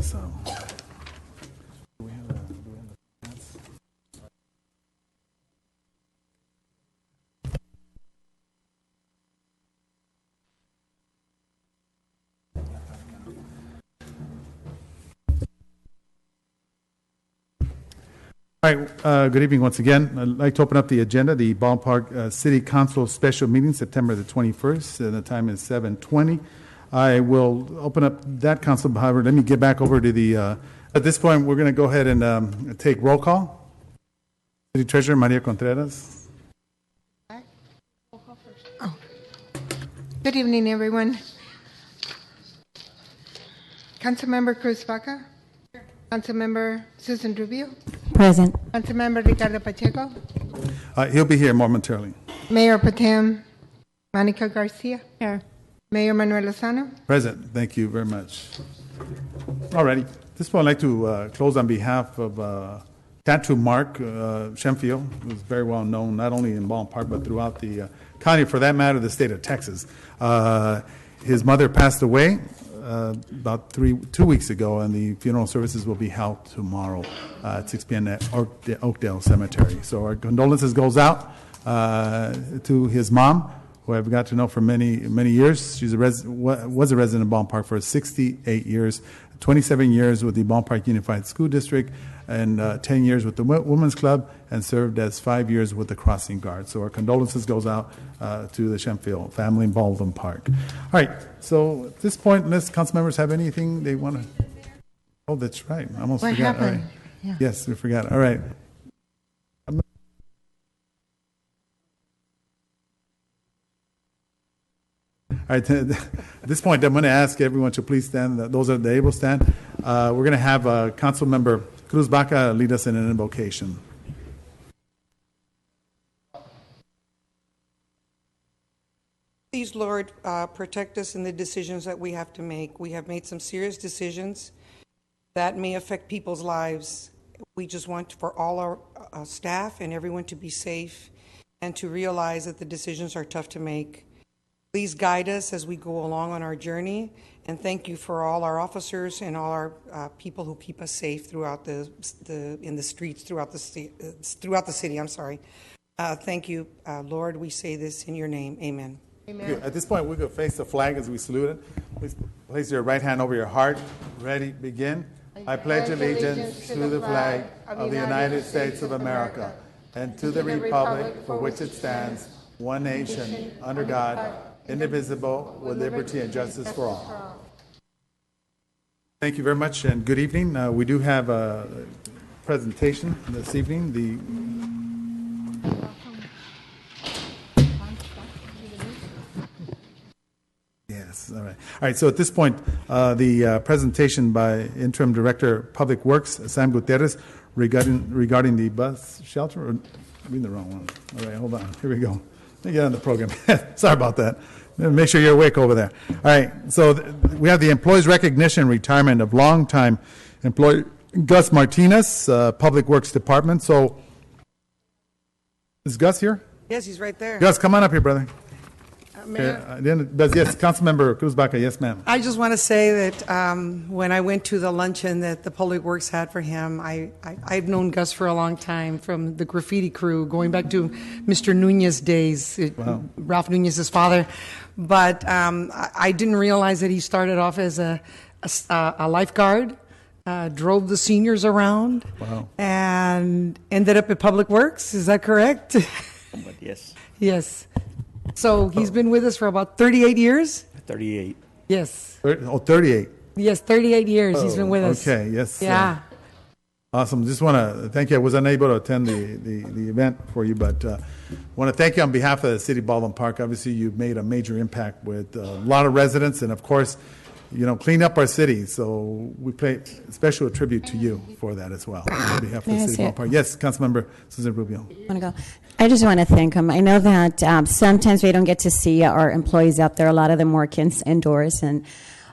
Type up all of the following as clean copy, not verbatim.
So, do we have the plans? All right, good evening once again. I'd like to open up the agenda, the Ballpark City Council special meeting, September the 21st, and the time is 7:20. I will open up that council. However, let me get back over to the, at this point, we're going to go ahead and take roll call. City Treasurer Maria Contreras. Oh. Good evening, everyone. Councilmember Cruz Baca. Councilmember Susan Rubio. Present. Councilmember Ricardo Pacheco. He'll be here momentarily. Mayor Patem Monica Garcia. Here. Mayor Manuel Lozano. Present. Thank you very much. All righty. At this point, I'd like to close on behalf of Tattoo Mark Shenfield, who's very well known not only in Baldwin Park but throughout the county, for that matter, the state of Texas. His mother passed away about 2 weeks ago, and the funeral services will be held tomorrow at 6 p.m. at Oakdale Cemetery. So our condolences goes out to his mom, who I've got to know for many years. She's was a resident of Baldwin Park for 68 years, 27 years with the Baldwin Park Unified School District, and 10 years with the Women's Club, and served as 5 years with the Crossing Guard. So our condolences goes out to the Shenfield family in Baldwin Park. All right, so at this point, unless council members have anything they want to... Oh, that's right. I almost What forgot. happened? All right. Yeah. Yes, we forgot. All right. All right, at this point, I'm going to ask everyone to please stand. Those that are able to stand. We're going to have Council Member Cruz Baca lead us in an invocation. Please, Lord, protect us in the decisions that we have to make. We have made some serious decisions that may affect people's lives. We just want for all our staff and everyone to be safe and to realize that the decisions are tough to make. Please guide us as we go along on our journey, and thank you for all our officers and all our people who keep us safe throughout in the streets throughout the city. I'm sorry. Thank you, Lord. We say this in your name. Amen. Amen. At this point, we could face the flag as we salute it. Please place your right hand over your heart. Ready, begin. I pledge allegiance to the flag of the United States of America and to the republic for which it stands, one nation, under God, indivisible, with liberty and justice for all. Thank you very much, and good evening. We do have a presentation this evening. Yes, all right. All right, so at this point, the presentation by Interim Director Public Works, Sam Gutierrez, regarding the bus shelter. Or, I'm reading the wrong one. All right, hold on. Here we go. Let me get on the program. Sorry about that. Make sure you're awake over there. All right, so we have the employees' recognition and retirement of longtime employee Gus Martinez, Public Works Department. So, is Gus here? Yes, he's right there. Gus, come on up here, brother. Mayor, Yes, Councilmember Cruz Baca. Yes, ma'am. I just want to say that when I went to the luncheon that the Public Works had for him, I've known Gus for a long time, from the graffiti crew, going back to Mr. Nunez days, Wow. Ralph Nunez's father. But I didn't realize that he started off as a lifeguard, drove the seniors around, Wow. and ended up at Public Works. Is that correct? But yes, Yes. So he's been with us for about 38 years? 38. Yes. 38. Yes, 38 years he's been with us. Okay, yes. Yeah. Awesome. Just want to thank you. I was unable to attend the event for you, but want to thank you on behalf of the City of Baldwin Park. Obviously, you've made a major impact with a lot of residents, and of course, clean up our city. So we pay special tribute to you for that as well on behalf of the City of Baldwin Park. Yes, Councilmember Susan Rubio. I want to go. I just want to thank them. I know that sometimes we don't get to see our employees out there. A lot of them work indoors, and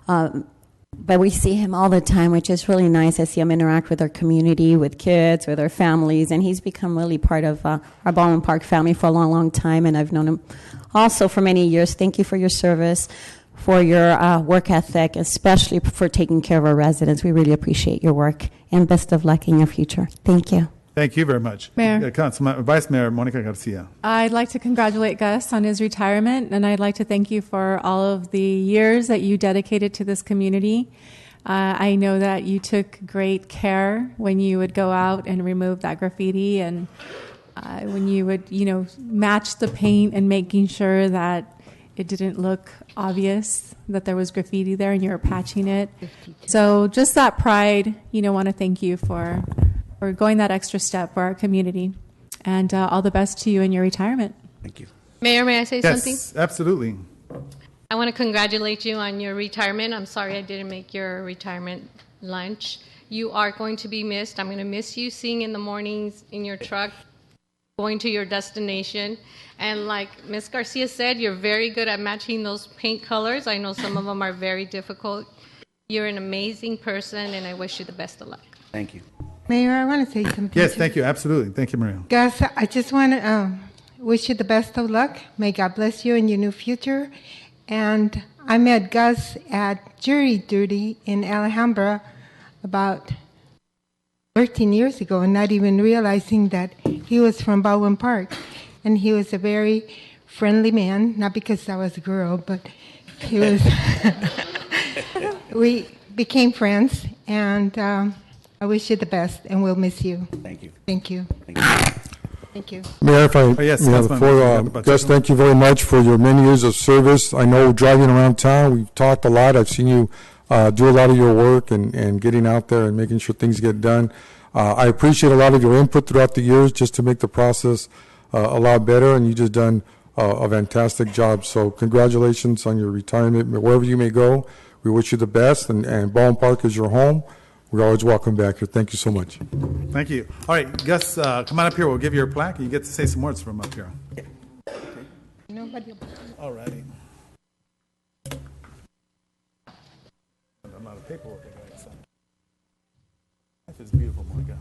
but we see him all the time, which is really nice. I see him interact with our community, with kids, with our families, and he's become really part of our Baldwin Park family for a long, long time, and I've known him also for many years. Thank you for your service. for your work ethic, especially for taking care of our residents. We really appreciate your work, and best of luck in your future. Thank you. Thank you very much. Mayor. Vice Mayor Monica Garcia. I'd like to congratulate Gus on his retirement, and I'd like to thank you for all of the years that you dedicated to this community. I know that you took great care when you would go out and remove that graffiti, and when you would, match the paint and making sure that it didn't look obvious that there was graffiti there and you were patching it. So just that pride, want to thank you for going that extra step for our community. And all the best to you in your retirement. Thank you. Mayor, may I say something? Yes, absolutely. I want to congratulate you on your retirement. I'm sorry I didn't make your retirement lunch. You are going to be missed. I'm going to miss you seeing in the mornings in your truck, going to your destination. And like Ms. Garcia said, you're very good at matching those paint colors. I know some of them are very difficult. You're an amazing person, and I wish you the best of luck. Thank you. Mayor, I want to say something. Yes, too. thank you. Absolutely. Thank you, Maria. Gus, I just want to wish you the best of luck. May God bless you in your new future. And I met Gus at jury duty in Alhambra about 13 years ago, and not even realizing that he was from Baldwin Park. And he was a very friendly man, not because I was a girl, but he was. We became friends, and I wish you the best, and we'll miss you. Thank you. Thank you. Thank you. Thank you. Mayor, if I yes, may have the Councilman floor, Pacheco. Gus, thank you very much for your many years of service. I know driving around town, we've talked a lot. I've seen you do a lot of your work and getting out there and making sure things get done. I appreciate a lot of your input throughout the years just to make the process a lot better, and you just done a fantastic job. So congratulations on your retirement. Wherever you may go, we wish you the best, and Baldwin Park is your home. We're always welcome back here. Thank you so much. Thank you. All right, Gus, come on up here. We'll give you your plaque, and you get to say some words from up here. Nobody. All righty. A lot of paperwork I got to sign. Life is beautiful, Monica.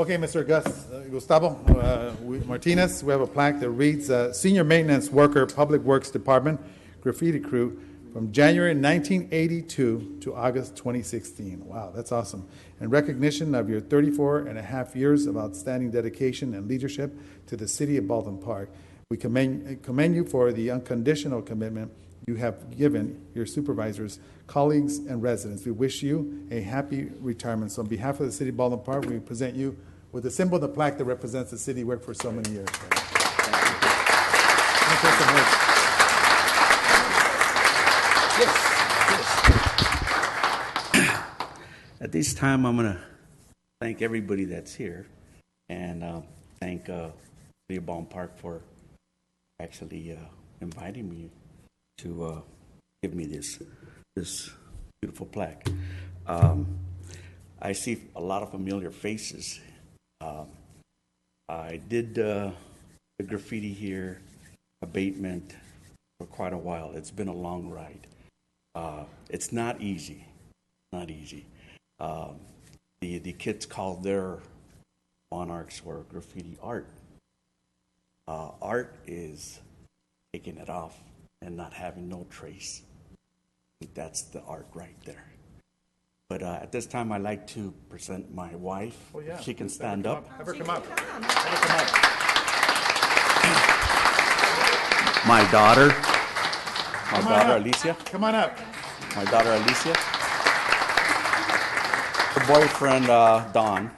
Okay, Mr. Gustavo Martinez, we have a plaque that reads, Senior Maintenance Worker, Public Works Department, Graffiti Crew, from January 1982 to August 2016. Wow, that's awesome. In recognition of your 34 and a half years of outstanding dedication and leadership to the city of Baldwin Park, we commend you for the unconditional commitment you have given your supervisors, colleagues, and residents. We wish you a happy retirement. So on behalf of the city of Baldwin Park, we present you with the symbol, the plaque that represents the city you worked for so many years. Thank you so much. At this time, I'm going to thank everybody that's here and thank the City of Baldwin Park for actually inviting me to give me this beautiful plaque. I see a lot of familiar faces. I did the graffiti here, abatement, for quite a while. It's been a long ride. It's not easy. Not easy. The kids call their monarchs or graffiti art. Art is taking it off and not having no trace. That's the art right there. But at this time, I'd like to present my wife. Oh, yeah. She can stand up. Have her come up. My daughter, up. Alicia. Come on up. My daughter, Alicia. Her boyfriend, Don.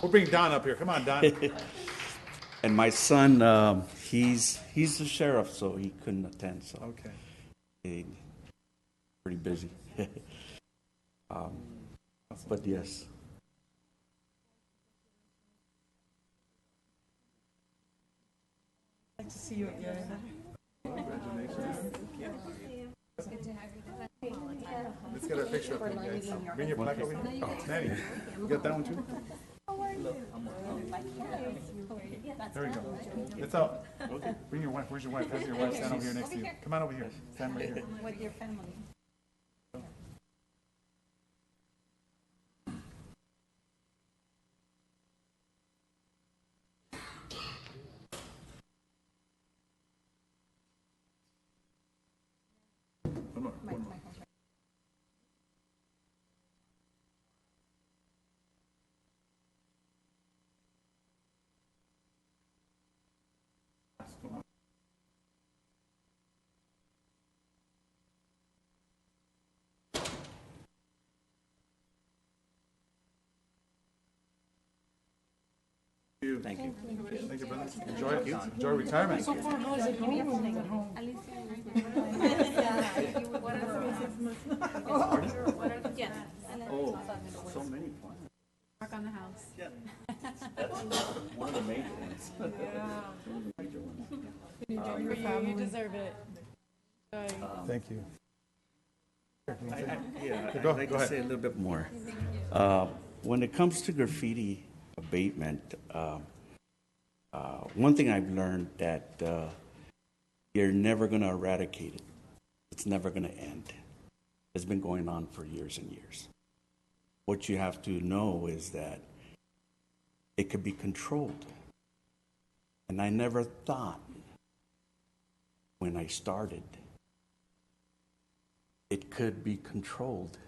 We'll bring Don up here. Come on, Don. And my son, he's the sheriff, so he couldn't attend. So Okay. he's pretty busy. But yes. Like to see you again. Congratulations. It's good to have you. Let's get a picture of you guys. Bring your plaque over here. Oh, Maddie, you got that one too? There we go. It's out. Okay. Bring your wife. Where's your wife? Has your wife stand over here next to you. Come on over here. Stand right here. With your family. Thank you. Thank you, brother. Enjoy retirement. Oh, so many plans. Work on the house. Yeah. That's one of the major ones. You deserve it. Thank you. Yeah, Go I'd like to ahead. say a little bit more. When it comes to graffiti abatement, one thing I've learned that you're never going to eradicate it. It's never going to end. It's been going on for years and years. What you have to know is that it could be controlled. And I never thought when I started it could be controlled.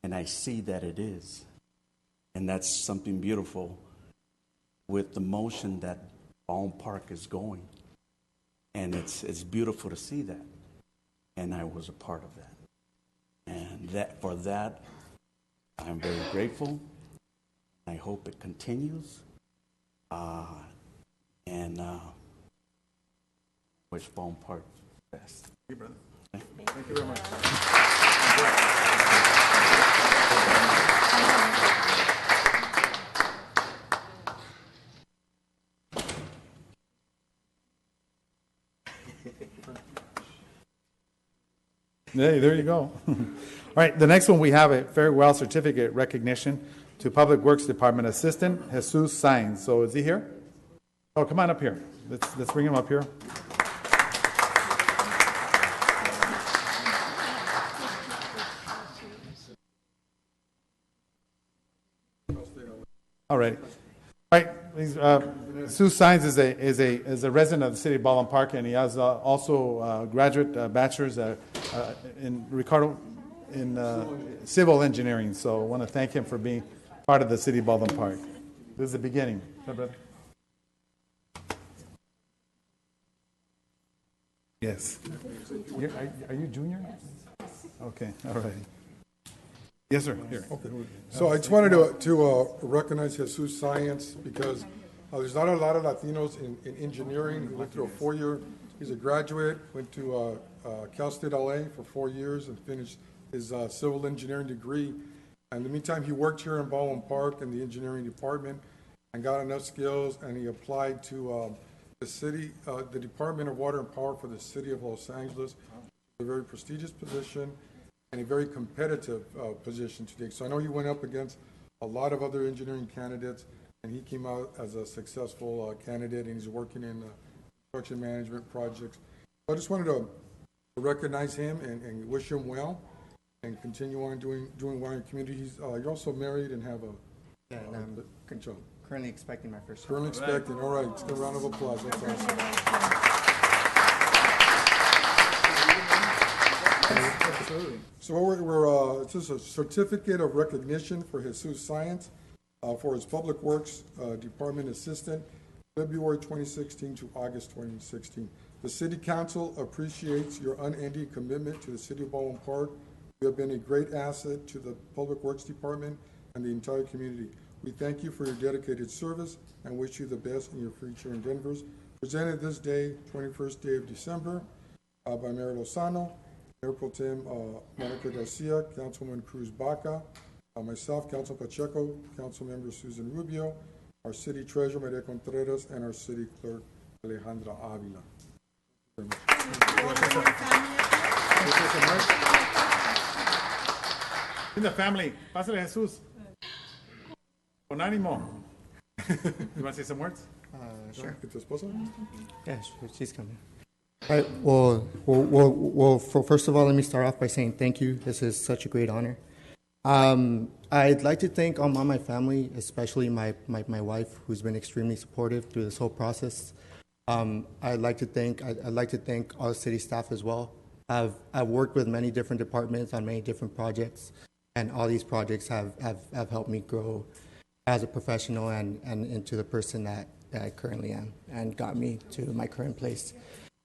And I see that it is. And that's something beautiful with the motion that Baldwin Park is going. And it's beautiful to see that. And I was a part of that. And for that, I'm very grateful. I hope it continues. And wish Baldwin Park the best. Thank you, brother. Thank you very much. Hey, there you go. All right, the next one we have a farewell certificate recognition to Public Works Department Assistant Jesus Sainz. So is he here? Oh, come on up here. Let's bring him up here. All right. All right. Jesus Sainz is a resident of the city of Baldwin Park, and he has also a graduate bachelor's in civil engineering. So I want to thank him for being part of the city of Baldwin Park. This is the beginning. Hi, brother. Yes. Are you junior? Okay. All right. Yes, sir. Here. Okay. So I just wanted to recognize Jesus Science because there's not a lot of Latinos in engineering. He went through a 4-year. He's a graduate. Went to Cal State LA for 4 years and finished his civil engineering degree. And in the meantime, he worked here in Baldwin Park in the engineering department and got enough skills. And he applied to the Department of Water and Power for the city of Los Angeles, a very prestigious position and a very competitive position today. So I know he went up against a lot of other engineering candidates, and he came out as a successful candidate, and he's working in construction management projects. So I just wanted to recognize him and wish him well, and continue on doing well in your community. You're also married and have good job. Currently expecting my first. Currently expecting. All right, let's get a round of applause. That's awesome. Absolutely. So it's just a certificate of recognition for Jesus Science for his Public Works Department Assistant, February 2016 to August 2016. The City Council appreciates your unending commitment to the City of Baldwin Park. You have been a great asset to the Public Works Department and the entire community. We thank you for your dedicated service and wish you the best in your future endeavors. Presented this day, 21st day of December, by Mayor Lozano, Mayor Pro Tem Monica Garcia, Councilwoman Cruz Baca, myself, Council Pacheco, Councilmember Susan Rubio, our City Treasurer Maria Contreras, and our City Clerk Alejandra Avila. Thank you very much. In the family. Pásale, Jesús. Con ánimo. You want to say some words? Sure. ¿Tu esposa? Yeah, she's coming. All right. Well, first of all, let me start off by saying thank you. This is such a great honor. I'd like to thank all my family, especially my wife, who's been extremely supportive through this whole process. I'd like to thank all the city staff as well. I've worked with many different departments on many different projects, and all these projects have helped me grow as a professional and into the person that I currently am, and got me to my current place.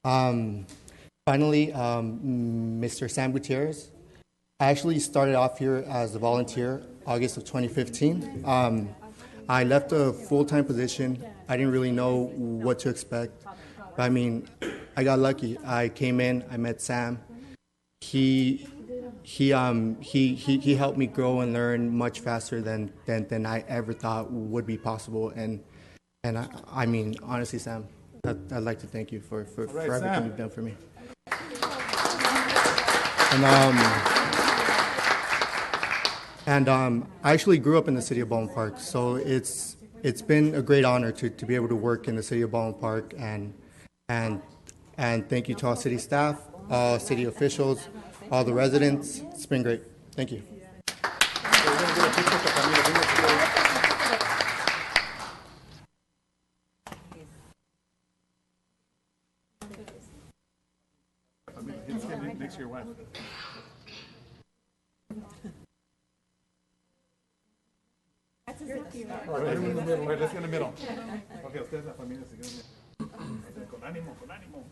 Finally, Mr. Sam Gutierrez. I actually started off here as a volunteer August of 2015. I left a full-time position. I didn't really know what to expect. But I mean, I got lucky. I came in, I met Sam. He helped me grow and learn much faster than I ever thought would be possible. And I mean, honestly, Sam, I'd like to thank you for everything Sam. you've done for me. And I actually grew up in the city of Baldwin Park, so it's been a great honor to be able to work in the city of Baldwin Park, and thank you to all city staff, all city officials, all the residents. It's been great. Thank you. Next to your wife. Right, let's get in the middle. Okay, ustedes la familia se quedan bien. Con ánimo, con ánimo.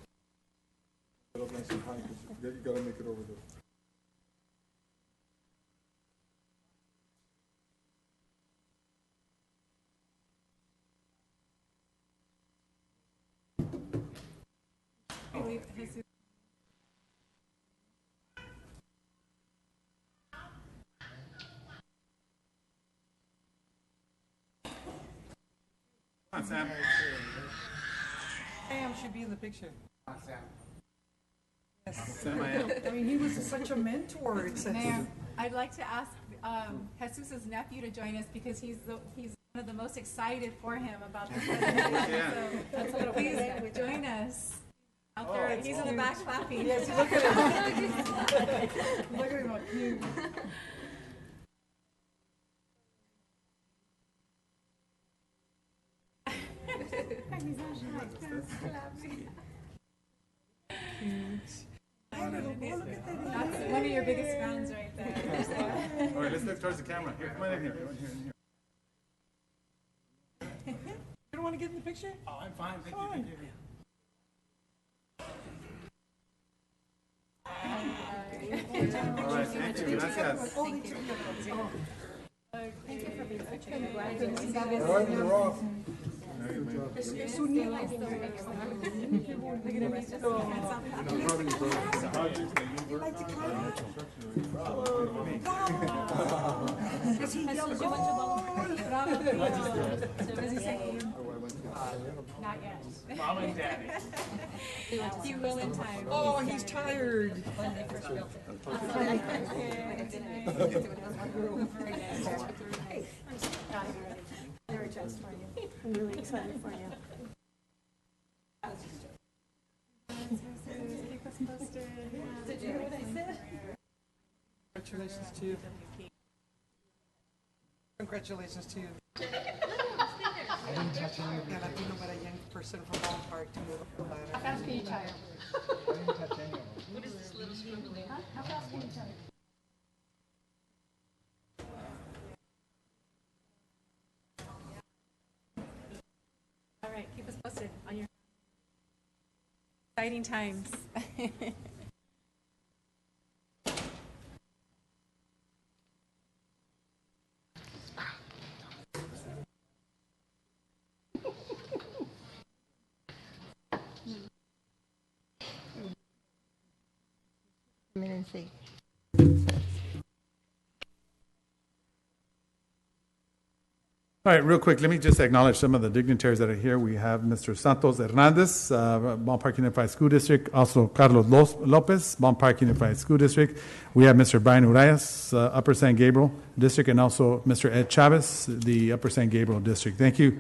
You gotta make it over there. Come on, Sam. Sam should be in the picture. Sam, I am. I mean, he was such a mentor. Mayor, I'd like to ask Jesus' nephew to join us because he's one of the most excited for him about this presentation. So please join us out there. He's in the back clapping. Yes, look at him. Look at him, how cute. That's one of your biggest fans right there. All right, let's look towards the camera. Here, come on in here. Come on here. You don't want to get in the picture? Oh, I'm fine. Thank you. Thank you. All right, thank you. Gracias. You're off. Not yet. Mom and Daddy. You will in time. Oh, he's tired. I'm really excited for you. Keep us posted. Did you hear what I said? Congratulations to you. Congratulations to you. I didn't touch any of it. Latino, but a young person from Baldwin Park to move up the ladder. How fast can you type? I didn't touch any of them. What is this little scribbly? How fast can you type? All right, keep us posted on your exciting times. Come in and see. All right, real quick, let me just acknowledge some of the dignitaries that are here. We have Mr. Santos Hernandez, Ballpark Unified School District, also Carlos Lopez, Ballpark Unified School District. We have Mr. Brian Urias, Upper San Gabriel District, and also Mr. Ed Chavez, the Upper San Gabriel District. Thank you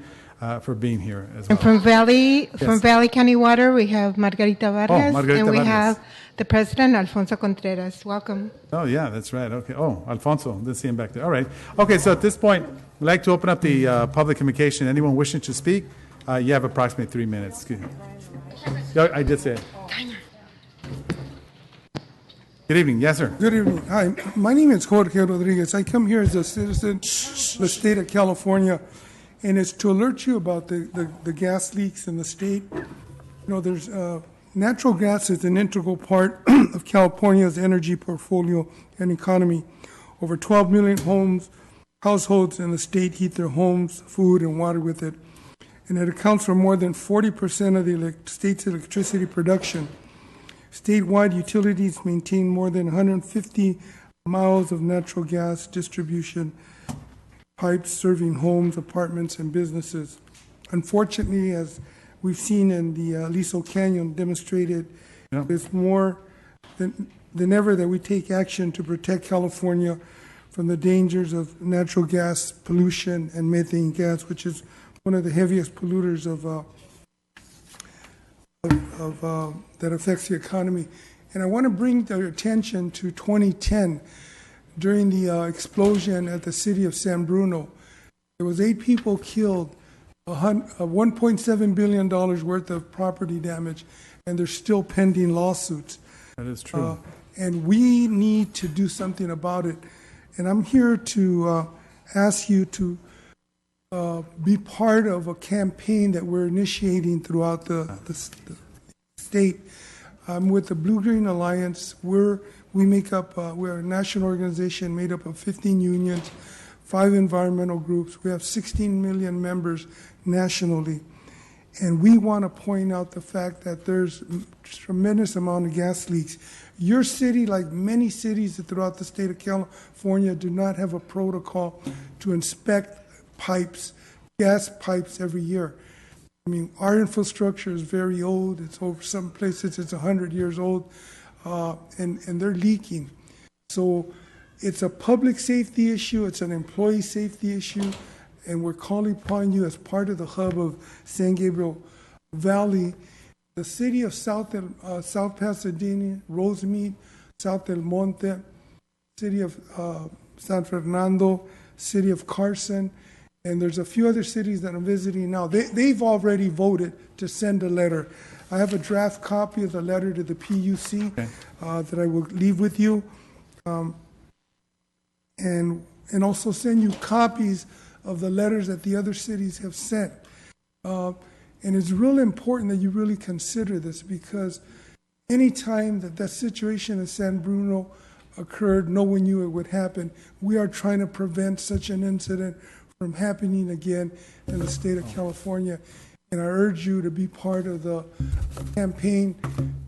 for being here as well. And from Valley County Water, we have Margarita Vargas, and we have the president, Alfonso Contreras. Welcome. Oh, yeah, that's right. Okay. Oh, Alfonso, didn't see him back there. All right. Okay, so at this point, we'd like to open up the public communication. Anyone wishing to speak, you have approximately 3 minutes. Excuse me. Yeah, I did say it. Good evening. Yes, sir. Good evening. Hi, my name is Jorge Rodriguez. I come here as a citizen of the state of California, and it's to alert you about the gas leaks in the state. You know, there's natural gas is an integral part of California's energy portfolio and economy. Over 12 million households in the state heat their homes, food, and water with it, and it accounts for more than 40% of the state's electricity production. Statewide utilities maintain more than 150 miles of natural gas distribution pipes serving homes, apartments, and businesses. Unfortunately, as we've seen in the Aliso Canyon demonstrated, it's more than ever that we take action to protect California from the dangers of natural gas pollution and methane gas, which is one of the heaviest polluters that affects the economy. And I want to bring their attention to 2010. During the explosion at the city of San Bruno, there was 8 people killed, $1.7 billion worth of property damage, and there's still pending lawsuits. That is true. And we need to do something about it. And I'm here to ask you to be part of a campaign that we're initiating throughout the state. I'm with the Blue Green Alliance. We're a national organization made up of 15 unions, 5 environmental groups. We have 16 million members nationally. And we want to point out the fact that there's a tremendous amount of gas leaks. Your city, like many cities throughout the state of California, do not have a protocol to inspect pipes, gas pipes every year. I mean, our infrastructure is very old. It's over some places it's 100 years old, and they're leaking. So it's a public safety issue. It's an employee safety issue, and we're calling upon you as part of the hub of San Gabriel Valley. The city of South Pasadena, Rosemead, South El Monte, city of San Fernando, city of Carson, and there's a few other cities that I'm visiting now. They've already voted to send a letter. I have a draft copy of the letter to the PUC that I will leave with you, and also send you copies of the letters that the other cities have sent. And it's really important that you really consider this, because any time that situation in San Bruno occurred, no one knew it would happen. We are trying to prevent such an incident from happening again in the state of California. And I urge you to be part of the campaign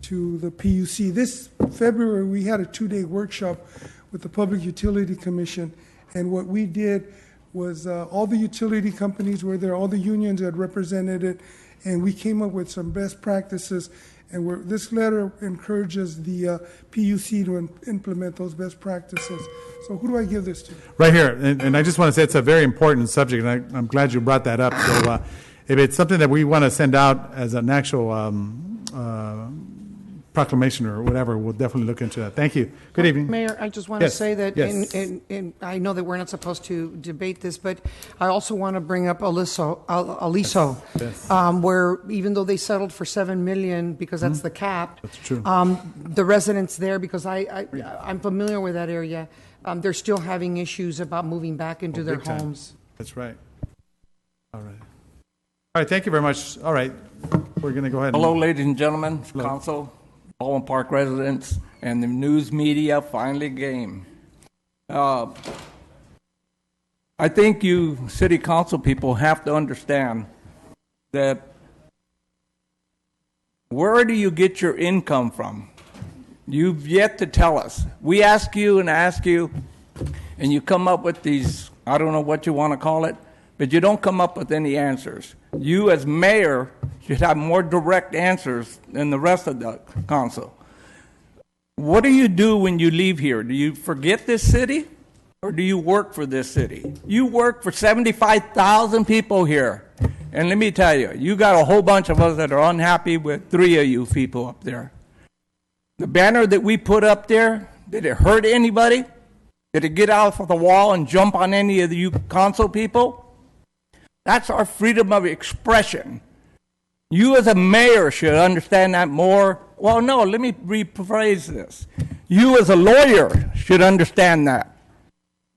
to the PUC. This February, we had a 2-day workshop with the Public Utility Commission, and what we did was all the utility companies were there, all the unions that represented it, and we came up with some best practices. And this letter encourages the PUC to implement those best practices. So who do I give this to? Right here. And I just want to say it's a very important subject, and I'm glad you brought that up. So if it's something that we want to send out as an actual proclamation or whatever, we'll definitely look into that. Thank you. Good evening. Mayor, I just want to say that, Yes. and I know that we're not supposed to debate this, but I also want to bring up Aliso, Yes. where even though they settled for $7 million, because that's the cap, That's true. the residents there, because I'm familiar with that area, they're still having issues about moving back into their Big time. homes. That's right. All right. All right, thank you very much. All right, we're going to go ahead. Hello, ladies and gentlemen, council, Baldwin Park residents, and the news media finally game. I think you city council people have to understand that where do you get your income from? You've yet to tell us. We ask you, and you come up with these, I don't know what you want to call it, but but you don't come up with any answers. You, as mayor, should have more direct answers than the rest of the council. What do you do when you leave here? Do you forget this city, or do you work for this city? You work for 75,000 people here. And let me tell you, you got a whole bunch of us that are unhappy with 3 of you people up there. The banner that we put up there, did it hurt anybody? Did it get out of the wall and jump on any of you council people? That's our freedom of expression. You as a mayor should understand that more. Well, no, let me rephrase this. You as a lawyer should understand that.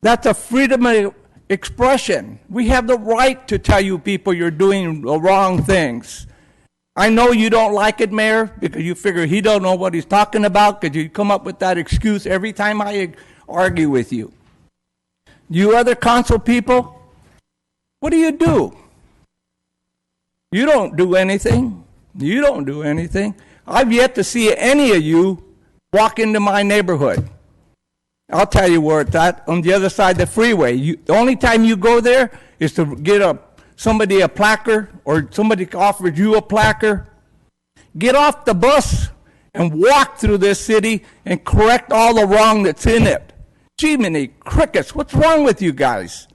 That's a freedom of expression. We have the right to tell you people you're doing the wrong things. I know you don't like it, Mayor, because you figure he don't know what he's talking about because you come up with that excuse every time I argue with you. You other council people, what do? You don't do anything. You don't do anything. I've yet to see any of you walk into my neighborhood. I'll tell you where it's at, on the other side of the freeway. The only time you go there is to get somebody a placard, or somebody offers you a placard. Get off the bus and walk through this city and correct all the wrong that's in it. Jiminy crickets, what's wrong with you guys?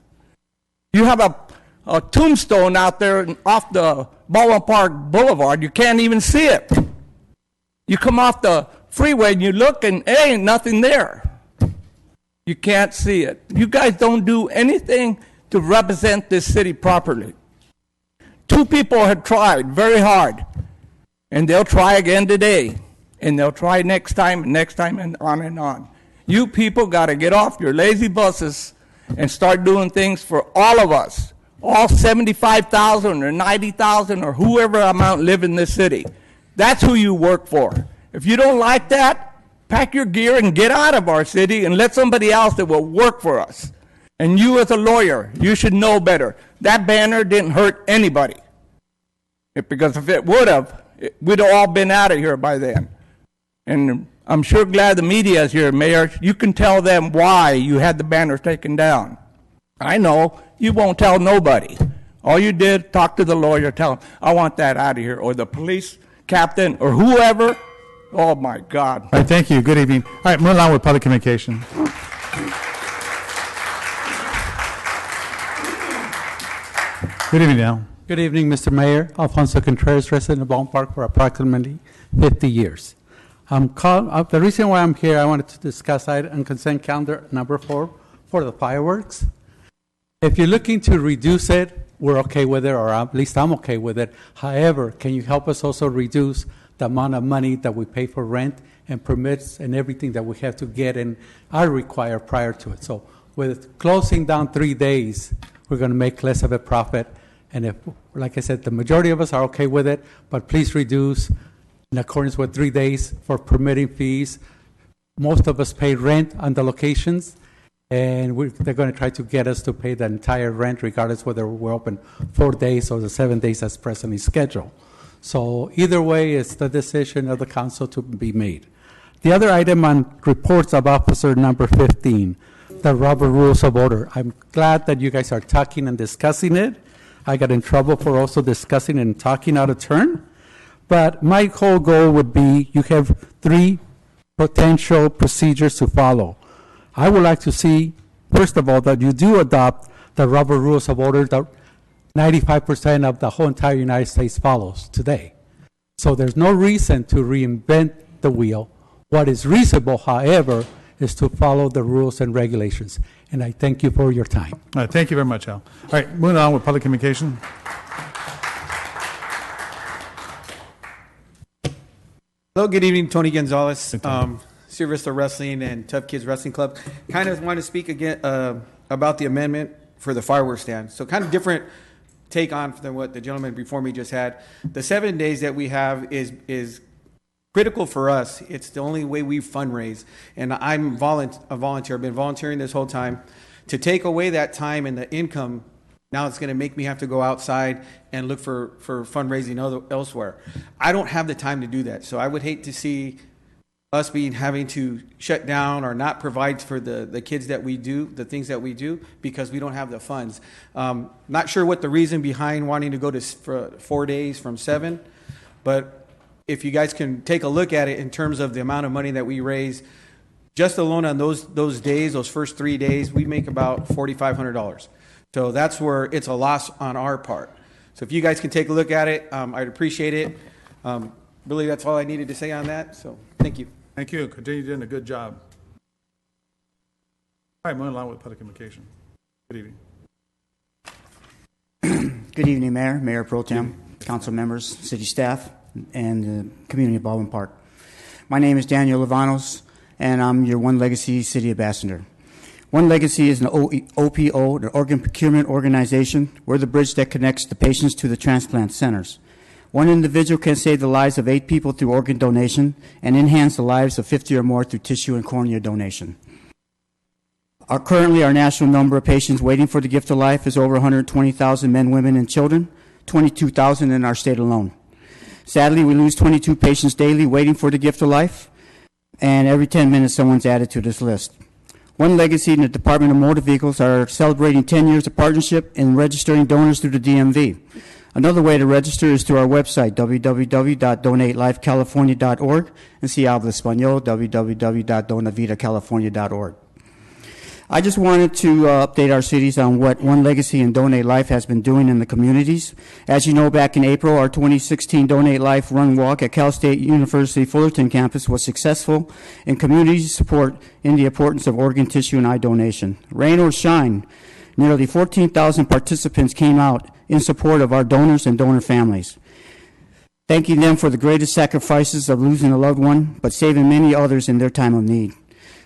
You have a tombstone out there off the Baldwin Park Boulevard. You can't even see it. You come off the freeway and you look and there ain't nothing there. You can't see it. You guys don't do anything to represent this city properly. 2 people have tried very hard, and they'll try again today, and they'll try next time, and on and on. You people got to get off your lazy buses and start doing things for all of us, all 75,000 or 90,000 or whoever amount live in this city. That's who you work for. If you don't like that, pack your gear and get out of our city and let somebody else that will work for us. And you as a lawyer, you should know better. That banner didn't hurt anybody. Because if it would have, we'd have all been out of here by then. And I'm sure glad the media is here, Mayor. You can tell them why you had the banners taken down. I know. You won't tell nobody. All you did, talk to the lawyer, tell him, I want that out of here. Or the police captain or whoever. Oh, my God. All right, thank you. Good evening. All right, moving on with public communication. Good evening, Al. Good evening, Mr. Mayor. Alfonso Contreras, resident of Baldwin Park for approximately 50 years. The reason why I'm here, I wanted to discuss item consent calendar number 4 for the fireworks. If you're looking to reduce it, we're okay with it, or at least I'm okay with it. However, can you help us also reduce the amount of money that we pay for rent and permits and everything that we have to get and are required prior to it? So with closing down 3 days, we're going to make less of a profit. And if, like I said, the majority of us are okay with it, but please reduce in accordance with 3 days for permitting fees. Most of us pay rent on the locations, and they're going to try to get us to pay the entire rent, regardless whether we're open 4 days or the 7 days as presently scheduled. So either way, it's the decision of the council to be made. The other item on reports of officer number 15, the Robert Rules of Order. I'm glad that you guys are talking and discussing it. I got in trouble for also discussing and talking out of turn. But my whole goal would be you have 3 potential procedures to follow. I would like to see, first of all, that you do adopt the Robert Rules of Order that 95% of the whole entire United States follows today. So there's no reason to reinvent the wheel. What is reasonable, however, is to follow the rules and regulations. And I thank you for your time. All right, thank you very much, Al. All right, moving on with public communication. Hello, good evening, Tony Gonzalez, Sierra Vista Wrestling and Tough Kids Wrestling Club. Kind of want to speak again about the amendment for the fireworks stand. So kind of different take on than what the gentleman before me just had. The 7 days that we have is critical for us. It's the only way we fundraise. And I'm a volunteer. I've been volunteering this whole time. To take away that time and the income, now it's going to make me have to go outside and look for fundraising elsewhere. I don't have the time to do that. So I would hate to see us being having to shut down or not provide for the kids that we do, the things that we do, because we don't have the funds. Not sure what the reason behind wanting to go to 4 days from 7, but if you guys can take a look at it in terms of the amount of money that we raise, just alone on those days, those first 3 days, we make about $4,500. So that's where it's a loss on our part. So if you guys can take a look at it, I'd appreciate it. Really, that's all I needed to say on that. So thank you. Thank you. Continue doing a good job. All right, moving along with public communication. Good evening. Good evening, Mayor, Mayor Pro Tem, council members, city staff, and the community of Baldwin Park. My name is Daniel Lavanos, and I'm your One Legacy City Ambassador. One Legacy is an OPO, an organ procurement organization. We're the bridge that connects the patients to the transplant centers. One individual can save the lives of 8 people through organ donation and enhance the lives of 50 or more through tissue and cornea donation. Currently, our national number of patients waiting for the gift of life is over 120,000 men, women, and children, 22,000 in our state alone. Sadly, we lose 22 patients daily waiting for the gift of life, and every 10 minutes someone's added to this list. One Legacy and the Department of Motor Vehicles are celebrating 10 years of partnership in registering donors through the DMV. Another way to register is through our website, www.donatelifecalifornia.org, and si habla español, www.donavitacalifornia.org. I just wanted to update our cities on what One Legacy and Donate Life has been doing in the communities. As you know, back in April, our 2016 Donate Life Run Walk at Cal State University Fullerton campus was successful in community support in the importance of organ tissue and eye donation. Rain or shine, nearly 14,000 participants came out in support of our donors and donor families, thanking them for the greatest sacrifices of losing a loved one, but saving many others in their time of need.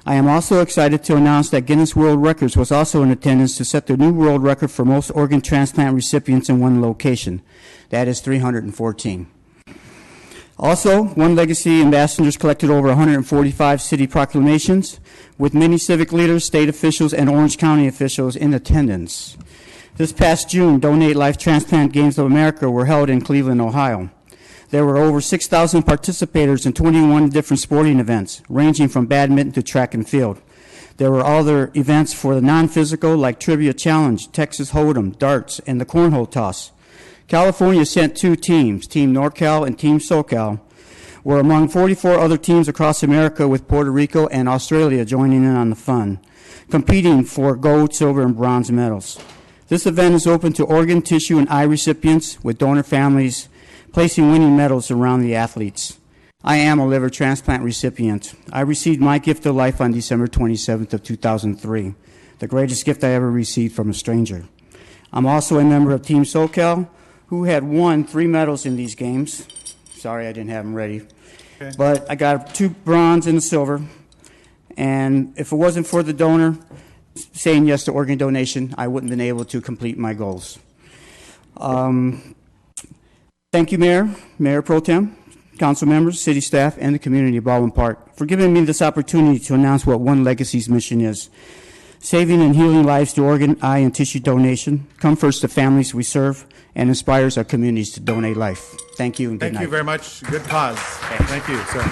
I am also excited to announce that Guinness World Records was also in attendance to set the new world record for most organ transplant recipients in one location. That is 314. Also, One Legacy ambassadors collected over 145 city proclamations, with many civic leaders, state officials, and Orange County officials in attendance. This past June, Donate Life Transplant Games of America were held in Cleveland, Ohio. There were over 6,000 participators in 21 different sporting events, ranging from badminton to track and field. There were other events for the non-physical, like Trivia Challenge, Texas Hold'em, darts, and the cornhole toss. California sent 2 teams, Team NorCal and Team SoCal, were among 44 other teams across America, with Puerto Rico and Australia joining in on the fun, competing for gold, silver, and bronze medals. This event is open to organ, tissue, and eye recipients, with donor families placing winning medals around the athletes. I am a liver transplant recipient. I received my gift of life on December 27th of 2003, the greatest gift I ever received from a stranger. I'm also a member of Team SoCal, who had won 3 medals in these games. Sorry, I didn't have them ready. Okay. But I got 2 bronze and a silver. And if it wasn't for the donor saying yes to organ donation, I wouldn't have been able to complete my goals. Thank you, Mayor, Mayor Pro Tem, council members, city staff, and the community of Baldwin Park for giving me this opportunity to announce what One Legacy's mission is. Saving and healing lives through organ, eye, and tissue donation comforts the families we serve and inspires our communities to donate life. Thank you and good night. Thank you very much. Good cause. Thank you, sir.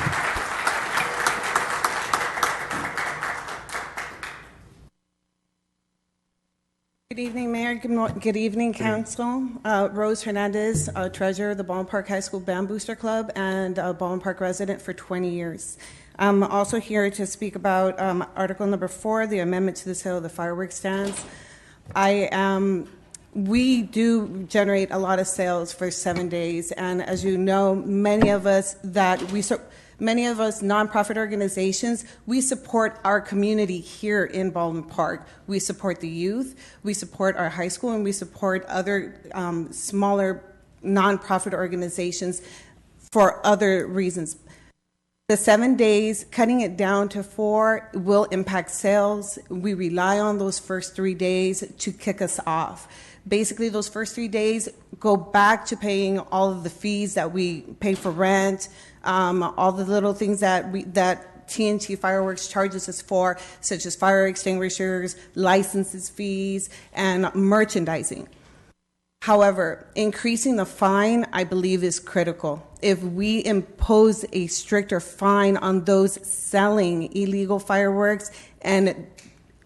Good evening, Mayor. Good evening, Council. Rose Hernandez, Treasurer of the Baldwin Park High School Band Booster Club and a Baldwin Park resident for 20 years. I'm also here to speak about Article number 4, the amendment to the sale of the fireworks stands. We do generate a lot of sales for 7 days, and as you know, many of us nonprofit organizations, we support our community here in Baldwin Park. We support the youth, we support our high school, and we support other smaller nonprofit organizations for other reasons. The 7 days, cutting it down to 4 will impact sales. We rely on those first 3 days to kick us off. Basically, those first 3 days go back to paying all of the fees that we pay for rent, all the little things that TNT Fireworks charges us for, such as fire extinguishers, licenses fees, and merchandising. However, increasing the fine, I believe, is critical. If we impose a stricter fine on those selling illegal fireworks and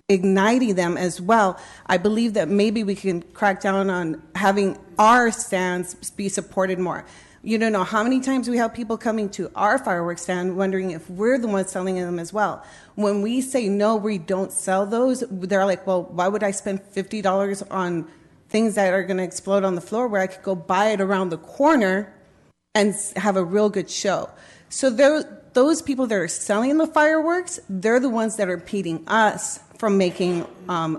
igniting them as well, I believe that maybe we can crack down on having our stands be supported more. You don't know how many times we have people coming to our fireworks stand wondering if we're the ones selling them as well. When we say no, we don't sell those, they're like, well, why would I spend $50 on things that are going to explode on the floor where I could go buy it around the corner and have a real good show? So those people that are selling the fireworks, they're the ones that are impeding us from making,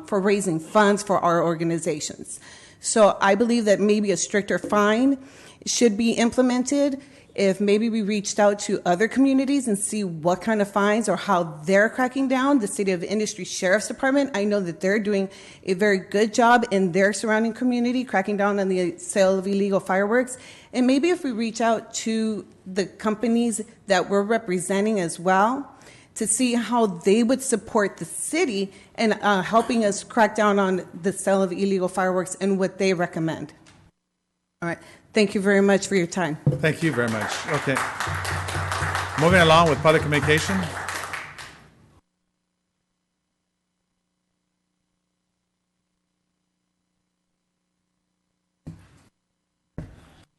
for raising funds for our organizations. So I believe that maybe a stricter fine should be implemented. If maybe we reached out to other communities and see what kind of fines or how they're cracking down. The City of Industry Sheriff's Department, I know that they're doing a very good job in their surrounding community, cracking down on the sale of illegal fireworks. And maybe if we reach out to the companies that we're representing as well, to see how they would support the city and helping us crack down on the sale of illegal fireworks and what they recommend. All right. Thank you very much for your time. Thank you very much. Okay. Moving along with public communication.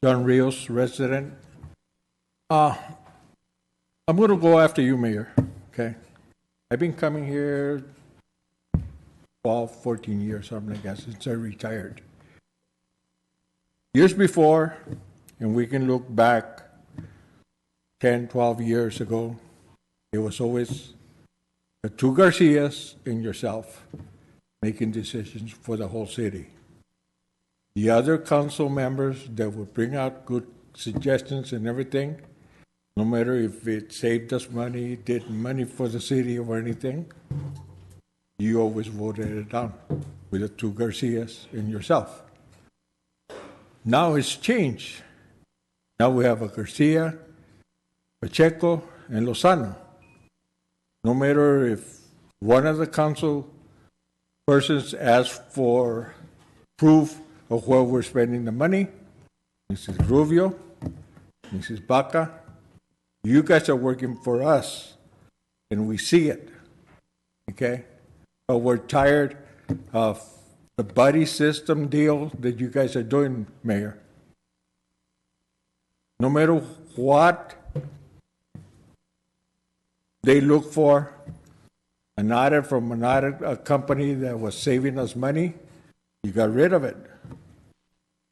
John Rios, resident. I'm going to go after you, Mayor, okay? I've been coming here 12, 14 years, something like that, since I retired. Years before, and we can look back 10, 12 years ago, it was always the two Garcias and yourself making decisions for the whole city. The other council members that would bring out good suggestions and everything, no matter if it saved us money, did money for the city or anything, you always voted it down with the two Garcias and yourself. Now it's changed. Now we have a Garcia, Pacheco, and Lozano. No matter if one of the council persons asks for proof of where we're spending the money, Mrs. Rubio, Mrs. Baca, you guys are working for us, and we see it, okay? But we're tired of the buddy system deal that you guys are doing, Mayor. No matter what they look for, an audit from a company that was saving us money, you got rid of it.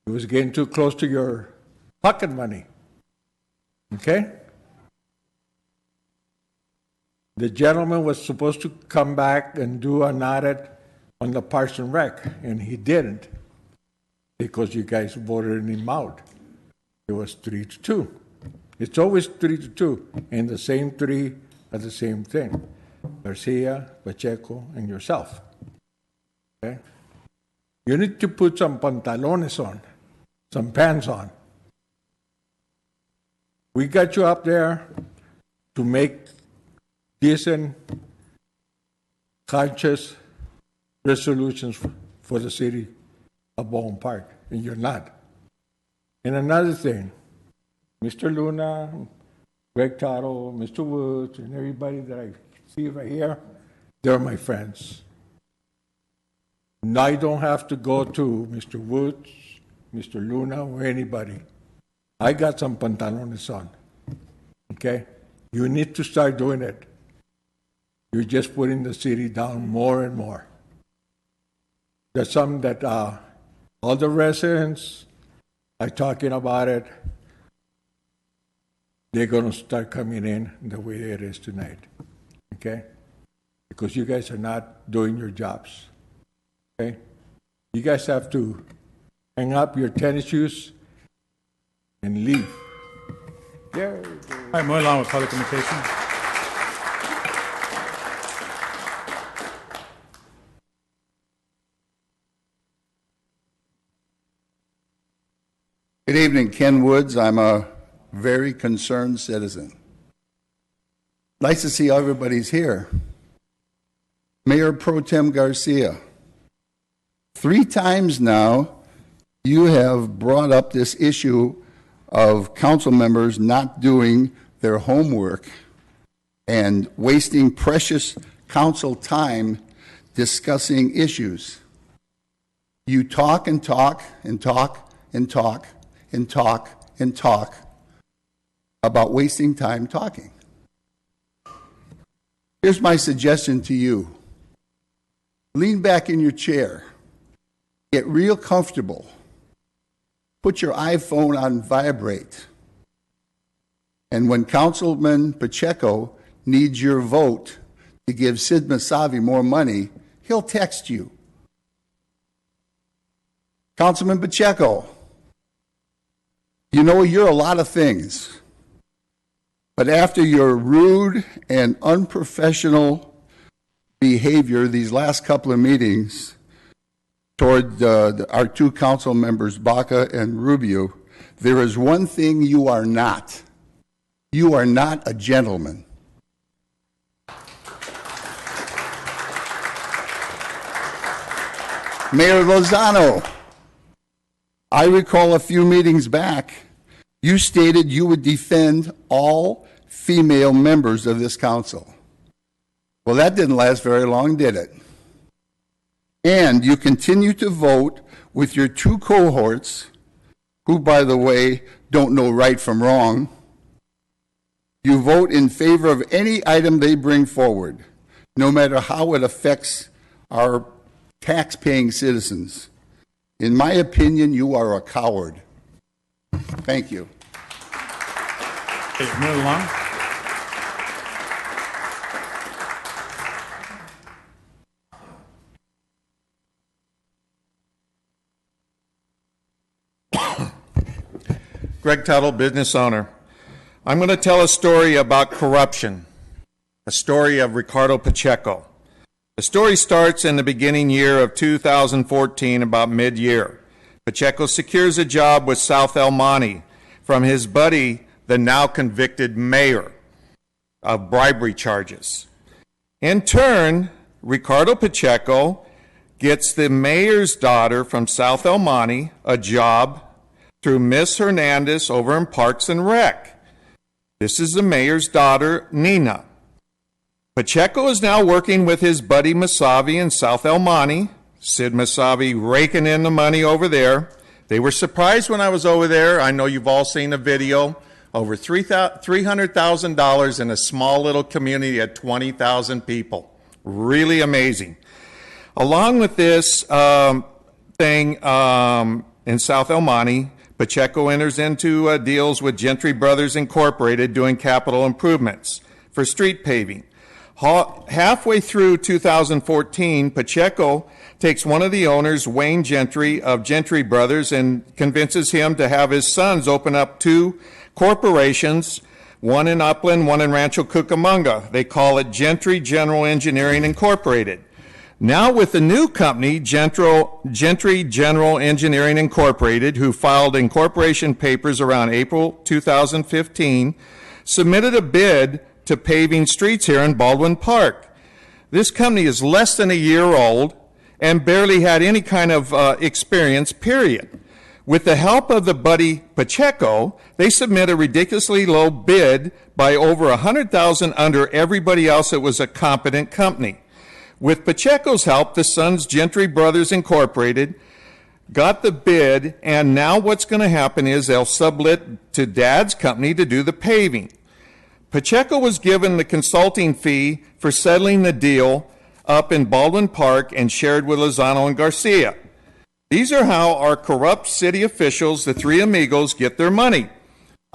It was getting too close to your pocket money. Okay? The gentleman was supposed to come back and do an audit on the Parks and Rec, and he didn't because you guys voted him out. It was 3-2. It's always 3-2, and the same three are the same thing. Garcia, Pacheco, and yourself. Okay? You need to put some pantalones on, some pants on. We got you up there to make decent, conscious resolutions for the city of Baldwin Park, and you're not. And another thing, Mr. Luna, Greg Totto, Mr. Woods, and everybody that I see right here, they're my friends. And I don't have to go to Mr. Woods, Mr. Luna, or anybody. I got some pantalones on, okay? You need to start doing it. You're just putting the city down more and more. There's something that all the residents are talking about it. They're going to start coming in the way it is tonight, okay? Because you guys are not doing your jobs, okay? You guys have to hang up your tennis shoes and leave. All right, moving along with public communication. Good evening, Ken Woods. I'm a very concerned citizen. Nice to see everybody's here. Mayor Pro Tem Garcia, 3 times now, you have brought up this issue of council members not doing their homework and wasting precious council time discussing issues. You talk and talk and talk and talk and talk and talk about wasting time talking. Here's my suggestion to you. Lean back in your chair. Get real comfortable. Put your iPhone on vibrate. And when Councilman Pacheco needs your vote to give Sid Masavi more money, he'll text you. Councilman Pacheco, you know you're a lot of things, but after your rude and unprofessional behavior these last couple of meetings toward our two council members, Baca and Rubio, there is one thing you are not. You are not a gentleman. Mayor Lozano, I recall a few meetings back, you stated you would defend all female members of this council. Well, that didn't last very long, did it? And you continue to vote with your two cohorts, who, by the way, don't know right from wrong. You vote in favor of any item they bring forward, no matter how it affects our tax-paying citizens. In my opinion, you are a coward. Thank you. Okay, move along. Greg Tuttle, business owner. I'm going to tell a story about corruption, a story of Ricardo Pacheco. The story starts in the beginning year of 2014, about mid-year. Pacheco secures a job with South El Monte from his buddy, the now convicted mayor, of bribery charges. In turn, Ricardo Pacheco gets the mayor's daughter from South El Monte a job through Miss Hernandez over in Parks and Rec. This is the mayor's daughter, Nina. Pacheco is now working with his buddy Masavi in South El Monte. Sid Masavi raking in the money over there. They were surprised when I was over there. I know you've all seen the video. Over $300,000 in a small little community at 20,000 people. Really amazing. Along with this thing in South El Monte, Pacheco enters into deals with Gentry Brothers Incorporated doing capital improvements for street paving. Halfway through 2014, Pacheco takes one of the owners, Wayne Gentry of Gentry Brothers, and convinces him to have his sons open up two corporations, one in Upland, one in Rancho Cucamonga. They call it Gentry General Engineering Incorporated. Now with the new company, Gentry General Engineering Incorporated, who filed incorporation papers around April 2015, submitted a bid to paving streets here in Baldwin Park. This company is less than a year old and barely had any kind of experience, period. With the help of the buddy Pacheco, they submit a ridiculously low bid by over $100,000 under everybody else that was a competent company. With Pacheco's help, the sons Gentry Brothers Incorporated got the bid, and now what's going to happen is they'll sublet to Dad's company to do the paving. Pacheco was given the consulting fee for settling the deal up in Baldwin Park and shared with Lozano and Garcia. These are how our corrupt city officials, the three amigos, get their money,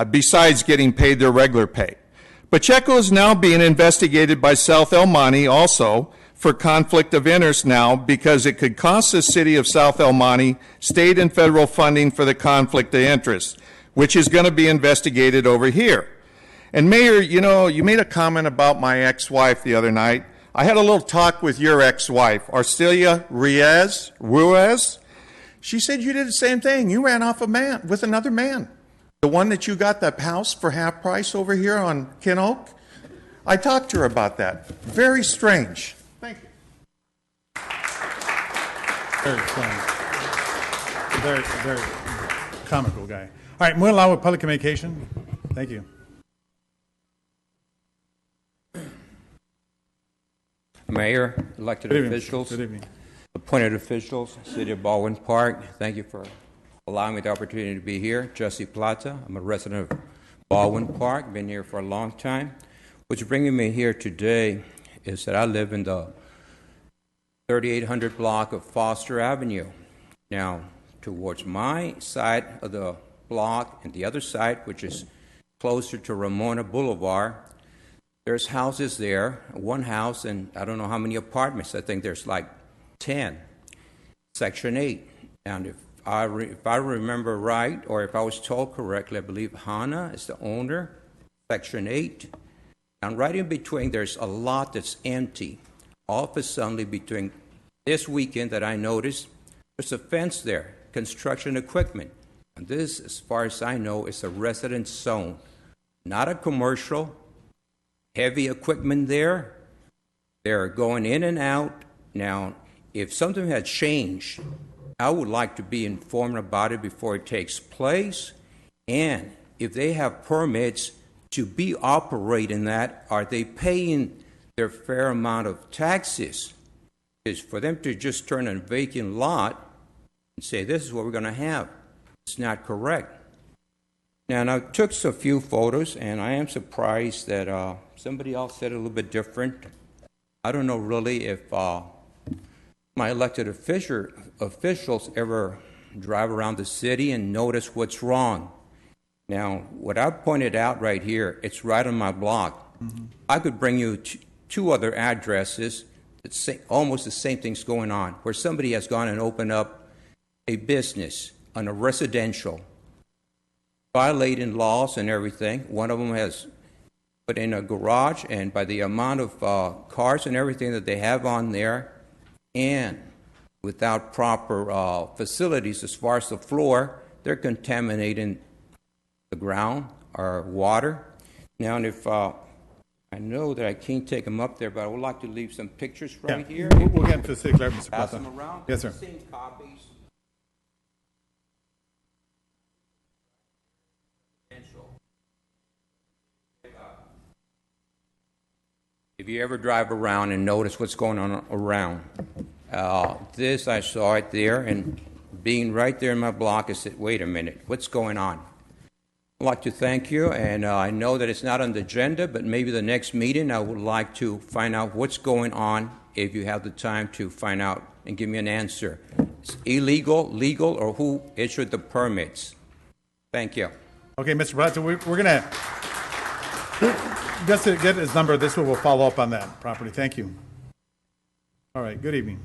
besides getting paid their regular pay. Pacheco is now being investigated by South El Monte also for conflict of interest now because it could cost the city of South El Monte state and federal funding for the conflict of interest, which is going to be investigated over here. And Mayor, you know, you made a comment about my ex-wife the other night. I had a little talk with your ex-wife, Arcelia Ruiz. She said you did the same thing. You ran off a man with another man. The one that you got that house for half price over here on Kin Oak. I talked to her about that. Very strange. Thank you. Very strange. very comical guy. All right, moving along with public communication. Thank you. Mayor, elected Good evening. officials, Good evening. appointed officials, City of Baldwin Park, thank you for allowing me the opportunity to be here. Jesse Plata, I'm a resident of Baldwin Park, been here for a long time. What's bringing me here today is that I live in the 3800 block of Foster Avenue. Now, towards my side of the block and the other side, which is closer to Ramona Boulevard, there's houses there, one house, and I don't know how many apartments. I think there's like 10, Section 8. And if I remember right, or if I was told correctly, I believe Hannah is the owner, Section 8. And right in between, there's a lot that's empty. All of a sudden, between this weekend that I noticed, there's a fence there, construction equipment. And this, as far as I know, is a residence zone, not a commercial. Heavy equipment there. They're going in and out. Now, if something had changed, I would like to be informed about it before it takes place. And if they have permits to be operating that, are they paying their fair amount of taxes? Because for them to just turn a vacant lot and say, this is what we're going to have, it's not correct. Now, I took a few photos, and I am surprised that somebody else said it a little bit different. I don't know really if my elected officials ever drive around the city and notice what's wrong. Now, what I pointed out right here, it's right on my block. Mm-hmm. I could bring you two other addresses that say almost the same thing's going on, where somebody has gone and opened up a business on a residential, violating laws and everything. One of them has put in a garage, and by the amount of cars and everything that they have on there, and without proper facilities as far as the floor, they're contaminating the ground or water. Now, and if I know that I can't take them up there, but I would like to leave some pictures right here. We'll get to the city clerk, Mr. Pass Plata. them around. Yes, sir. Same copies. If you ever drive around and notice what's going on around, this, I saw it there, and being right there in my block, I said, wait a minute, what's going on? I'd like to thank you, and I know that it's not on the agenda, but maybe the next meeting I would like to find out what's going on, if you have the time to find out and give me an answer. It's illegal, legal, or who issued the permits? Thank you. Okay, Mr. Plata, we're going to, just to get his number, this one will follow up on that property. Thank you. All right, good evening.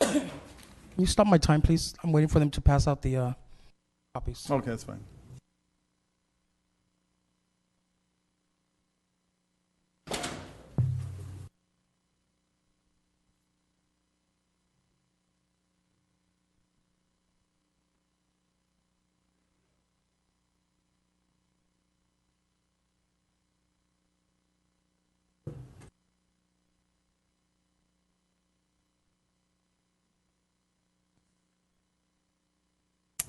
Can you stop my time, please? I'm waiting for them to pass out the copies. Okay, that's fine.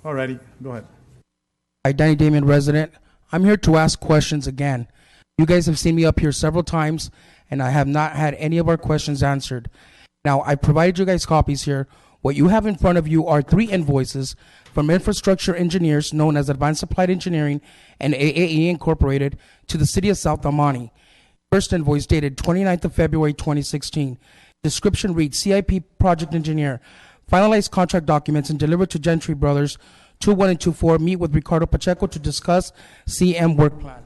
All righty, go ahead. Hi, Danny Damon, resident. I'm here to ask questions again. You guys have seen me up here several times, and I have not had any of our questions answered. Now, I provided you guys copies here. What you have in front of you are 3 invoices from infrastructure engineers known as Advanced Applied Engineering and AAE Incorporated to the city of South Amani. First invoice dated 29th of February 2016. Description reads, CIP project engineer. Finalize contract documents and deliver to Gentry Brothers, 21 and 24. Meet with Ricardo Pacheco to discuss CM work plan.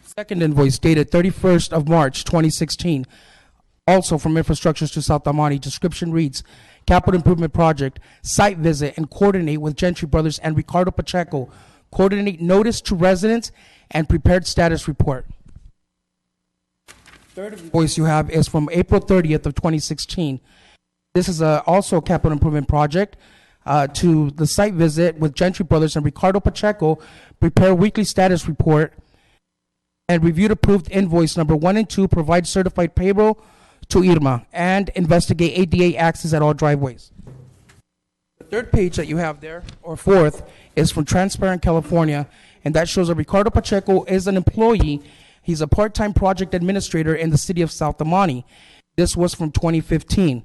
Second invoice dated 31st of March 2016. Also from Infrastructures to South Amani. Description reads, capital improvement project, site visit and coordinate with Gentry Brothers and Ricardo Pacheco. Coordinate notice to residents and prepared status report. Third invoice you have is from April 30th of 2016. This is also a capital improvement project. to the site visit with Gentry Brothers and Ricardo Pacheco, prepare weekly status report, and reviewed approved invoice number 1 and 2, provide certified payroll to IRMA, and investigate ADA access at all driveways. The third page that you have there, or fourth, is from Transparent California, and that shows that Ricardo Pacheco is an employee. He's a part-time project administrator in the city of South Amani. This was from 2015.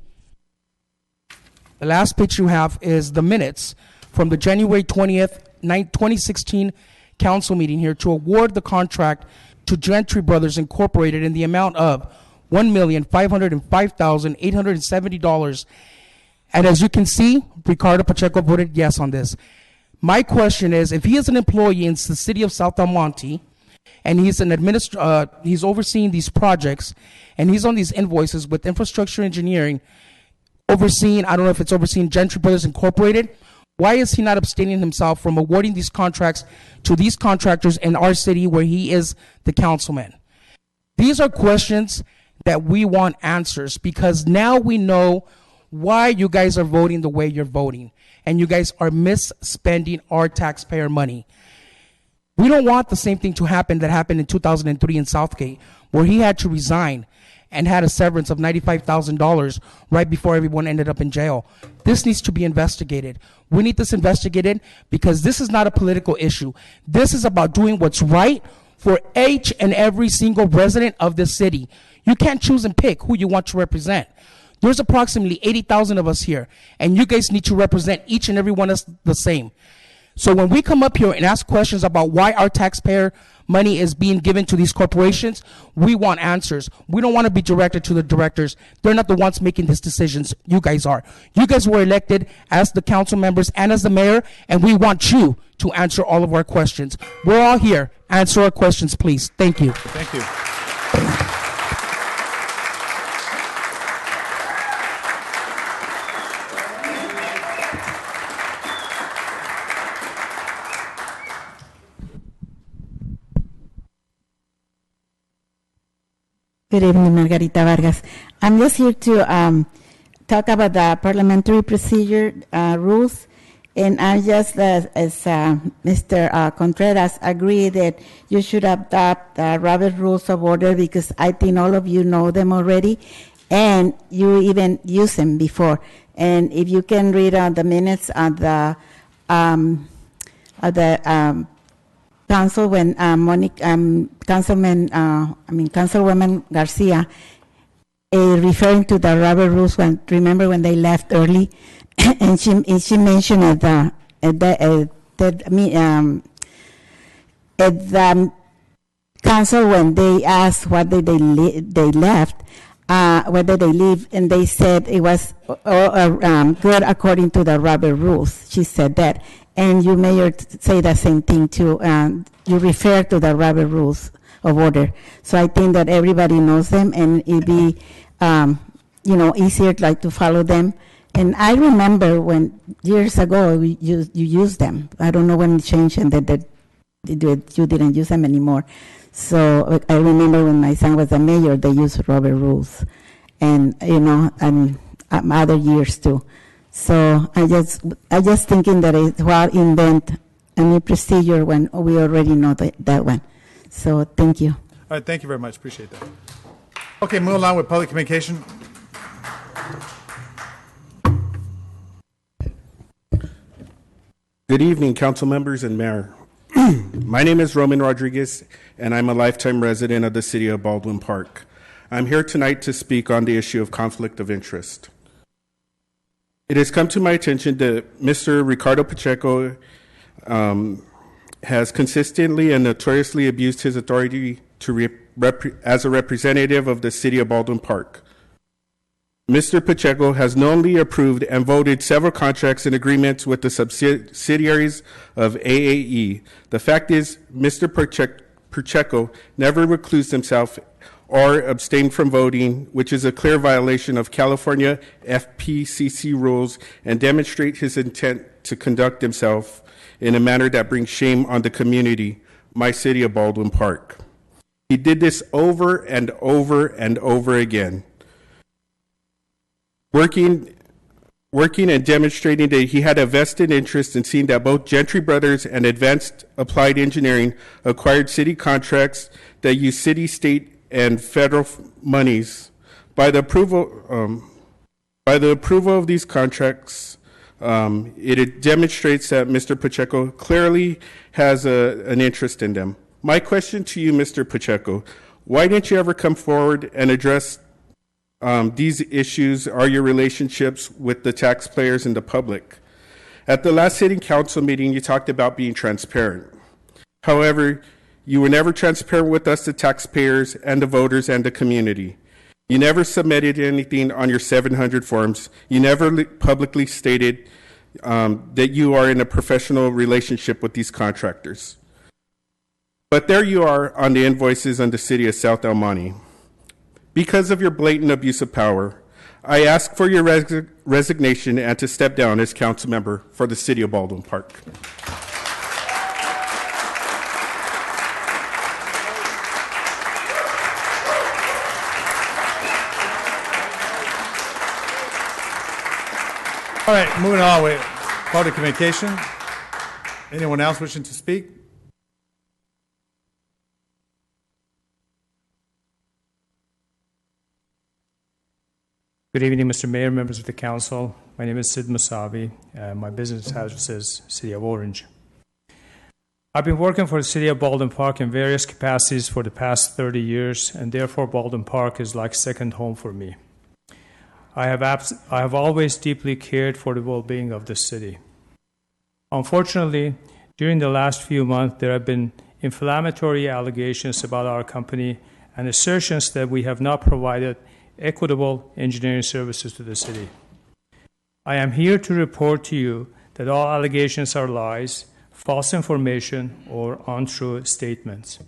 The last page you have is the minutes from the January 20th, 2016 council meeting here to award the contract to Gentry Brothers Incorporated in the amount of $1,505,870. And as you can see, Ricardo Pacheco voted yes on this. My question is, if he is an employee in the city of South Almonte, and he's he's overseeing these projects, and he's on these invoices with infrastructure engineering, overseeing, I don't know if it's overseeing Gentry Brothers Incorporated, why is he not abstaining himself from awarding these contracts to these contractors in our city where he is the councilman? These are questions that we want answers, because now we know why you guys are voting the way you're voting, and you guys are misspending our taxpayer money. We don't want the same thing to happen that happened in 2003 in Southgate, where he had to resign and had a severance of $95,000 right before everyone ended up in jail. This needs to be investigated. We need this investigated because this is not a political issue. This is about doing what's right for each and every single resident of this city. You can't choose and pick who you want to represent. There's approximately 80,000 of us here, and you guys need to represent each and every one of us the same. So when we come up here and ask questions about why our taxpayer money is being given to these corporations, we want answers. We don't want to be directed to the directors. They're not the ones making these decisions. You guys are. You guys were elected as the council members and as the mayor, and we want you to answer all of our questions. We're all here. Answer our questions, please. Thank you. Thank you. Good evening, Margarita Vargas. I'm just here to talk about the parliamentary procedure rules, and I just, as Mr. Contreras, agree that you should adopt the Robert Rules of Order, because I think all of you know them already, and you even used them before. And if you can read on the minutes of the council when Councilwoman Garcia referring to the Robert rules, when remember when they left early, and she mentioned at the council when they asked whether they left, whether they leave, and they said it was good according to the Robert rules. She said that. And you, Mayor, say the same thing too. You refer to the Robert Rules of Order. So I think that everybody knows them, and it'd be, easier like to follow them. And I remember when years ago you used them. I don't know when it changed and that you didn't use them anymore. So I remember when my son was the mayor, they used Robert Rules, and other years too. So I just thinking that it's why invent a new procedure when we already know that one. So thank you. All right, thank you very much. Appreciate that. Okay, move along with public communication. Good evening, council members and mayor. My name is Roman Rodriguez, and I'm a lifetime resident of the city of Baldwin Park. I'm here tonight to speak on the issue of conflict of interest. It has come to my attention that Mr. Ricardo Pacheco has consistently and notoriously abused his authority as a representative of the city of Baldwin Park. Mr. Pacheco has knowingly approved and voted several contracts and agreements with the subsidiaries of AAE. The fact is, Mr. Pacheco never reclused himself or abstained from voting, which is a clear violation of California FPCC rules and demonstrate his intent to conduct himself in a manner that brings shame on the community, my city of Baldwin Park. He did this over and over and over again. Working working and demonstrating that he had a vested interest in seeing that both Gentry Brothers and Advanced Applied Engineering acquired city contracts that use city, state, and federal monies. By the approval of these contracts, it demonstrates that Mr. Pacheco clearly has an interest in them. My question to you, Mr. Pacheco, why didn't you ever come forward and address these issues or your relationships with the taxpayers and the public? At the last city council meeting, you talked about being transparent. However, you were never transparent with us, the taxpayers and the voters and the community. You never submitted anything on your 700 forms. You never publicly stated that you are in a professional relationship with these contractors. But there you are on the invoices on the city of South El Monte. Because of your blatant abuse of power, I ask for your resignation and to step down as council member for the city of Baldwin Park. All right, moving on with public communication. Anyone else wishing to speak? Good evening, Mr. Mayor, members of the council. My name is Sid Musavi. My business address is City of Orange. I've been working for the City of Baldwin Park in various capacities for the past 30 years, and therefore Baldwin Park is like second home for me. I have always deeply cared for the well-being of the city. Unfortunately, during the last few months, there have been inflammatory allegations about our company and assertions that we have not provided equitable engineering services to the city. I am here to report to you that all allegations are lies, false information, or untrue statements.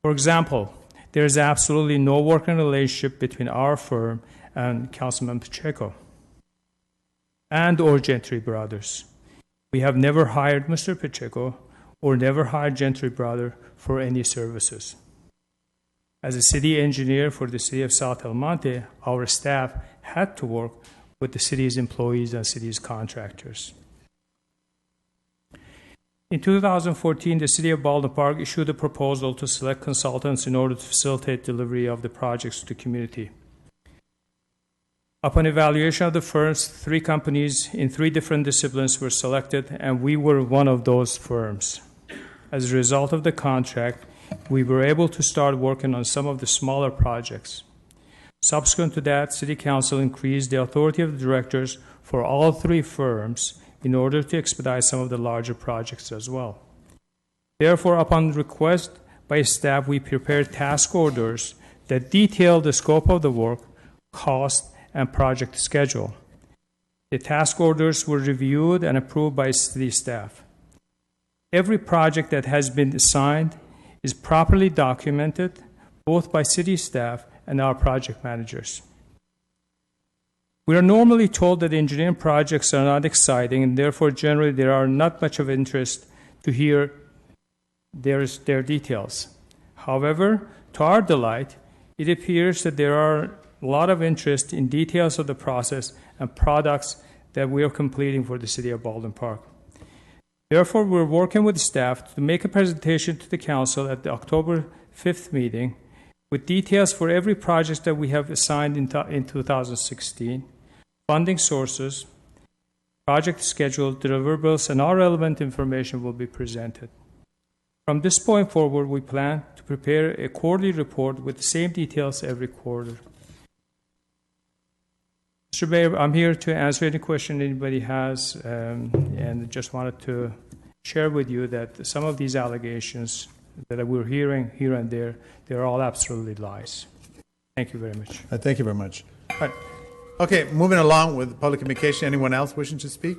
For example, there is absolutely no working relationship between our firm and Councilman Pacheco and or Gentry Brothers. We have never hired Mr. Pacheco or never hired Gentry Brother for any services. As a city engineer for the city of South El Monte, our staff had to work with the city's employees and city's contractors. In 2014, the City of Baldwin Park issued a proposal to select consultants in order to facilitate delivery of the projects to the community. Upon evaluation of the firms, 3 companies in 3 different disciplines were selected, and we were one of those firms. As a result of the contract, we were able to start working on some of the smaller projects. Subsequent to that, City Council increased the authority of the directors for all 3 firms in order to expedite some of the larger projects as well. Therefore, upon request by staff, we prepared task orders that detail the scope of the work, cost, and project schedule. The task orders were reviewed and approved by city staff. Every project that has been assigned is properly documented, both by city staff and our project managers. We are normally told that engineering projects are not exciting, and therefore generally there are not much of interest to hear their details. However, to our delight, it appears that there are a lot of interest in details of the process and products that we are completing for the City of Baldwin Park. Therefore, we're working with staff to make a presentation to the council at the October 5th meeting with details for every project that we have assigned in 2016, funding sources, project schedule, deliverables, and all relevant information will be presented. From this point forward, we plan to prepare a quarterly report with the same details every quarter. Mr. Mayor, I'm here to answer any question anybody has, and just wanted to share with you that some of these allegations that we're hearing here and there, they're all absolutely lies. Thank you very much. Thank you very much. All right. Okay, moving along with public communication. Anyone else wishing to speak?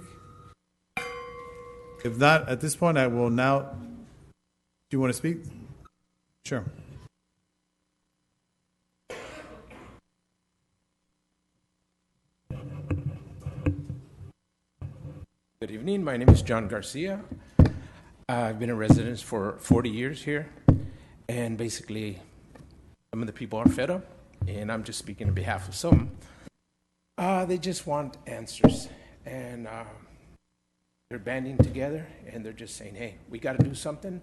If not, at this point, I will now. Do you want to speak? Sure. Good evening. My name is John Garcia. I've been a resident for 40 years here, and basically some of the people are fed up, and I'm just speaking on behalf of some. They just want answers, and they're banding together, and they're just saying, hey, we got to do something.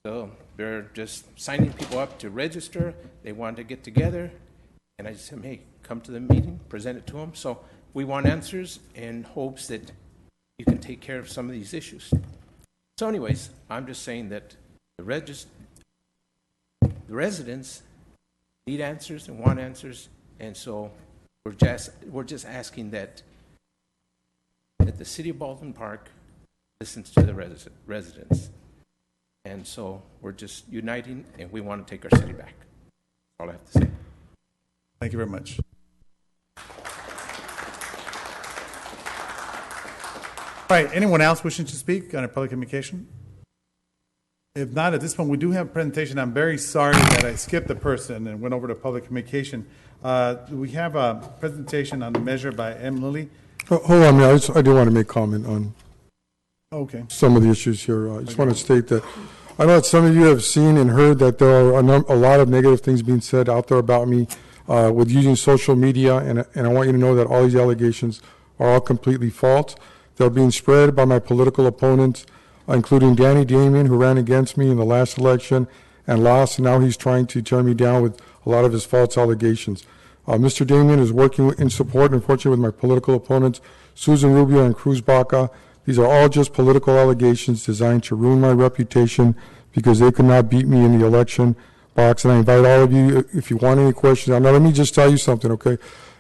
So they're just signing people up to register. They want to get together, and I just said, hey, come to the meeting, present it to them. So we want answers in hopes that you can take care of some of these issues. So anyways, I'm just saying that the residents need answers and want answers, and so we're just asking that the city of Baldwin Park listens to the residents. And so we're just uniting, and we want to take our city back. That's all I have to say. Thank you very much. All right, anyone else wishing to speak on a public communication? If not, at this point, we do have a presentation. I'm very sorry that I skipped the person and went over to public communication. We have a presentation on the measure by M. Lilly. Hold on, I do want to make comment on some of the issues here. I just want to state that I know that some of you have seen and heard that there are a lot of negative things being said out there about me with using social media, and I want you to know that all these allegations are all completely false. They're being spread by my political opponents, including Danny Damien, who ran against me in the last election and lost, and now he's trying to tear me down with a lot of his false allegations. Mr. Damien is working in support, unfortunately, with my political opponents, Susan Rubio and Cruz Baca. These are all just political allegations designed to ruin my reputation because they could not beat me in the election box. And I invite all of you, if you want any questions. Now, let me just tell you something, okay?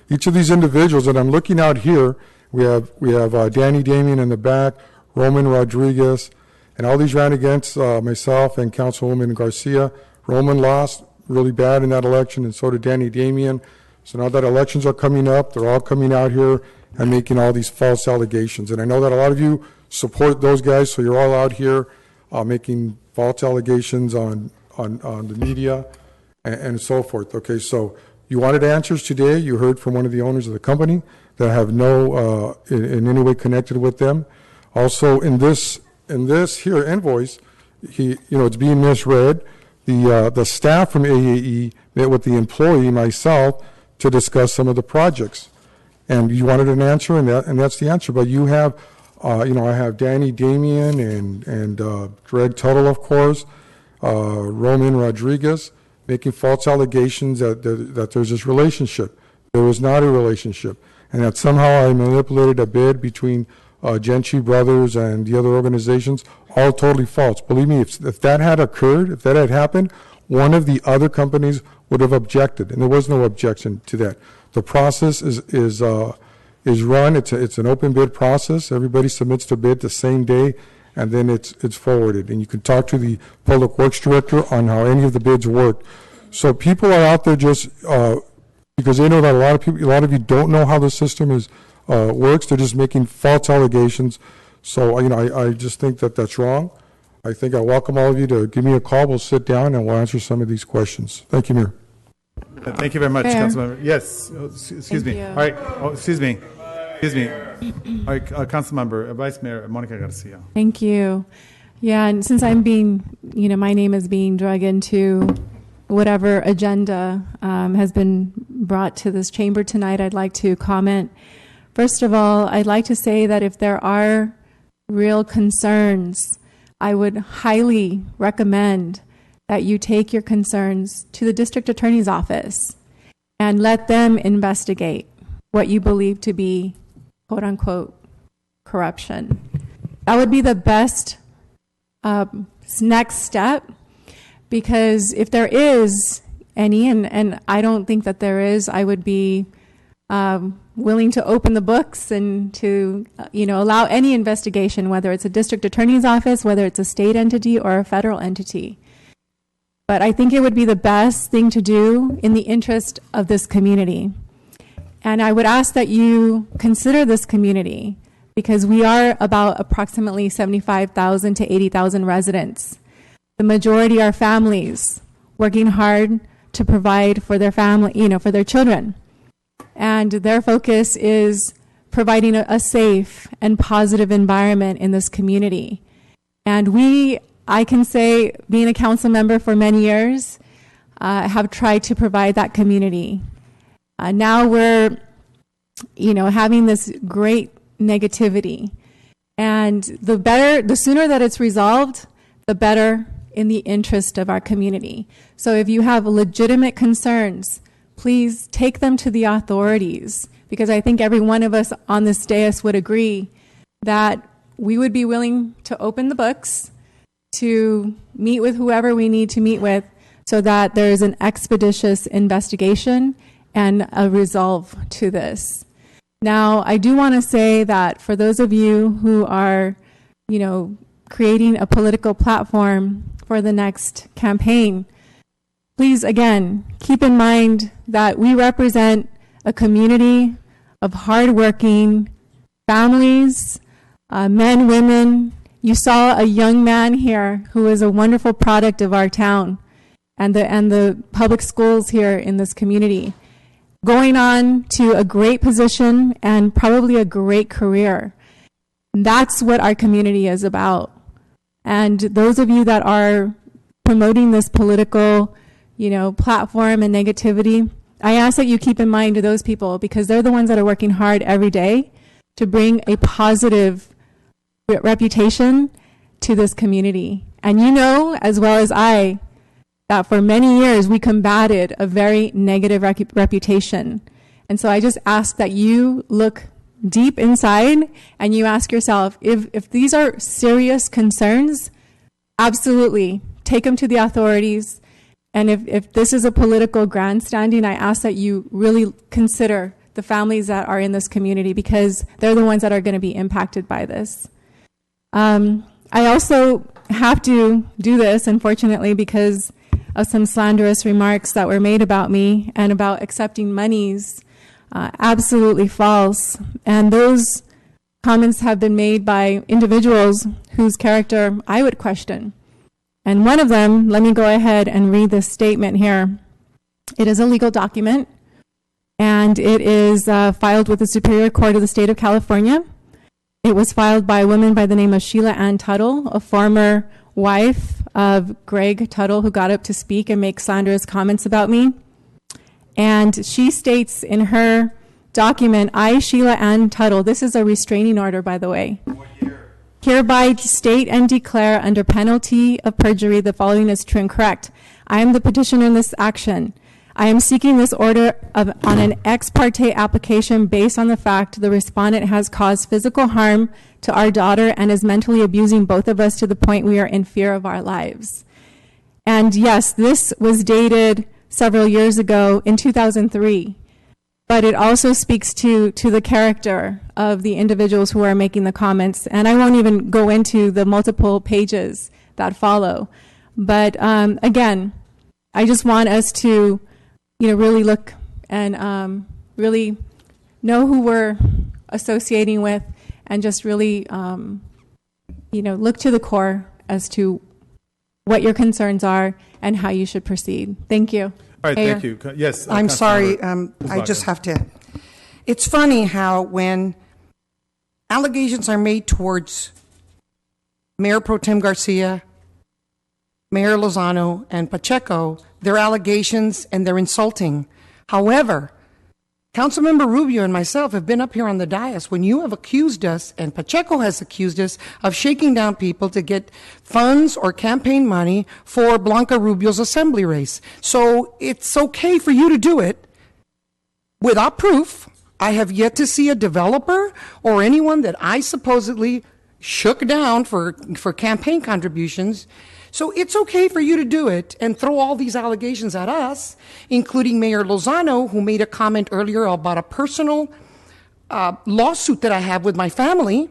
Each of these individuals that I'm looking out here, we have Danny Damien in the back, Roman Rodriguez, and all these ran against myself and Councilwoman Garcia. Roman lost really bad in that election, and so did Danny Damien. So now that elections are coming up, they're all coming out here and making all these false allegations. And I know that a lot of you support those guys, so you're all out here making false allegations on the media and so forth. Okay, so you wanted answers today. You heard from one of the owners of the company that have no in any way connected with them. Also, in this here invoice, it's being misread. The staff from AAE met with the employee, myself, to discuss some of the projects, and you wanted an answer, and that's the answer. But you have, I have Danny Damien and Greg Tuttle, of course, Roman Rodriguez, making false allegations that there's this relationship. There was not a relationship, and that somehow I manipulated a bid between Genchi Brothers and the other organizations. All totally false. Believe me, if that had occurred, if that had happened, one of the other companies would have objected, and there was no objection to that. The process is run. It's an open bid process. Everybody submits the bid the same day, and then it's forwarded. And you can talk to the public works director on how any of the bids work. So people are out there just because they know that a lot of you don't know how the system works. They're just making false allegations. So I just think that that's wrong. I think I welcome all of you to give me a call. We'll sit down and we'll answer some of these questions. Thank you, Mayor. Thank you very much, Fair. Councilmember. Yes, excuse me. you. All right, excuse me. All right, Councilmember, Vice Mayor Monica Garcia. Thank you. Yeah, and since I'm being, my name is being drug into whatever agenda has been brought to this chamber tonight, I'd like to comment. First of all, I'd like to say that if there are real concerns, I would highly recommend that you take your concerns to the district attorney's office and let them investigate what you believe to be, quote unquote, corruption. That would be the best next step, because if there is any, and I don't think that there is, I would be willing to open the books and to allow any investigation, whether it's a district attorney's office, whether it's a state entity or a federal entity. But I think it would be the best thing to do in the interest of this community. And I would ask that you consider this community, because we are about approximately 75,000 to 80,000 residents. The majority are families working hard to provide for their family, for their children. And their focus is providing a safe and positive environment in this community. And I can say, being a council member for many years, have tried to provide that community. Now we're having this great negativity. And the sooner that it's resolved, the better in the interest of our community. So if you have legitimate concerns, please take them to the authorities, because I think every one of us on this dais would agree that we would be willing to open the books, to meet with whoever we need to meet with, so that there is an expeditious investigation and a resolve to this. Now, I do want to say that for those of you who are, creating a political platform for the next campaign, please, again, keep in mind that we represent a community of hardworking families, men, women. You saw a young man here who is a wonderful product of our town and the public schools here in this community, going on to a great position and probably a great career. That's what our community is about. And those of you that are promoting this political, platform and negativity, I ask that you keep in mind those people, because they're the ones that are working hard every day to bring a positive reputation to this community. And as well as I, that for many years we combated a very negative reputation. And so I just ask that you look deep inside and you ask yourself, if these are serious concerns, absolutely take them to the authorities. And if this is a political grandstanding, I ask that you really consider the families that are in this community, because they're the ones that are going to be impacted by this. I also have to do this, unfortunately, because of some slanderous remarks that were made about me and about accepting monies. Absolutely false. And those comments have been made by individuals whose character I would question. And one of them, let me go ahead and read this statement here. It is a legal document, and it is filed with the Superior Court of the State of California. It was filed by a woman by the name of Sheila Ann Tuttle, a former wife of Greg Tuttle, who got up to speak and make slanderous comments about me. And she states in her document, I, Sheila Ann Tuttle, this is a restraining order, by the way, hereby state and declare under penalty of perjury the following is true and correct. I am the petitioner in this action. I am seeking this order on an ex parte application based on the fact the respondent has caused physical harm to our daughter and is mentally abusing both of us to the point we are in fear of our lives. And yes, this was dated several years ago in 2003, but it also speaks to the character of the individuals who are making the comments. And I won't even go into the multiple pages that follow. But again, I just want us to really look and really know who we're associating with, and just really, look to the core as to what your concerns are and how you should proceed. Thank you. All right, Mayor. thank you. Yes. I'm sorry. Councilmember I just have to. It's funny how when allegations are made towards Mayor Pro Tem Garcia, Mayor Lozano, and Pacheco, they're allegations and they're insulting. However, Councilmember Rubio and myself have been up here on the dais when you have accused us, and Pacheco has accused us, of shaking down people to get funds or campaign money for Blanca Rubio's assembly race. So it's okay for you to do it without proof. I have yet to see a developer or anyone that I supposedly shook down for campaign contributions. So it's okay for you to do it and throw all these allegations at us, including Mayor Lozano, who made a comment earlier about a personal lawsuit that I have with my family.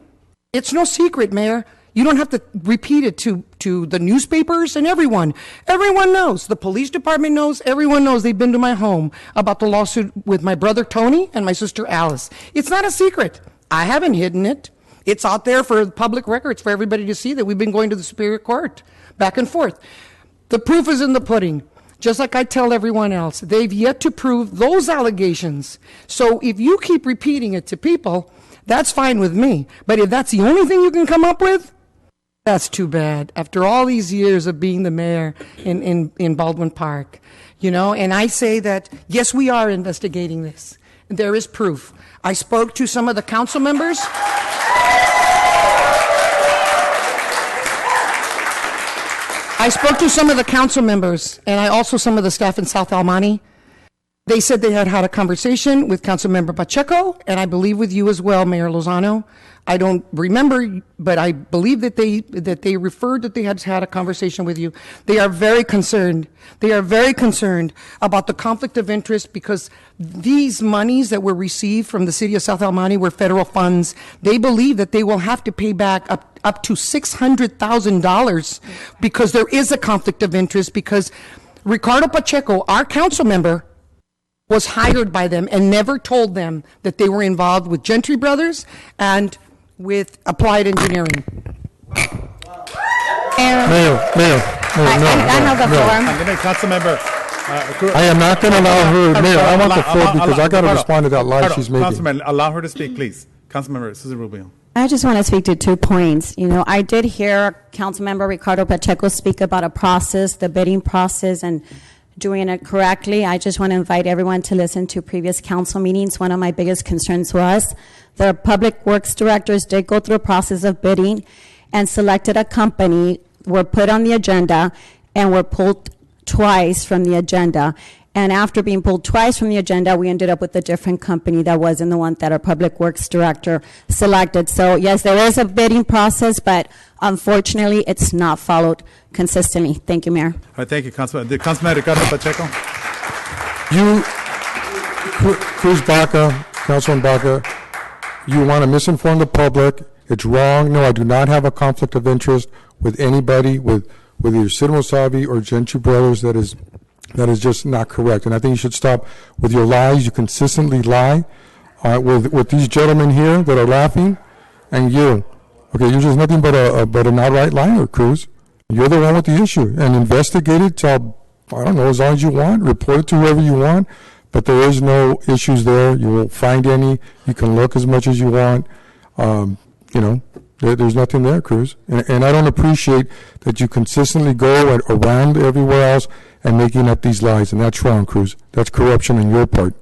It's no secret, Mayor. You don't have to repeat it to the newspapers and everyone. Everyone knows. The police department knows. Everyone knows. They've been to my home about the lawsuit with my brother Tony and my sister Alice. It's not a secret. I haven't hidden it. It's out there for public records for everybody to see that we've been going to the Superior Court back and forth. The proof is in the pudding. Just like I tell everyone else, they've yet to prove those allegations. So if you keep repeating it to people, that's fine with me. But if that's the only thing you can come up with, that's too bad. After all these years of being the mayor in Baldwin Park, and I say that, yes, we are investigating this. There is proof. I spoke to some of the council members. And I also some of the staff in South Almani. They said they had had a conversation with Councilmember Pacheco, and I believe with you as well, Mayor Lozano. I don't remember, but I believe that they referred that they had had a conversation with you. They are very concerned. They are very concerned about the conflict of interest because these monies that were received from the city of South Almani were federal funds. They believe that they will have to pay back up to $600,000 because there is a conflict of interest because Ricardo Pacheco, our council member, was hired by them and never told them that they were involved with Gentry Brothers and with Applied Engineering. Mayor, I have the floor. I'm going to Councilmember. I am not going to allow her, Mayor, I want the floor because I got to respond to that lie she's making. Councilman, allow her to speak, please. Councilmember Susan Rubio. I just want to speak to 2 points. You know, I did hear Councilmember Ricardo Pacheco speak about a process, the bidding process, and doing it correctly. I just want to invite everyone to listen to previous council meetings. One of my biggest concerns was the public works directors did go through a process of bidding and selected a company, were put on the agenda, and were pulled twice from the agenda. And after being pulled twice from the agenda, we ended up with a different company that wasn't the one that our public works director selected. So yes, there is a bidding process, but unfortunately, it's not followed consistently. Thank you, Mayor. All right, thank you, Councilman. Councilman Ricardo Pacheco. Cruz Baca, Councilman Baca, you want to misinform the public. It's wrong. No, I do not have a conflict of interest with anybody, with either Sid Mosavi or Gentry Brothers. That is just not correct. And I think you should stop with your lies. You consistently lie with these gentlemen here that are laughing, and you. Okay, you're just nothing but an outright liar, Cruz. You're the one with the issue. And investigate it till, I don't know, as long as you want. Report it to whoever you want. But there is no issues there. You won't find any. You can look as much as you want. There's nothing there, Cruz. And I don't appreciate that you consistently go around everywhere else and making up these lies. And that's wrong, Cruz. That's corruption on your part.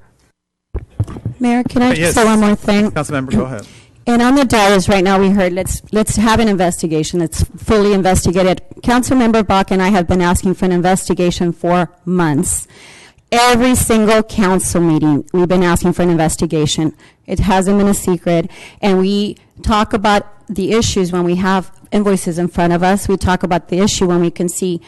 Mayor, can I just say one more thing? Councilmember, go ahead. And on the dais right now, we heard let's have an investigation. Let's fully investigate it. Councilmember Bach and I have been asking for an investigation for months. Every single council meeting, we've been asking for an investigation. It hasn't been a secret. And we talk about the issues when we have invoices in front of us. We talk about the issue when we can see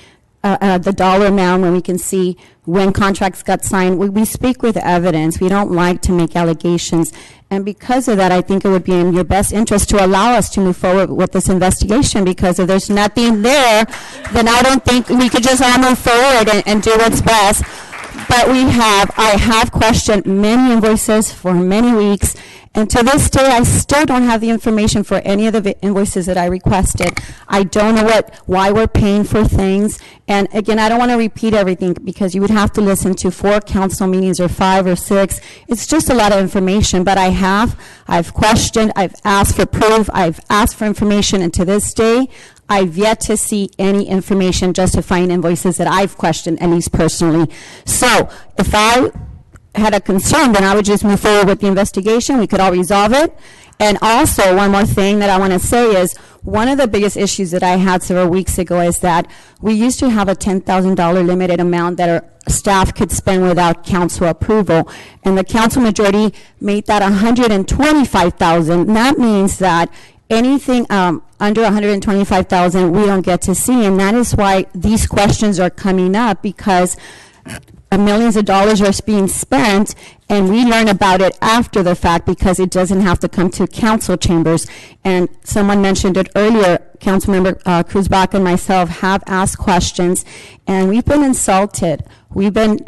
the dollar amount, when we can see when contracts got signed. We speak with evidence. We don't like to make allegations. And because of that, I think it would be in your best interest to allow us to move forward with this investigation, because if there's nothing there, then I don't think we could just all move forward and do what's best. But I have questioned many invoices for many weeks, and to this day, I still don't have the information for any of the invoices that I requested. I don't know why we're paying for things. And again, I don't want to repeat everything because you would have to listen to 4 council meetings or 5 or 6. It's just a lot of information, but I've questioned, I've asked for proof, I've asked for information, and to this day, I've yet to see any information justifying invoices that I've questioned, at least personally. So if I had a concern, then I would just move forward with the investigation. We could all resolve it. And also, one more thing that I want to say is, one of the biggest issues that I had several weeks ago is that we used to have a $10,000 limited amount that our staff could spend without council approval. And the council majority made that $125,000. That means that anything under $125,000 we don't get to see, and that is why these questions are coming up, because millions of dollars are being spent, and we learn about it after the fact because it doesn't have to come to council chambers. And someone mentioned it earlier, Councilmember Cruzbach and myself have asked questions, and we've been insulted. We've been,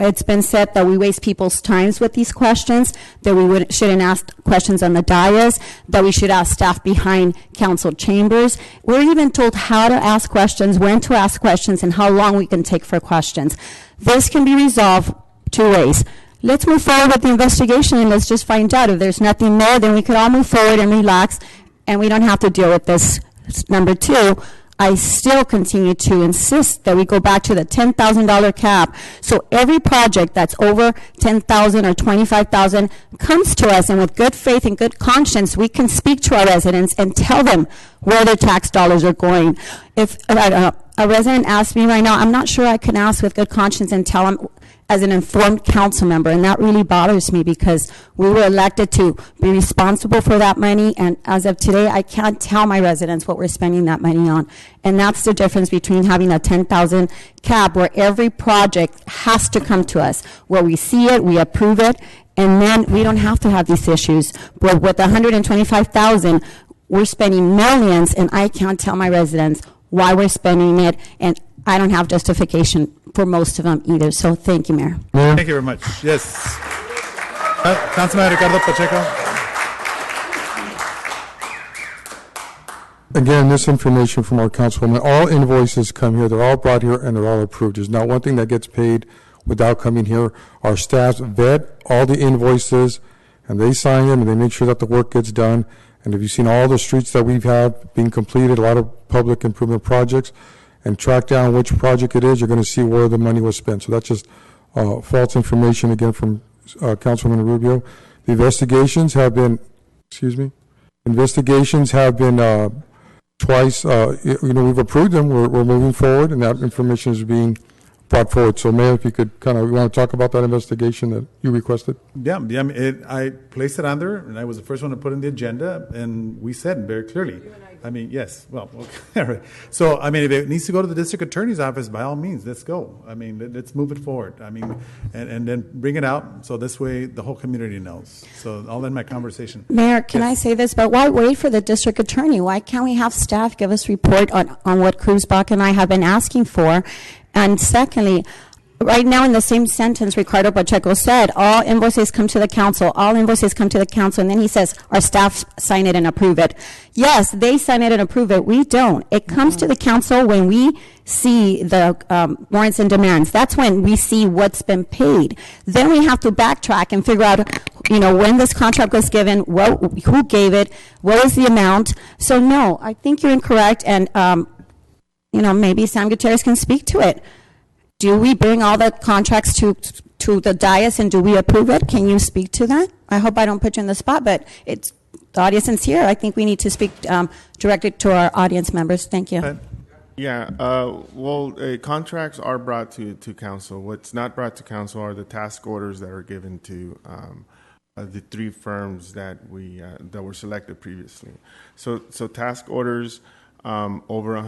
it's been said that we waste people's times with these questions, that we shouldn't ask questions on the dais, that we should ask staff behind council chambers. We're even told how to ask questions, when to ask questions, and how long we can take for questions. This can be resolved 2 ways. Let's move forward with the investigation, and let's just find out. If there's nothing there, then we could all move forward and relax, and we don't have to deal with this. Number 2, I still continue to insist that we go back to the $10,000 cap. So every project that's over $10,000 or $25,000 comes to us, and with good faith and good conscience, we can speak to our residents and tell them where their tax dollars are going. If a resident asks me right now, I'm not sure I can ask with good conscience and tell them as an informed council member, and that really bothers me because we were elected to be responsible for that money, and as of today, I can't tell my residents what we're spending that money on. And that's the difference between having a 10,000 cap where every project has to come to us, where we see it, we approve it, and then we don't have to have these issues. But with 125,000, we're spending millions, and I can't tell my residents why we're spending it, and I don't have justification for most of them either. So thank you, Mayor. Thank you very much. Yes. Councilman Ricardo Pacheco. Again, this information from our councilwoman, all invoices come here, they're all brought here, and they're all approved. There's not one thing that gets paid without coming here. Our staff vet all the invoices, and they sign them, and they make sure that the work gets done. And if you've seen all the streets that we've had being completed, a lot of public improvement projects, and track down which project it is, you're going to see where the money was spent. So that's just false information, again, from Councilwoman Rubio. The investigations have been, twice, we've approved them. We're moving forward, and that information is being brought forward. So, Mayor, if you could you want to talk about that investigation that you requested? Yeah, I placed it on there, and I was the first one to put in the agenda, and we said very clearly. Yes. Well, okay. So, if it needs to go to the district attorney's office, by all means, let's go. Let's move it forward. And then bring it out so this way the whole community knows. So I'll end my conversation. Mayor, can I say this? But why wait for the district attorney? Why can't we have staff give us report on what Cruzbach and I have been asking for? And secondly, right now in the same sentence, Ricardo Pacheco said, all invoices come to the council, all invoices come to the council, and then he says, our staff sign it and approve it. Yes, they sign it and approve it. We don't. It comes to the council when we see the warrants and demands. That's when we see what's been paid. Then we have to backtrack and figure out, when this contract was given, who gave it, what was the amount. So no, I think you're incorrect, and maybe Sam Gutierrez can speak to it. Do we bring all the contracts to the dais and do we approve it? Can you speak to that? I hope I don't put you in the spot, but it's the audience is here. I think we need to speak directly to our audience members. Thank you. Yeah, contracts are brought to council. What's not brought to council are the task orders that are given to the three firms that were selected previously. So task orders over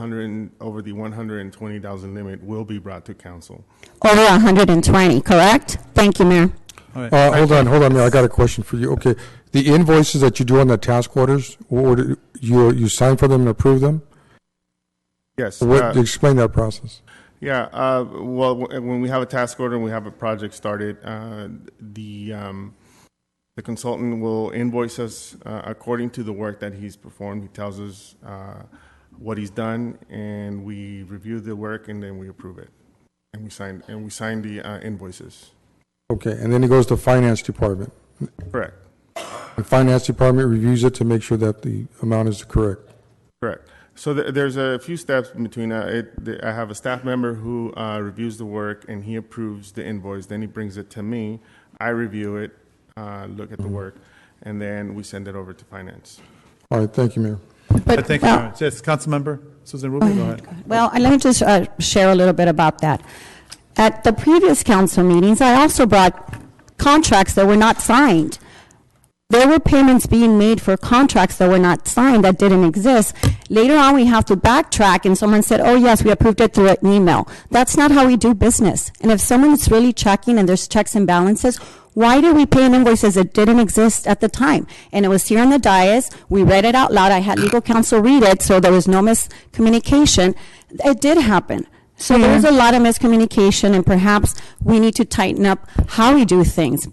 the 120,000 limit will be brought to council. Over 120, correct? Thank you, Mayor. Hold on, Mayor. I got a question for you. Okay, the invoices that you do on the task orders, you sign for them and approve them? Yes. Explain that process. Yeah. When we have a task order and we have a project started, the consultant will invoice us according to the work that he's performed. He tells us what he's done, and we review the work, and then we approve it, and we sign the invoices. Okay, and then it goes to finance department. Correct. The finance department reviews it to make sure that the amount is correct. Correct. So there's a few steps in between. I have a staff member who reviews the work, and he approves the invoice. Then he brings it to me. I review it, look at the work, and then we send it over to finance. All right, thank you, Mayor. Thank you very much. Yes, Councilmember Susan Rubio, go ahead. Well, let me just share a little bit about that. At the previous council meetings, I also brought contracts that were not signed. There were payments being made for contracts that were not signed, that didn't exist. Later on, we have to backtrack, and someone said, oh, yes, we approved it through an email. That's not how we do business. And if someone is really checking and there's checks and balances, why do we pay invoices that didn't exist at the time? And it was here on the dais. We read it out loud. I had legal counsel read it, so there was no miscommunication. It did happen. So there was a lot of miscommunication, and perhaps we need to tighten up how we do things.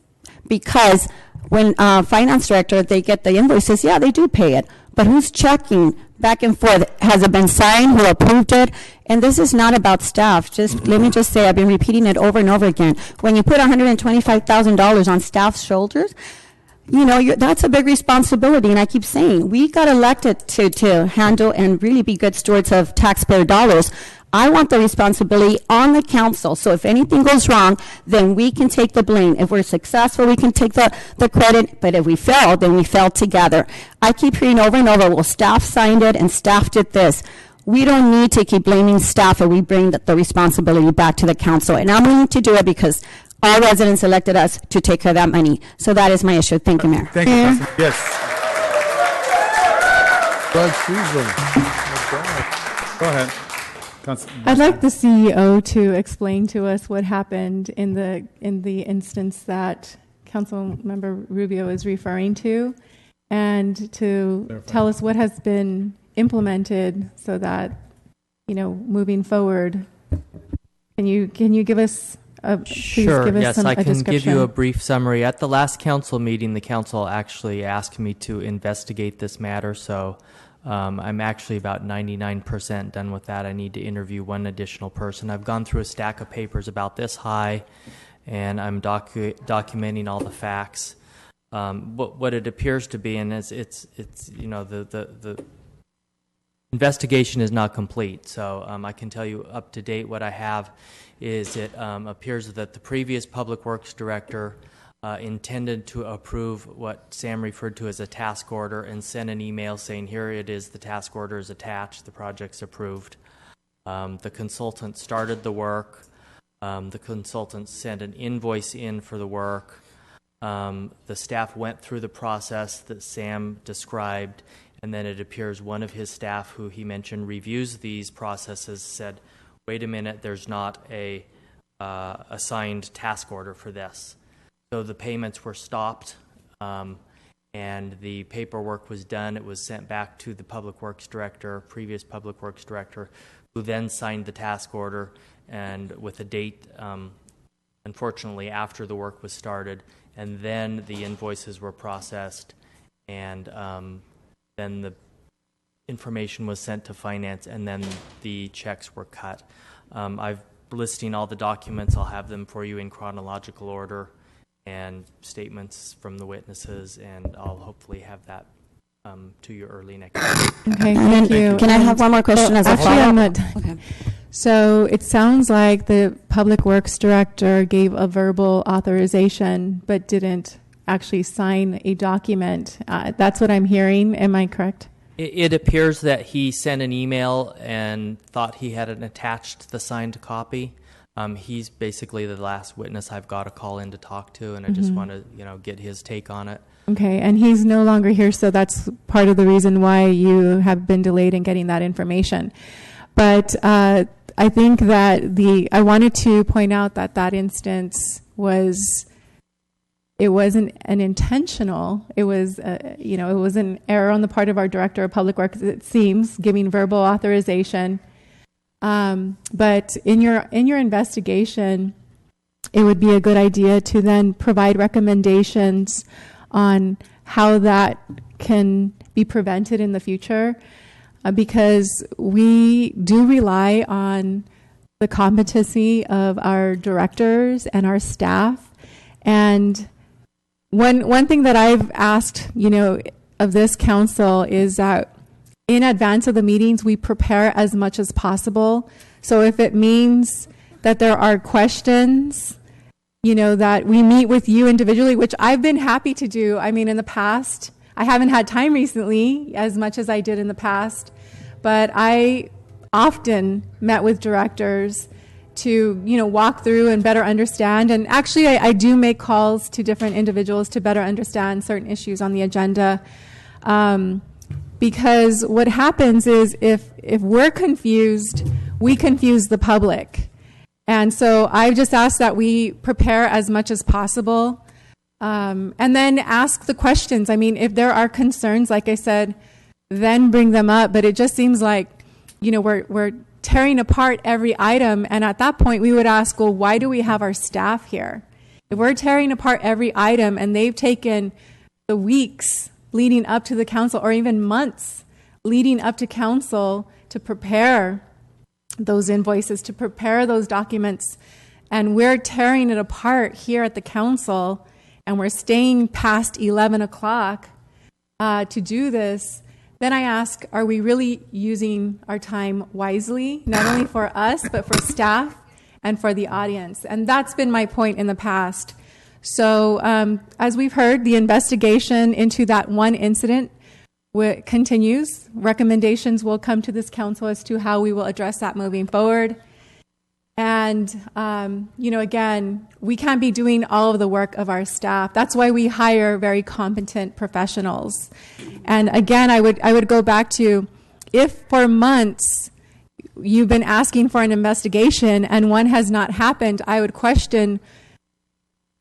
Because when finance director, they get the invoices, yeah, they do pay it. But who's checking back and forth? Has it been signed? Who approved it? And this is not about staff. Let me just say, I've been repeating it over and over again. When you put $125,000 on staff's shoulders, you know, that's a big responsibility. And I keep saying, we got elected to handle and really be good stewards of taxpayer dollars. I want the responsibility on the council. So if anything goes wrong, then we can take the blame. If we're successful, we can take the credit. But if we fail, then we fail together. I keep hearing over and over, well, staff signed it and staff did this. We don't need to keep blaming staff, and we bring the responsibility back to the council. And I'm willing to do it because our residents elected us to take care of that money. So that is my issue. Thank you, Mayor. Thank you, Councilman. Yes. Go ahead. I'd like the CEO to explain to us what happened in the instance that Councilmember Rubio is referring to, and to tell us what has been implemented so that, you know, moving forward. Can you give us a Sure, yes, I can give you a description? brief summary. At the last council meeting, the council actually asked me to investigate this matter, so I'm actually about 99% done with that. I need to interview one additional person. I've gone through a stack of papers about this high, and I'm documenting all the facts. What it appears to be, and it's you know, the investigation is not complete, so I can tell you up to date what I have is it appears that the previous Public Works Director intended to approve what Sam referred to as a task order and sent an email saying, here it is, the task order is attached, the project's approved. The consultant started the work. The consultant sent an invoice in for the work. The staff went through the process that Sam described, and then it appears one of his staff, who he mentioned reviews these processes, said, wait a minute, there's not a assigned task order for this. So the payments were stopped, and the paperwork was done. It was sent back to the Public Works Director, previous Public Works Director, who then signed the task order, and with a date, unfortunately, after the work was started, and then the invoices were processed, and then the information was sent to finance, and then the checks were cut. I've listing all the documents. I'll have them for you in chronological order, and statements from the witnesses, and I'll hopefully have that to you early next week. Okay, thank you. Can I have one more question as a Actually, I'm follow-up? not. Okay. So it sounds like the Public Works Director gave a verbal authorization, but didn't actually sign a document. That's what I'm hearing. Am I correct? It appears that he sent an email and thought he hadn't attached the signed copy. He's basically the last witness I've got to call in to talk to, and I just want to, get his take on it. Okay, and he's no longer here, so that's part of the reason why you have been delayed in getting that information. But I think that I wanted to point out that instance it wasn't an intentional. It was, it was an error on the part of our Director of Public Works, it seems, giving verbal authorization. But in your investigation, it would be a good idea to then provide recommendations on how that can be prevented in the future, because we do rely on the competency of our directors and our staff. And one thing that I've asked, of this council is that in advance of the meetings, we prepare as much as possible. So if it means that there are questions, that we meet with you individually, which I've been happy to do. I mean, in the past, I haven't had time recently as much as I did in the past, but I often met with directors to, walk through and better understand. And actually, I do make calls to different individuals to better understand certain issues on the agenda. Because what happens is if we're confused, we confuse the public. And so I've just asked that we prepare as much as possible, and then ask the questions. I mean, if there are concerns, like I said, then bring them up. But it just seems like, we're tearing apart every item. And at that point, we would ask, well, why do we have our staff here? If we're tearing apart every item and they've taken the weeks leading up to the council, or even months leading up to council to prepare those invoices, to prepare those documents, and we're tearing it apart here at the council, and we're staying past 11 o'clock to do this, then I ask, are we really using our time wisely, not only for us, but for staff and for the audience? And that's been my point in the past. So as we've heard, the investigation into that one incident continues. Recommendations will come to this council as to how we will address that moving forward. And, again, we can't be doing all of the work of our staff. That's why we hire very competent professionals. And again, I would go back to, if for months you've been asking for an investigation and one has not happened, I would question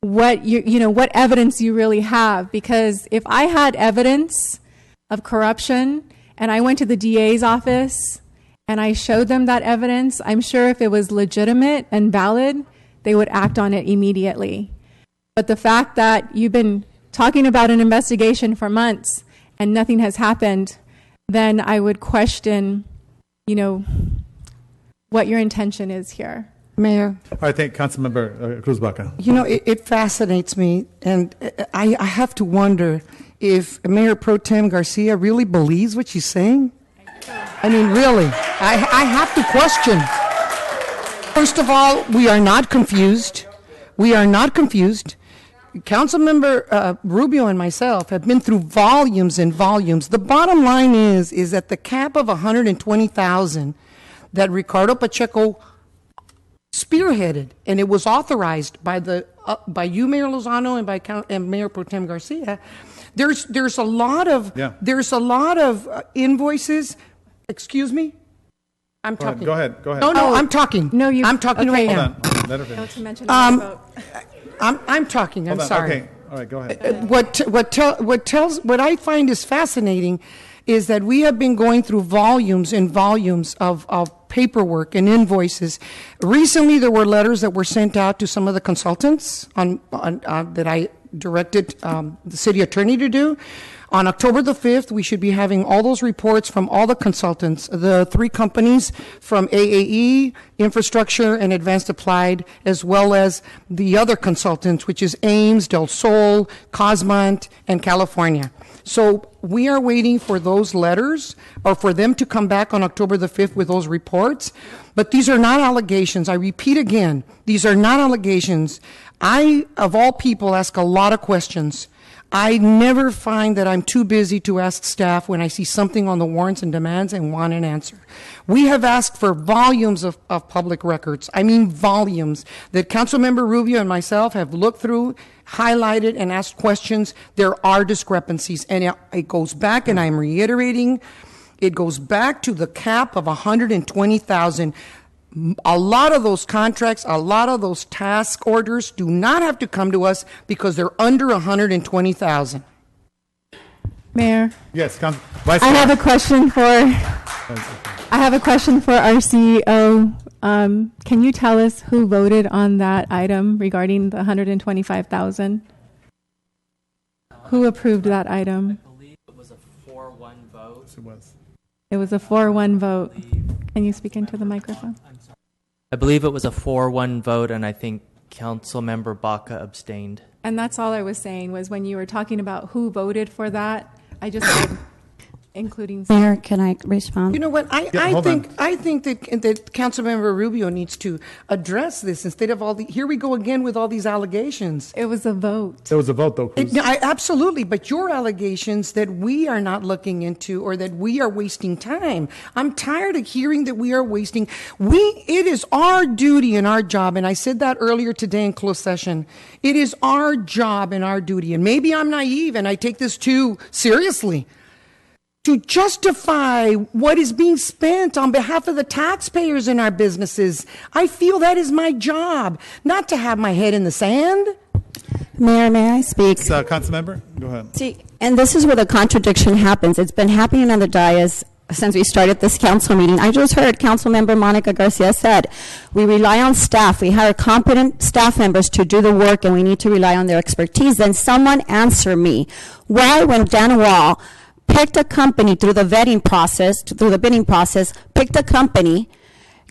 what what evidence you really have. Because if I had evidence of corruption and I went to the DA's office and I showed them that evidence, I'm sure if it was legitimate and valid, they would act on it immediately. But the fact that you've been talking about an investigation for months and nothing has happened, then I would question, what your intention is here. Mayor. I think Councilmember Cruz Baca. It fascinates me, and I have to wonder if Mayor Pro Tem Garcia really believes what she's saying. I mean, really, I have to question. First of all, we are not confused. We are not confused. Councilmember Rubio and myself have been through volumes and volumes. The bottom line is that the cap of 120,000 that Ricardo Pacheco spearheaded, and it was authorized by you, Mayor Lozano, and Mayor Pro Tem Garcia. There's a lot of invoices. Excuse me. I'm talking. Go ahead. No, I'm talking. No, I'm talking right now. Hold on. Let her finish. Not to mention the vote. I'm talking. I'm sorry. Okay. All right. Go ahead. What I find is fascinating is that we have been going through volumes and volumes of paperwork and invoices. Recently, there were letters that were sent out to some of the consultants that I directed the city attorney to do. On October the 5th, we should be having all those reports from all the consultants, the three companies from AAE, Infrastructure, and Advanced Applied, as well as the other consultants, which is Ames, Del Sol, Cosmont, and California. So we are waiting for those letters, or for them to come back on October the 5th with those reports. But these are not allegations. I repeat again, these are not allegations. I, of all people, ask a lot of questions. I never find that I'm too busy to ask staff when I see something on the warrants and demands and want an answer. We have asked for volumes of public records. I mean volumes that Councilmember Rubio and myself have looked through, highlighted, and asked questions. There are discrepancies, and it goes back, and I'm reiterating, it goes back to the cap of 120,000. A lot of those contracts, a lot of those task orders do not have to come to us because they're under 120,000. Mayor. Yes, Vice I have a question for our CEO. Can you tell us who voted on that item regarding the 125,000? Who approved that item? I believe it was a 4-1 vote. It was a 4-1 vote. Can you speak into the microphone? I believe it was a 4-1 vote, and I think Councilmember Baca abstained. And that's all I was saying, was when you were talking about who voted for that, I just said, including... Mayor, can I respond? You know what? I think that Councilmember Rubio needs to address this instead of all the... Here we go again with all these allegations. It was a vote. It was a vote, though. Absolutely, but your allegations that we are not looking into or that we are wasting time. I'm tired of hearing that we are wasting... It is our duty and our job, and I said that earlier today in closed session. It is our job and our duty, and maybe I'm naive and I take this too seriously, to justify what is being spent on behalf of the taxpayers in our businesses. I feel that is my job, not to have my head in the sand. Mayor, may I speak? Councilmember, go ahead. See, and this is where the contradiction happens. It's been happening on the dais since we started this council meeting. I just heard Councilmember Monica Garcia said, we rely on staff. We hire competent staff members to do the work, and we need to rely on their expertise. Then someone answer me. Why, when Dan Wall picked a company through the vetting process, through the bidding process, picked a company,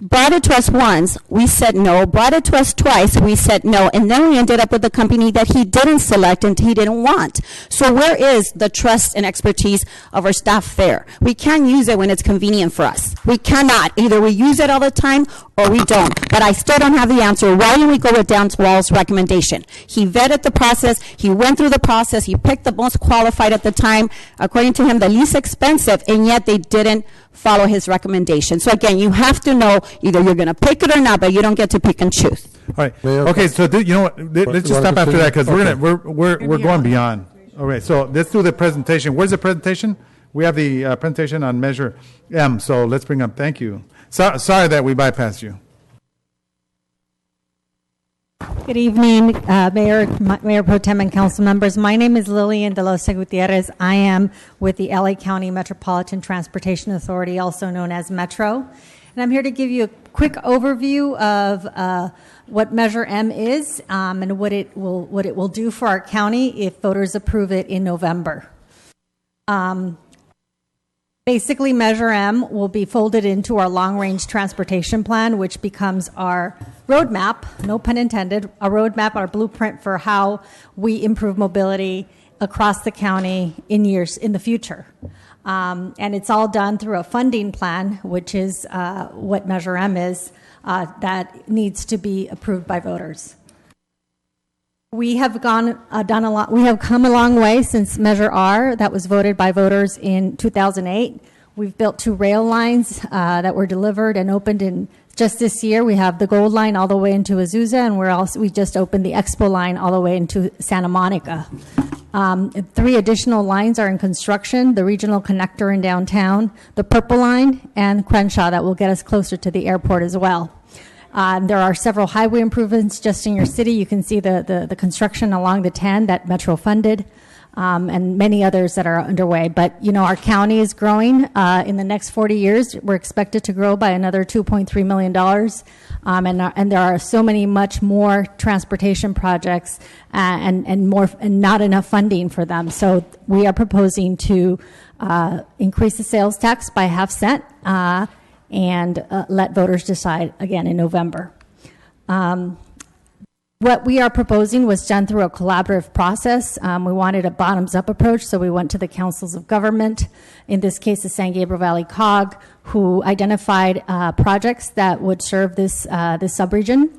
Brought it to us once, we said no. Brought it to us twice, we said no. And then we ended up with a company that he didn't select and he didn't want. So where is the trust and expertise of our staff there? We can't use it when it's convenient for us. We cannot. Either we use it all the time or we don't. But I still don't have the answer. Why didn't we go with Dan Wall's recommendation? He vetted the process. He went through the process. He picked the most qualified at the time, according to him, the least expensive, and yet they didn't follow his recommendation. So again, you have to know either you're going to pick it or not, but you don't get to pick and choose. All right. Okay. So you know what? Let's just stop after that because we're going beyond. All right. So let's do the presentation. Where's the presentation? We have the presentation on Measure M. So let's bring up. Thank you. Sorry that we bypassed you. Good evening, Mayor Pro Tem and council members. My name is Lillian De Los Gutierrez. I am with the LA County Metropolitan Transportation Authority, also known as Metro. And I'm here to give you a quick overview of what Measure M is and what it will do for our county if voters approve it in November. Basically, Measure M will be folded into our long-range transportation plan, which becomes our roadmap, no pun intended, a roadmap, our blueprint for how we improve mobility across the county in the future. And it's all done through a funding plan, which is what Measure M is, that needs to be approved by voters. We have come a long way since Measure R that was voted by voters in 2008. We've built 2 rail lines that were delivered and opened in just this year. We have the Gold Line all the way into Azusa, and we just opened the Expo Line all the way into Santa Monica. 3 additional lines are in construction: the regional connector in downtown, the Purple Line, and Crenshaw that will get us closer to the airport as well. There are several highway improvements just in your city. You can see the construction along the 10 that Metro funded, and many others that are underway. But, you know, our county is growing. In the next 40 years, we're expected to grow by another $2.3 million. And there are so many much more transportation projects and not enough funding for them. So we are proposing to increase the sales tax by ½ cent, and let voters decide again in November. What we are proposing was done through a collaborative process. We wanted a bottoms-up approach, so we went to the councils of government, in this case the San Gabriel Valley COG, who identified projects that would serve this subregion.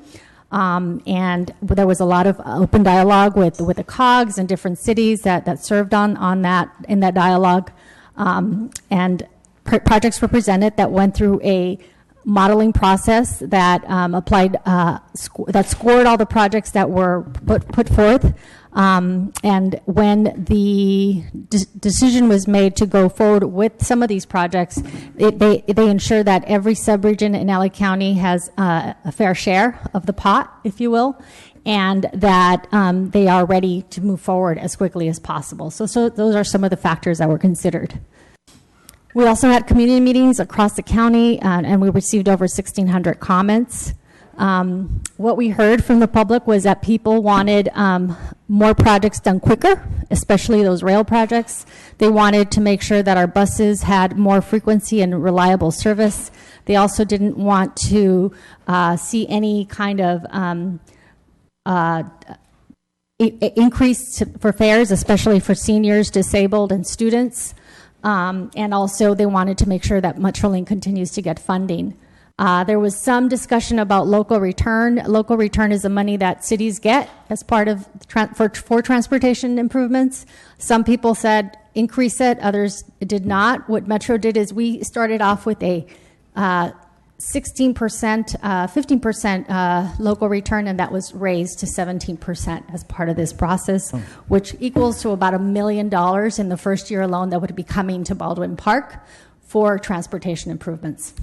And there was a lot of open dialogue with the COGs and different cities that served in that dialogue. And projects were presented that went through a modeling process that that scored all the projects that were put forth. And when the decision was made to go forward with some of these projects, they ensure that every subregion in LA County has a fair share of the pot, if you will, and that they are ready to move forward as quickly as possible. So those are some of the factors that were considered. We also had community meetings across the county, and we received over 1,600 comments. What we heard from the public was that people wanted more projects done quicker, especially those rail projects. They wanted to make sure that our buses had more frequency and reliable service. They also didn't want to see any kind of increase for fares, especially for seniors, disabled, and students. And also they wanted to make sure that Metrolink continues to get funding. There was some discussion about local return. Local return is the money that cities get as part of for transportation improvements. Some people said increase it, others did not. What Metro did is we started off with a 16%, 15% local return, and that was raised to 17% as part of this process, which equals to about $1 million in the first year alone that would be coming to Baldwin Park for transportation improvements.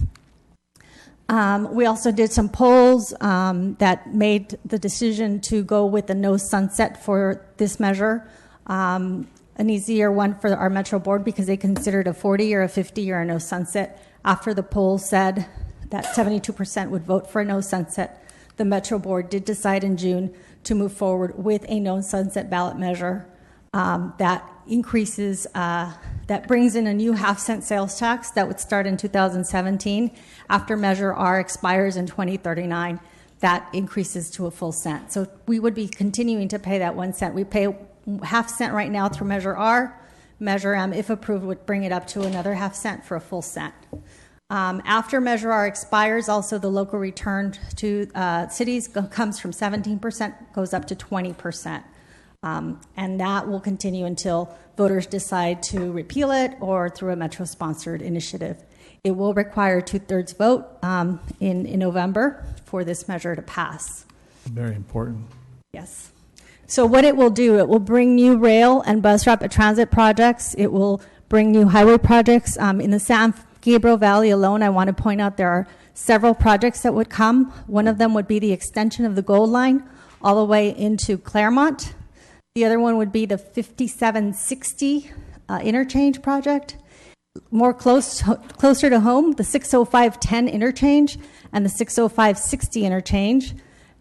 We also did some polls that made the decision to go with the no sunset for this measure. An easier one for our Metro board because they considered a 40 or a 50 or a no sunset. After the poll said that 72% would vote for a no sunset, the Metro board did decide in June to move forward with a no sunset ballot measure that increases that brings in a new half-cent sales tax that would start in 2017. After Measure R expires in 2039, that increases to a full cent. So we would be continuing to pay that 1 cent. We pay half cent right now through Measure R. Measure M, if approved, would bring it up to another half cent for a full cent. After Measure R expires, also the local return to cities comes from 17%, goes up to 20%. And that will continue until voters decide to repeal it or through a Metro-sponsored initiative. It will require 2/3 vote in November for this measure to pass. Very important. Yes. So what it will do, it will bring new rail and bus rapid transit projects. It will bring new highway projects. In the San Gabriel Valley alone, I want to point out there are several projects that would come. One of them would be the extension of the Gold Line all the way into Claremont. The other one would be the 5760 interchange project. Closer to home, the 60510 interchange and the 60560 interchange,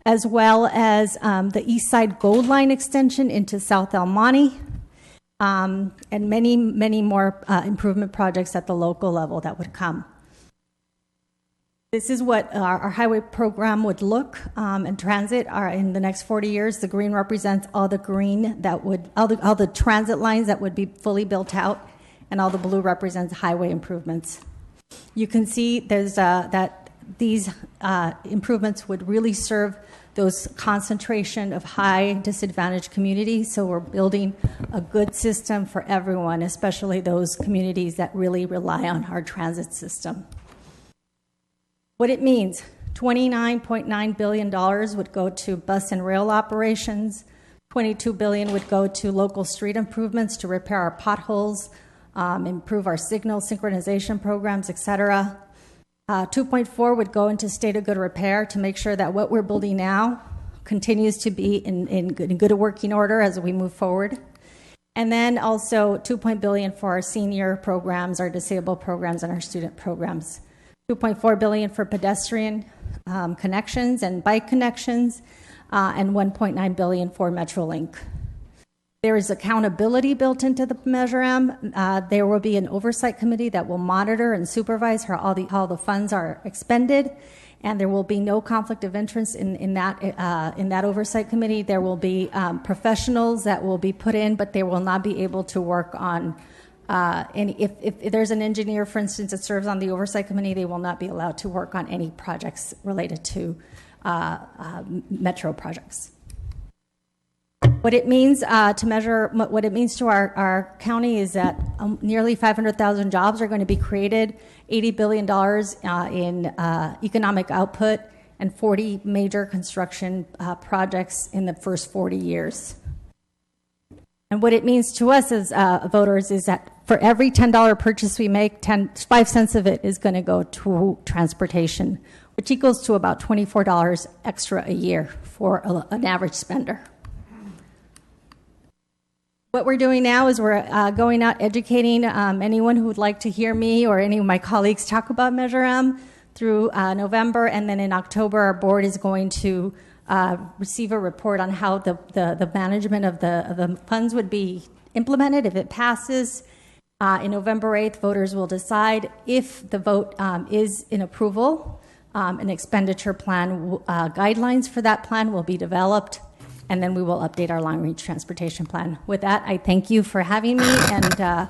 as well as the East Side Gold Line extension into South El Monte, and many, many more improvement projects at the local level that would come. This is what our highway program would look, and transit in the next 40 years. The green represents all the green that would, all the transit lines that would be fully built out, and all the blue represents highway improvements. You can see there's that these improvements would really serve those concentration of high disadvantaged communities. So we're building a good system for everyone, especially those communities that really rely on our transit system. What it means, $29.9 billion would go to bus and rail operations, $22 billion would go to local street improvements to repair our potholes, improve our signal synchronization programs, etc. 2.4 would go into state of good repair to make sure that what we're building now continues to be in good working order as we move forward. And then also $2 billion for our senior programs, our disabled programs, and our student programs. $2.4 billion for pedestrian connections and bike connections, and $1.9 billion for MetroLink. There is accountability built into the Measure M. There will be an oversight committee that will monitor and supervise how the funds are expended, and there will be no conflict of interest in that oversight committee. There will be professionals that will be put in, but they will not be able to work on if there's an engineer, for instance, that serves on the oversight committee, they will not be allowed to work on any projects related to metro projects. What it means what it means to our county is that nearly 500,000 jobs are going to be created, $80 billion in economic output, and 40 major construction projects in the first 40 years. And what it means to us as voters is that for every $10 purchase we make, 5 cents of it is going to go to transportation, which equals to about $24 extra a year for an average spender. What we're doing now is we're going out educating anyone who would like to hear me or any of my colleagues talk about Measure M through November, and then in October our board is going to receive a report on how the management of the funds would be implemented. If it passes in November 8th, voters will decide. If the vote is in approval, an expenditure plan, guidelines for that plan will be developed, and then we will update our long-range transportation plan. With that, I thank you for having me, and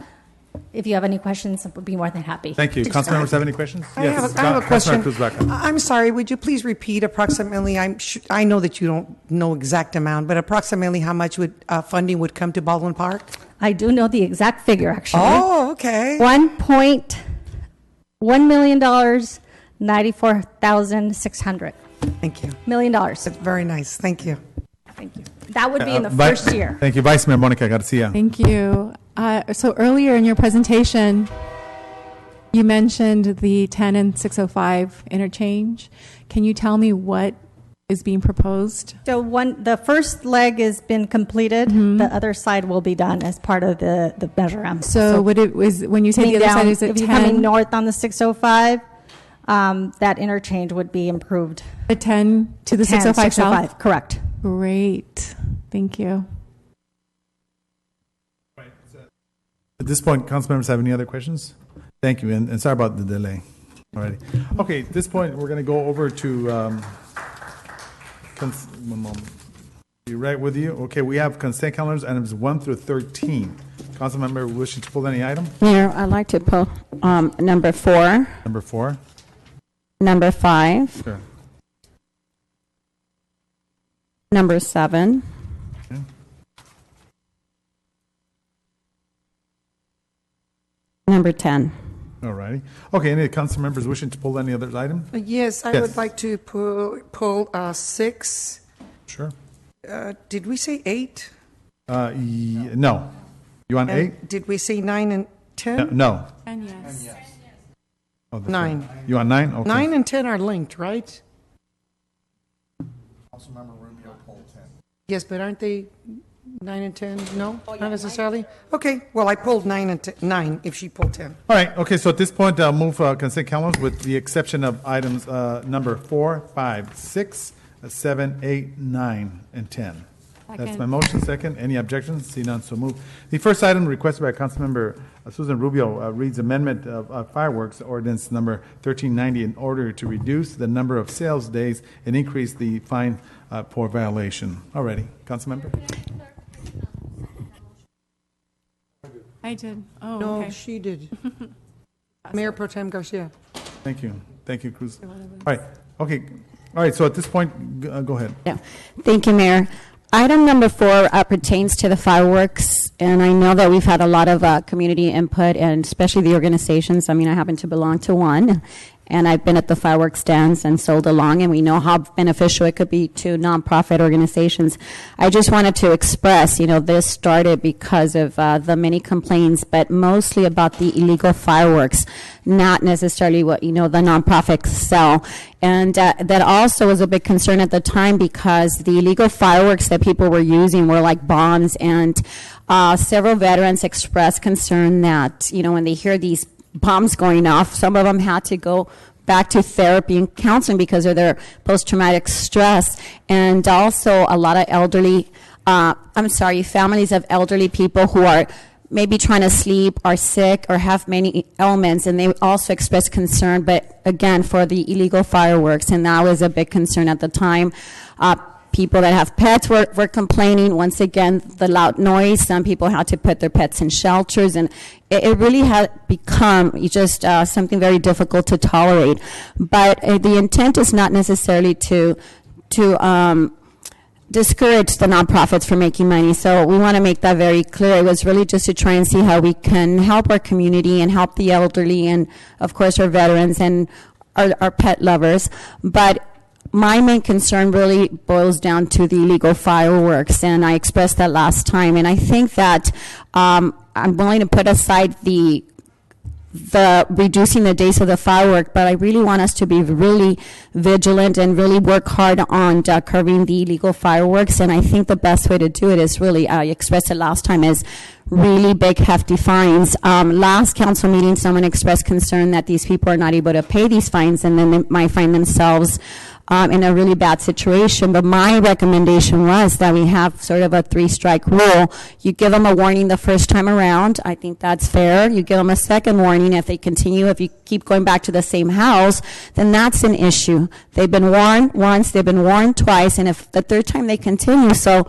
if you have any questions, I would be more than happy. Thank you. Council members have any questions? I have a question. I'm sorry, would you please repeat approximately, I know that you don't know exact amount, but approximately how much funding would come to Baldwin Park? I do know the exact figure, actually. Oh, okay. $1.1 million, $94,600. Thank you. $1 million. That's very nice. Thank you. Thank you. That would be in the first year. Thank you. Vice Mayor Monica Garcia. Thank you. So earlier in your presentation, you mentioned the 10 and 605 interchange. Can you tell me what is being proposed? So the first leg has been completed. Mm-hmm. The other side will be done as part of the Measure M. So what it was, when you say the other side, is it 10? If you're coming north on the 605, that interchange would be improved. The 10 to the 605 south? Correct. Great. Thank you. At this point, council members have any other questions? Thank you, and sorry about the delay. Alrighty. Okay, at this point, we're going to go over to, one moment. Be right with you. Okay, we have consent calendars, items 1 through 13. Council member wishing to pull any item? Mayor, I'd like to pull number 4, Number 4? number 5, Sure. number 7, Okay. number 10. All righty. Okay, any council members wishing to pull any other item? Yes, I would like to pull 6. Sure. Did we say 8? No. You want 8? Did we say 9 and 10? No. And yes. Oh, that's 9. right. You want 9? Okay. 9 and 10 are linked, right? Councilmember Rubio pulled 10. Yes, but aren't they 9 and 10? No, not necessarily. Okay, well, I pulled 9 and 9 if she pulled 10. All right. Okay, so at this point, I'll move consent calendars with the exception of items number 4, 5, 6, 7, 8, 9, and 10. That's Second. my motion. Second. Any objections? See none, so moved. The first item requested by Councilmember Susan Rubio reads amendment of fireworks ordinance number 1390 in order to reduce the number of sales days and increase the fine for violation. Already, Councilmember? I did. Oh, No, okay. she did. Mayor Pro Tem Garcia. Thank you. Thank you, Cruz. All right. Okay. All right. So at this point, go ahead. Yeah. Thank you, Mayor. Item number 4 pertains to the fireworks, and I know that we've had a lot of community input, and especially the organizations. I mean, I happen to belong to one, and I've been at the fireworks stands and sold along, and we know how beneficial it could be to nonprofit organizations. I just wanted to express, this started because of the many complaints, but mostly about the illegal fireworks, not necessarily what, the nonprofits sell. And that also was a big concern at the time because the illegal fireworks that people were using were like bombs, and several veterans expressed concern that, when they hear these bombs going off, some of them had to go back to therapy and counseling because of their post-traumatic stress. And also a lot of families of elderly people who are maybe trying to sleep, are sick, or have many ailments, and they also express concern, but again, for the illegal fireworks, and that was a big concern at the time. People that have pets were complaining. Once again, the loud noise. Some people had to put their pets in shelters, and it really had become just something very difficult to tolerate. But the intent is not necessarily to discourage the nonprofits from making money. So we want to make that very clear. It was really just to try and see how we can help our community and help the elderly and, of course, our veterans and our pet lovers. But my main concern really boils down to the illegal fireworks, and I expressed that last time. And I think that I'm willing to put aside the reducing the days of the firework, but I really want us to be really vigilant and really work hard on curbing the illegal fireworks. And I think the best way to do it is really, I expressed it last time, is really big, hefty fines. Last council meeting, someone expressed concern that these people are not able to pay these fines, and then they might find themselves in a really bad situation. But my recommendation was that we have sort of a 3-strike rule. You give them a warning the first time around. I think that's fair. You give them a second warning. If they continue, if you keep going back to the same house, then that's an issue. They've been warned once, they've been warned twice, and if the third time they continue. So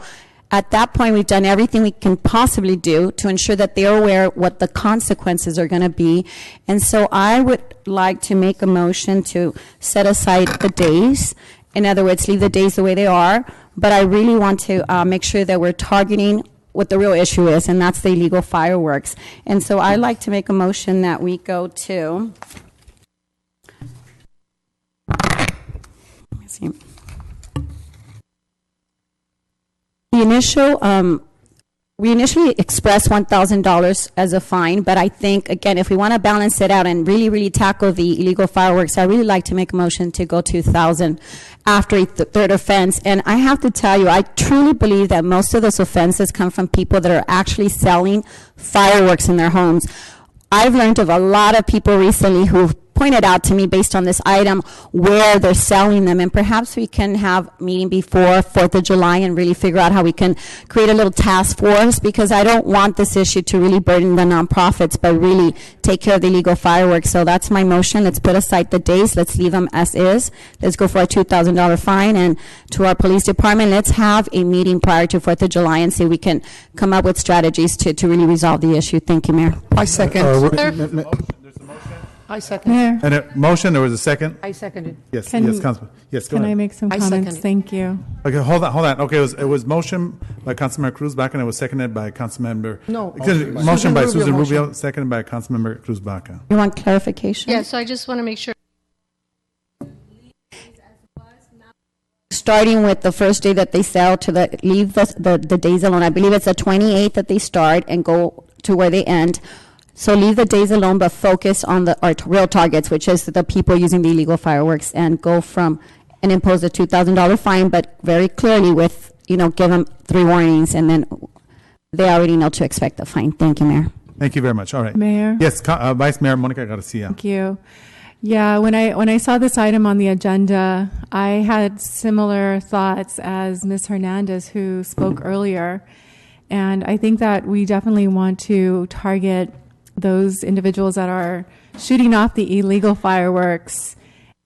at that point, we've done everything we can possibly do to ensure that they're aware what the consequences are going to be. And so I would like to make a motion to set aside the days. In other words, leave the days the way they are. But I really want to make sure that we're targeting what the real issue is, and that's the illegal fireworks. And so I'd like to make a motion that we go to, let me see. We initially expressed $1,000 as a fine, but I think, again, if we want to balance it out and really, really tackle the illegal fireworks, I really like to make a motion to go to $1,000 after a third offense. And I have to tell you, I truly believe that most of those offenses come from people that are actually selling fireworks in their homes. I've learned of a lot of people recently who've pointed out to me based on this item where they're selling them, and perhaps we can have a meeting before 4th of July and really figure out how we can create a little task force, because I don't want this issue to really burden the nonprofits, but really take care of the illegal fireworks. So that's my motion. Let's put aside the days. Let's leave them as is. Let's go for a $2,000 fine. And to our police department, let's have a meeting prior to 4th of July and see if we can come up with strategies to really resolve the issue. Thank you, Mayor. I second. I second. Mayor. And a motion, there was a second? I seconded. Yes, Can- yes, Councilman. Yes, go Can ahead. I make some I comments? second it. Thank you. Okay, hold on. Okay, it was motion by Councilmember Cruz Baca, and it was seconded by Councilmember. No. Motion by Susan Rubio, Rubio, seconded by Councilmember Cruz Baca. You want clarification? Yeah, so I just want to make sure. Starting with the first day that they sell to leave the days alone. I believe it's the 28th that they start and go to where they end. So leave the days alone, but focus on our real targets, which is the people using the illegal fireworks, and go from and impose a $2,000 fine, but very clearly with, give them 3 warnings, and then they already know to expect the fine. Thank you, Mayor. Thank you very much. All right. Mayor. Yes, Vice Mayor Monica Garcia. Thank you. Yeah, when I saw this item on the agenda, I had similar thoughts as Ms. Hernandez, who spoke earlier. And I think that we definitely want to target those individuals that are shooting off the illegal fireworks,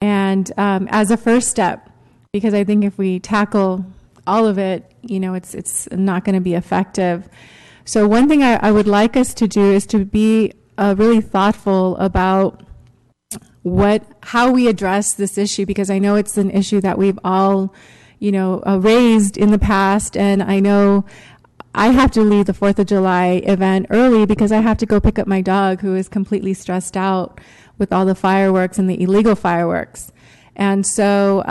and as a first step, because I think if we tackle all of it, it's not going to be effective. So one thing I would like us to do is to be really thoughtful about how we address this issue, because I know it's an issue that we've all, raised in the past, and I know I have to leave the 4th of July event early because I have to go pick up my dog, who is completely stressed out with all the fireworks and the illegal fireworks. And so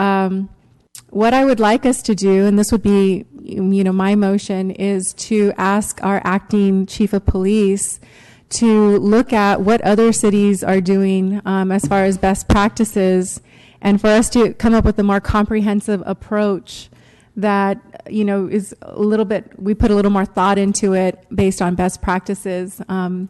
what I would like us to do, and this would be, my motion, is to ask our acting chief of police to look at what other cities are doing as far as best practices, and for us to come up with a more comprehensive approach that, is a little bit, we put a little more thought into it based on best practices.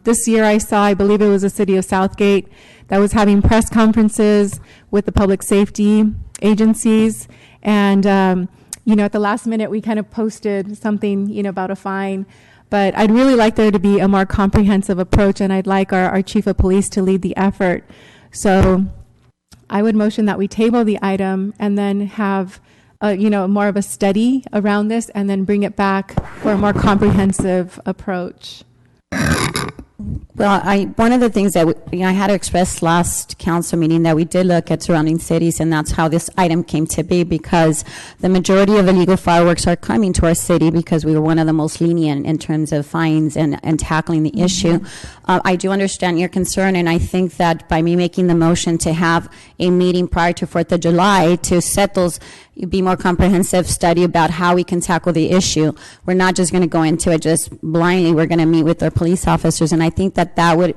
This year I believe it was the city of Southgate that was having press conferences with the public safety agencies. And, at the last minute we kind of posted something, about a fine. But I'd really like there to be a more comprehensive approach, and I'd like our chief of police to lead the effort. So I would motion that we table the item and then have more of a study around this, and then bring it back for a more comprehensive approach. Well, one of the things that I had to express last council meeting, that we did look at surrounding cities, and that's how this item came to be, because the majority of illegal fireworks are coming to our city because we were one of the most lenient in terms of fines and tackling the issue. I do understand your concern, and I think that by me making the motion to have a meeting prior to 4th of July to set those, be more comprehensive study about how we can tackle the issue. We're not just going to go into it just blindly. We're going to meet with our police officers, and I think that would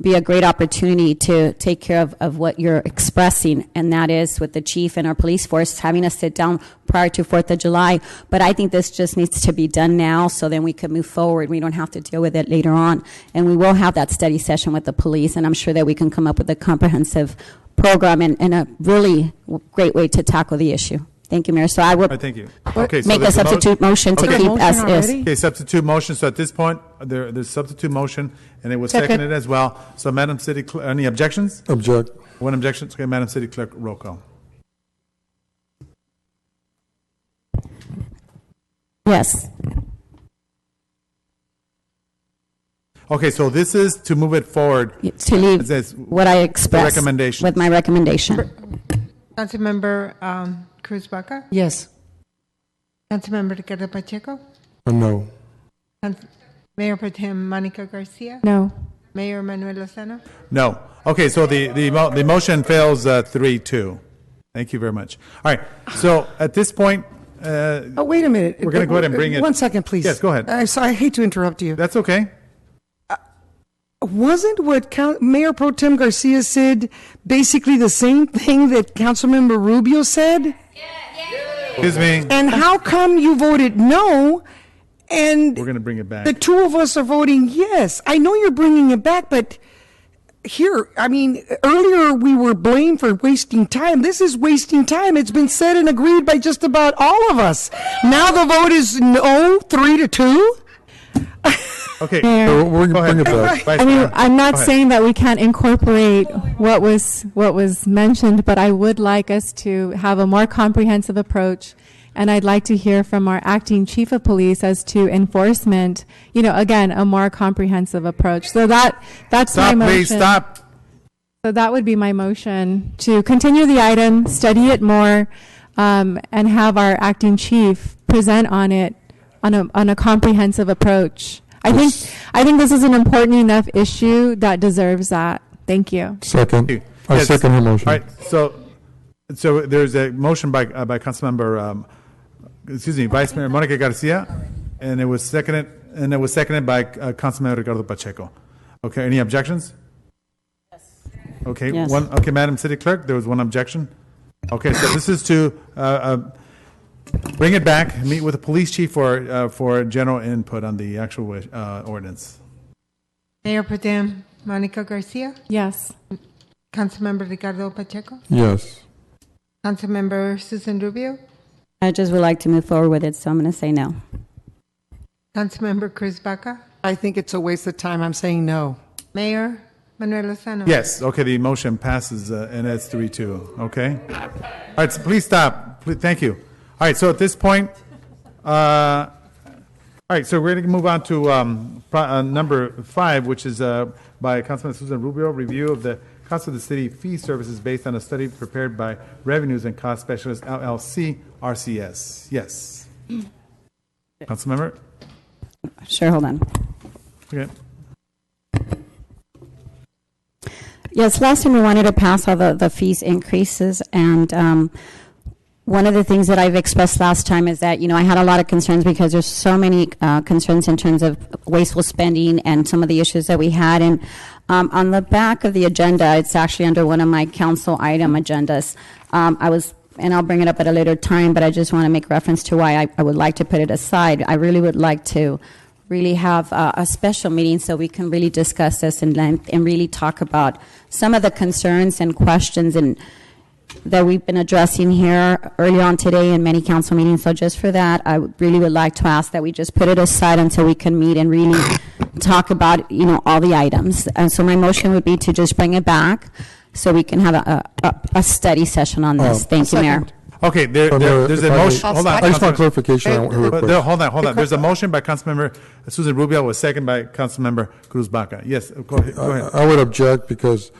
be a great opportunity to take care of what you're expressing, and that is with the chief and our police force having us sit down prior to 4th of July. But I think this just needs to be done now, so then we can move forward. We don't have to deal with it later on. And we will have that study session with the police, and I'm sure that we can come up with a comprehensive program and a really great way to tackle the issue. Thank you, Mayor. So I will Thank you. Okay, so make a there's substitute motion to keep as is. Okay, substitute motion. So at this point, there's substitute motion, and it was Second. seconded as well. So, Madam City Clerk, any objections? Object. One objection. Okay, Madam City Clerk, roll call. Yes. Okay, so this is to move it forward. To leave It says what I expressed recommendation. with my recommendation. Councilmember Cruz Baca? Yes. Councilmember Ricardo Pacheco? No. Mayor Pro Tem Monica Garcia? No. Mayor Manuel Lozano? No. Okay, so the motion fails 3-2. Thank you very much. All right, so at this point, Oh, wait a minute. we're going to go ahead and bring it. 1 second, please. Yes, go ahead. I hate to interrupt you. That's okay. Wasn't what Mayor Pro Tem Garcia said basically the same thing that Councilmember Rubio said? Excuse me. And how come you voted no, and We're going to bring it back. the two of us are voting yes? I know you're bringing it back, but here, I mean, earlier we were blamed for wasting time. This is wasting time. It's been said and agreed by just about all of us. Now the vote is no, 3-2. Okay, So we're go going to bring ahead. it back. I mean, I'm not Go ahead. saying that we can't incorporate what was mentioned, but I would like us to have a more comprehensive approach. And I'd like to hear from our acting chief of police as to enforcement, again, a more comprehensive approach. So that's my Stop, motion. please, stop. So that would be my motion, to continue the item, study it more, and have our acting chief present on it on a comprehensive approach. I think this is an important enough issue that deserves that. Thank you. Second. I Yes. second her motion. All right, so there's a motion by Councilmember, Vice Mayor Monica Garcia, and it was seconded by Councilmember Ricardo Pacheco. Okay, any objections? Yes. Okay, Yes. Okay, Madam City Clerk, there was one objection. Okay, so this is to bring it back, meet with the police chief for general input on the actual ordinance. Mayor Pro Tem Monica Garcia, Yes. Councilmember Ricardo Pacheco, Yes. Councilmember Susan Rubio, I just would like to move forward with it, so I'm going to say no. Councilmember Cruz Baca, I think it's a waste of time. I'm saying no. Mayor Manuel Lozano. Yes, okay, the motion passes, and it's 3-2, okay? All right, so please stop. Thank you. All right, so at this point, all right, so we're going to move on to number 5, which is by Councilman Susan Rubio, review of the cost of the city fee services based on a study prepared by Revenues and Cost Specialist LLC, RCS. Yes. Councilmember? Sure, hold on. Okay. Yes, last time we wanted to pass all the fees increases, and one of the things that I've expressed last time is that, I had a lot of concerns because there's so many concerns in terms of wasteful spending and some of the issues that we had. And on the back of the agenda, it's actually under one of my council item agendas. And I'll bring it up at a later time, but I just want to make reference to why I would like to put it aside. I really would like to really have a special meeting so we can really discuss this in length and really talk about some of the concerns and questions that we've been addressing here earlier on today in many council meetings. So just for that, I really would like to ask that we just put it aside until we can meet and really talk about, all the items. And so my motion would be to just bring it back so we can have a study session on this. Thank you, Mayor. Okay, there's a motion. Hold on. I just want clarification on her request. Hold on. There's a motion by Councilmember Susan Rubio, was second by Councilmember Cruz Baca. Yes, go ahead. I would object because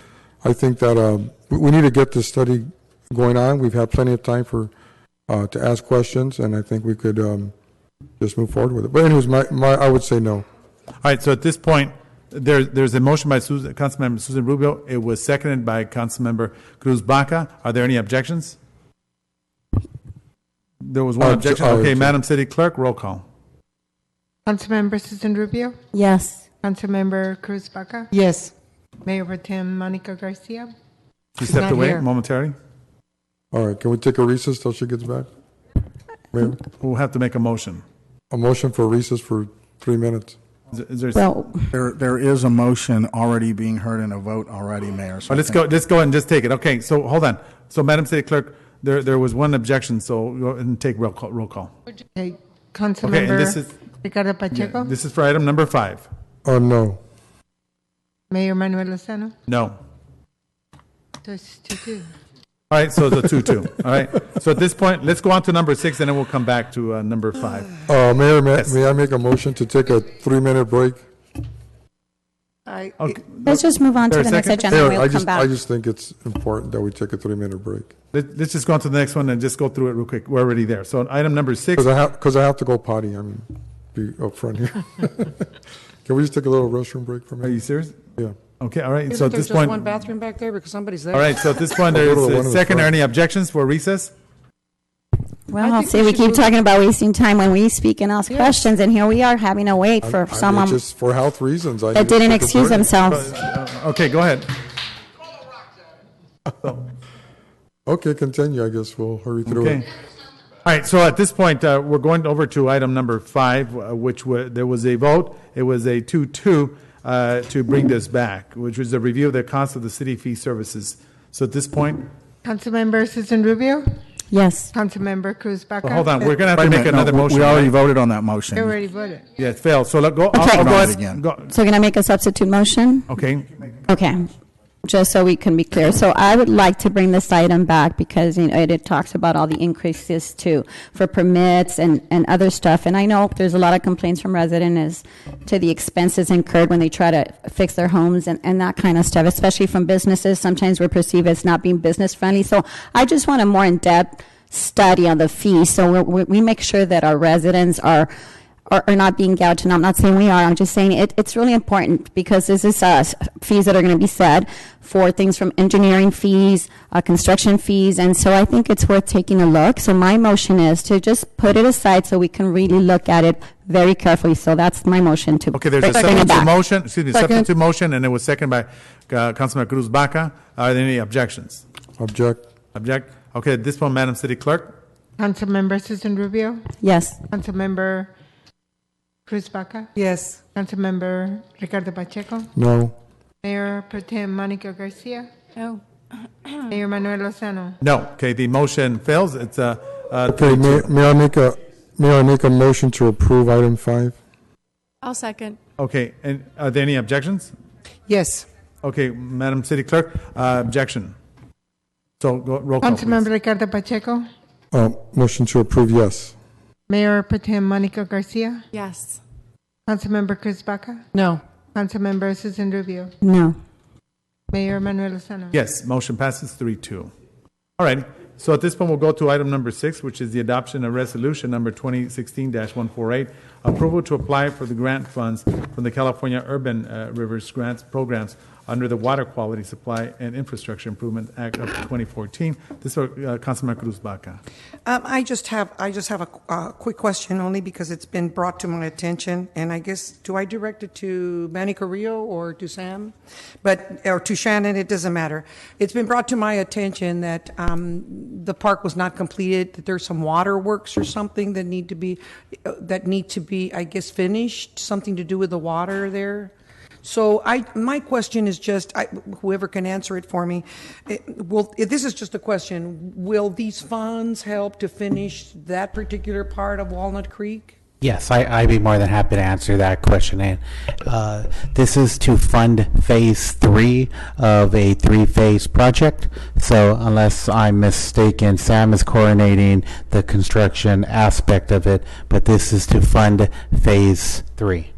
I think that we need to get this study going on. We've had plenty of time to ask questions, and I think we could just move forward with it. But anyways, I would say no. All right, so at this point, there's a motion by Councilmember Susan Rubio. It was seconded by Councilmember Cruz Baca. Are there any objections? There was one objection. Okay, Madam City Clerk, roll call. Councilmember Susan Rubio, Yes. Councilmember Cruz Baca, Yes. Mayor Pro Tem Monica Garcia. She stepped not away here. momentarily. All right, can we take a recess till she gets back? Mayor? We'll have to make a motion. A motion for recess for 3 minutes. Is there, Well, There is a motion already being heard and a vote already, Mayor. So I let's think- go and just take it. Okay, so hold on. So Madam City Clerk, there was one objection, so go ahead and take roll call. Okay, Councilmember and this is- Ricardo Pacheco, This is for item number 5. No. Mayor Manuel Lozano. No. So it's 2-2. All right, so it's a 2-2. All right. So at this point, let's go on to number 6, and then we'll come back to number 5. Mayor, Yes. may I make a motion to take a 3-minute break? Okay. let's just move on to There a the next second? agenda and Mayor, we'll I come back. just think it's important that we take a 3-minute break. Let's just go on to the next one and just go through it real quick. We're already there. So item number 6. Because I have to go potty. I mean, be upfront here. Can we just take a little restroom break for a Are minute? you serious? Yeah. Okay, all right. Isn't So at there this just point, one bathroom back there because somebody's there? all right. So at this point, I'll there's go to the one a in the second. Are front. any objections for recess? Well, I think see, we we should keep move- talking about wasting time when we speak and ask Yes. questions, and here we are having to wait for someone Just for health reasons. I that need to didn't take a excuse break. themselves. Okay, go ahead. Okay, continue. I guess we'll hurry through Okay. it. All right. So at this point, we're going over to item number 5, which there was a vote. It was a 2-2. to bring this back, which was a review of the cost of the city fee services. So at this point, Councilmember Susan Rubio? Yes. Councilmember Cruz Baca? well, hold on, we're going to Wait have a to make minute, no, another motion. we already right? voted on that motion. We already voted. Yeah, it failed. So I'll go Vote on ahead. it again. So can I make a substitute motion? Okay. Okay, just so we can be clear. So I would like to bring this item back because it talks about all the increases for permits and other stuff. And I know there's a lot of complaints from residents as to the expenses incurred when they try to fix their homes and that kind of stuff, especially from businesses. Sometimes we're perceived as not being business friendly. So I just want a more in-depth study on the fees so we make sure that our residents are not being gouged. And I'm not saying we are. I'm just saying it's really important because this is fees that are going to be set for things from engineering fees, construction fees, and so I think it's worth taking a look. So my motion is to just put it aside so we can really look at it very carefully. So that's my motion to Okay, there's a bring it substitute back. motion, substitute motion, and it was seconded by Councilman Cruz Baca. Are there any objections? Object. Object? Okay, at this point, Madam City Clerk? Councilmember Susan Rubio? Yes. Councilmember Cruz Baca? Yes. Councilmember Ricardo Pacheco? No. Mayor Pro Tem Monica Garcia? No. Mayor Manuel Lozano? No. Okay, the motion fails. It's Okay, may I make a motion to approve item 5? I'll second. Okay, and are there any objections? Yes. Okay, Madam City Clerk, objection. So roll call, Councilmember please. Ricardo Pacheco? Motion to approve, yes. Mayor Pro Tem Monica Garcia? Yes. Councilmember Cruz Baca? No. Councilmember Susan Rubio? No. Mayor Manuel Lozano? Yes, motion passes 3-2. All right. So at this point, we'll go to item number 6, which is the adoption of resolution number 2016-148, approval to apply for the grant funds from the California Urban Rivers Grants Programs under the Water Quality Supply and Infrastructure Improvement Act of 2014. This is Councilman Cruz Baca. I just have a quick question, only because it's been brought to my attention, and I guess, do I direct it to Manny Carrillo or to Sam? Or to Shannon, it doesn't matter. It's been brought to my attention that the park was not completed, that there's some waterworks or something that need to be, I guess, finished, something to do with the water there. So my question is just, whoever can answer it for me, this is just a question, will these funds help to finish that particular part of Walnut Creek? Yes, I'd be more than happy to answer that question. And this is to fund phase 3 of a 3-phase project. So unless I'm mistaken, Sam is coordinating the construction aspect of it, but this is to fund phase 3.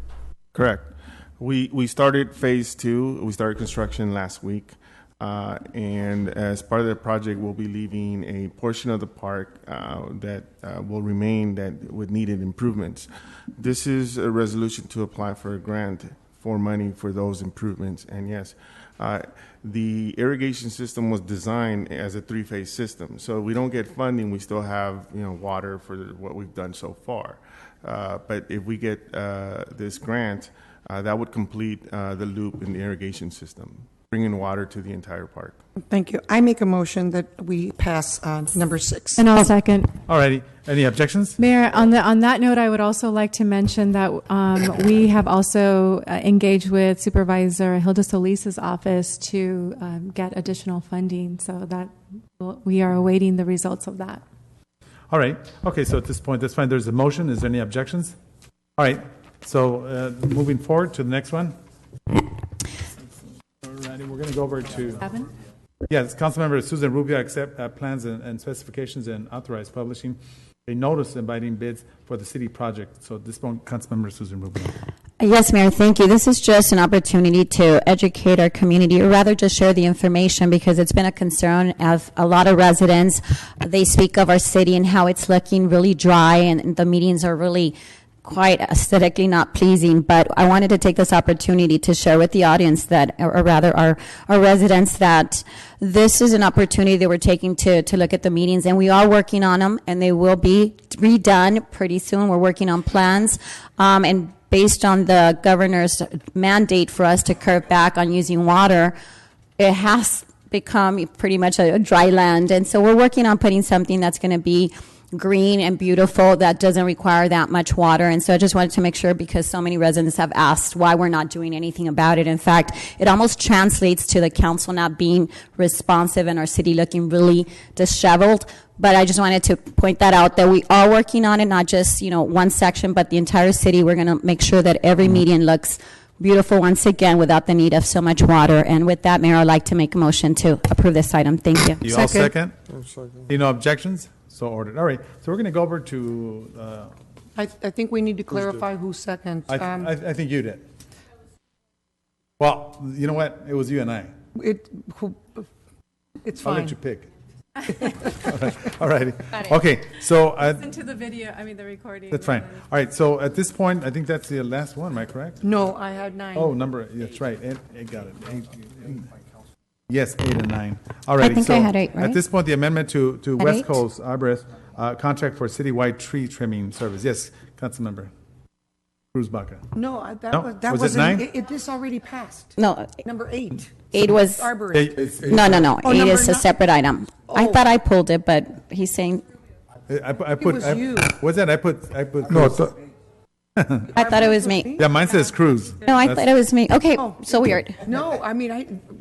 Correct. We started phase 2. We started construction last week. And as part of the project, we'll be leaving a portion of the park that will remain that would needed improvements. This is a resolution to apply for a grant for money for those improvements. And yes, the irrigation system was designed as a 3-phase system. So we don't get funding, we still have water for what we've done so far. But if we get this grant, that would complete the loop in the irrigation system, bringing water to the entire park. Thank you. I make a motion that we pass number 6. And I'll second. All righty. Any objections? Mayor, on that note, I would also like to mention that we have also engaged with Supervisor Hilda Solis's office to get additional funding, so that we are awaiting the results of that. All right. Okay, so at this point, that's fine. There's a motion. Is there any objections? All right. So moving forward to the next one. All righty, we're going to go over to... 7? Yes, Councilmember Susan Rubio accept plans and specifications and authorize publishing a notice inviting bids for the city project. So at this point, Councilmember Susan Rubio. Yes, Mayor, thank you. This is just an opportunity to educate our community, or rather just share the information, because it's been a concern of a lot of residents. They speak of our city and how it's looking really dry, and the meetings are really quite aesthetically not pleasing. But I wanted to take this opportunity to share with the audience that, or rather our residents, that this is an opportunity that we're taking to look at the meetings, and we are working on them, and they will be redone pretty soon. We're working on plans, and based on the governor's mandate for us to curve back on using water, it has become pretty much a dry land. And so we're working on putting something that's going to be green and beautiful that doesn't require that much water. And so I just wanted to make sure, because so many residents have asked why we're not doing anything about it. In fact, it almost translates to the council not being responsive and our city looking really disheveled. But I just wanted to point that out, that we are working on it, not just, one section, but the entire city. We're going to make sure that every median looks beautiful once again without the need of so much water. And with that, Mayor, I'd like to make a motion to approve this item. Thank you. You all second? No objections? So ordered. All right. So we're going to go over to. I think we need to clarify who's second. I think you did. Well, you know what? It was you and I. It's I'll fine. let you pick. All righty. Okay. So Listen to the video. The recording. That's fine. All right. So at this point, I think that's the last one. Am I correct? No, I had 9. Oh, that's right. It got it. Yes, 8 and 9. All right. I think I had 8, right? At this point, the amendment to Had West 8? Coast Arborist contract for citywide tree trimming service. Yes, Councilmember Cruz Baca. No, No? that Was it wasn't. 9? This already passed. No. Number 8. 8 was. Arborist. No. Oh, 8 number is a 9? separate item. I thought I pulled it, but he's saying. I put. was you. What's that? I put. No, Cruz. I thought it was me. Yeah, mine says Cruz. No, I thought it was me. Okay, so weird. No,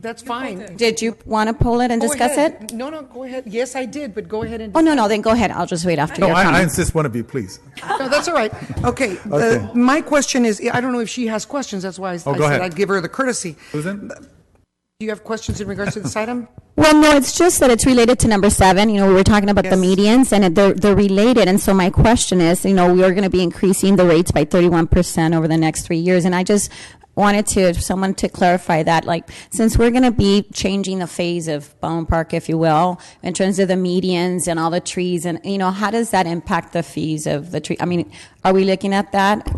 that's fine. Did you want to pull it and Go discuss ahead. it? No, go ahead. Yes, I did, but go ahead and. Oh, no, then go ahead. I'll just wait after No, your I comment. insist one of you, please. No, that's all right. Okay. Okay. My question is, I don't know if she has questions. That's why I go said ahead. I'd give her the courtesy. Susan? Do you have questions in regards to this item? Well, no, it's just that it's related to number 7. We were talking about the medians, and they're related. And so my question is, we are going to be increasing the rates by 31% over the next 3 years. And I just wanted someone to clarify that, since we're going to be changing the phase of Baldwin Park, if you will, in terms of the medians and all the trees, and, how does that impact the fees of the tree? Are we looking at that?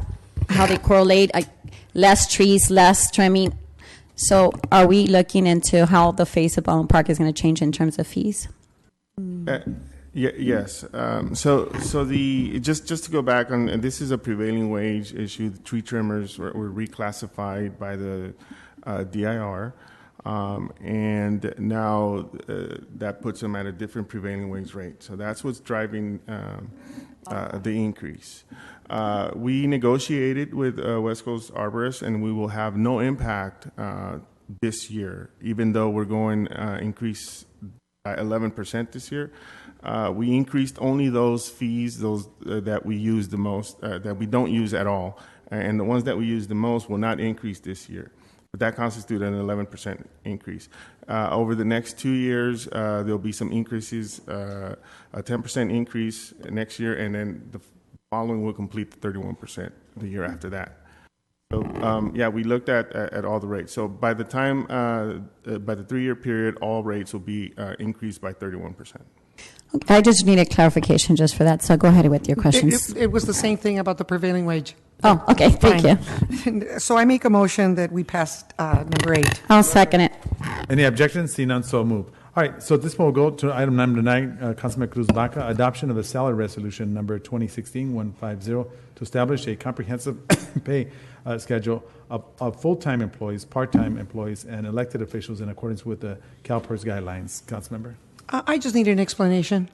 How they correlate, less trees, less trimming? So are we looking into how the face of Baldwin Park is going to change in terms of fees? Yes. So just to go back on, and this is a prevailing wage issue. The tree trimmers were reclassified by the DIR, and now that puts them at a different prevailing wage rate. So that's what's driving the increase. We negotiated with West Coast Arborists, and we will have no impact this year, even though we're going increase by 11% this year. We increased only those fees, those that we use the most, that we don't use at all, and the ones that we use the most will not increase this year. But that constitutes an 11% increase. Over the next 2 years, there'll be some increases, a 10% increase next year, and then the following will complete the 31% the year after that. So we looked at all the rates. So by the time, by the 3-year period, all rates will be increased by 31%. I just need a clarification just for that, so go ahead with your questions. It was the same thing about the prevailing wage. Oh, okay, thank you. So I make a motion that we pass number 8. I'll second it. Any objections? See none, so move. All right, so this will go to item number 9, Councilman Cruz Baca, adoption of a salary resolution number 2016-150 to establish a comprehensive pay schedule of full-time employees, part-time employees, and elected officials in accordance with the CalPERS guidelines. Councilmember? I just need an explanation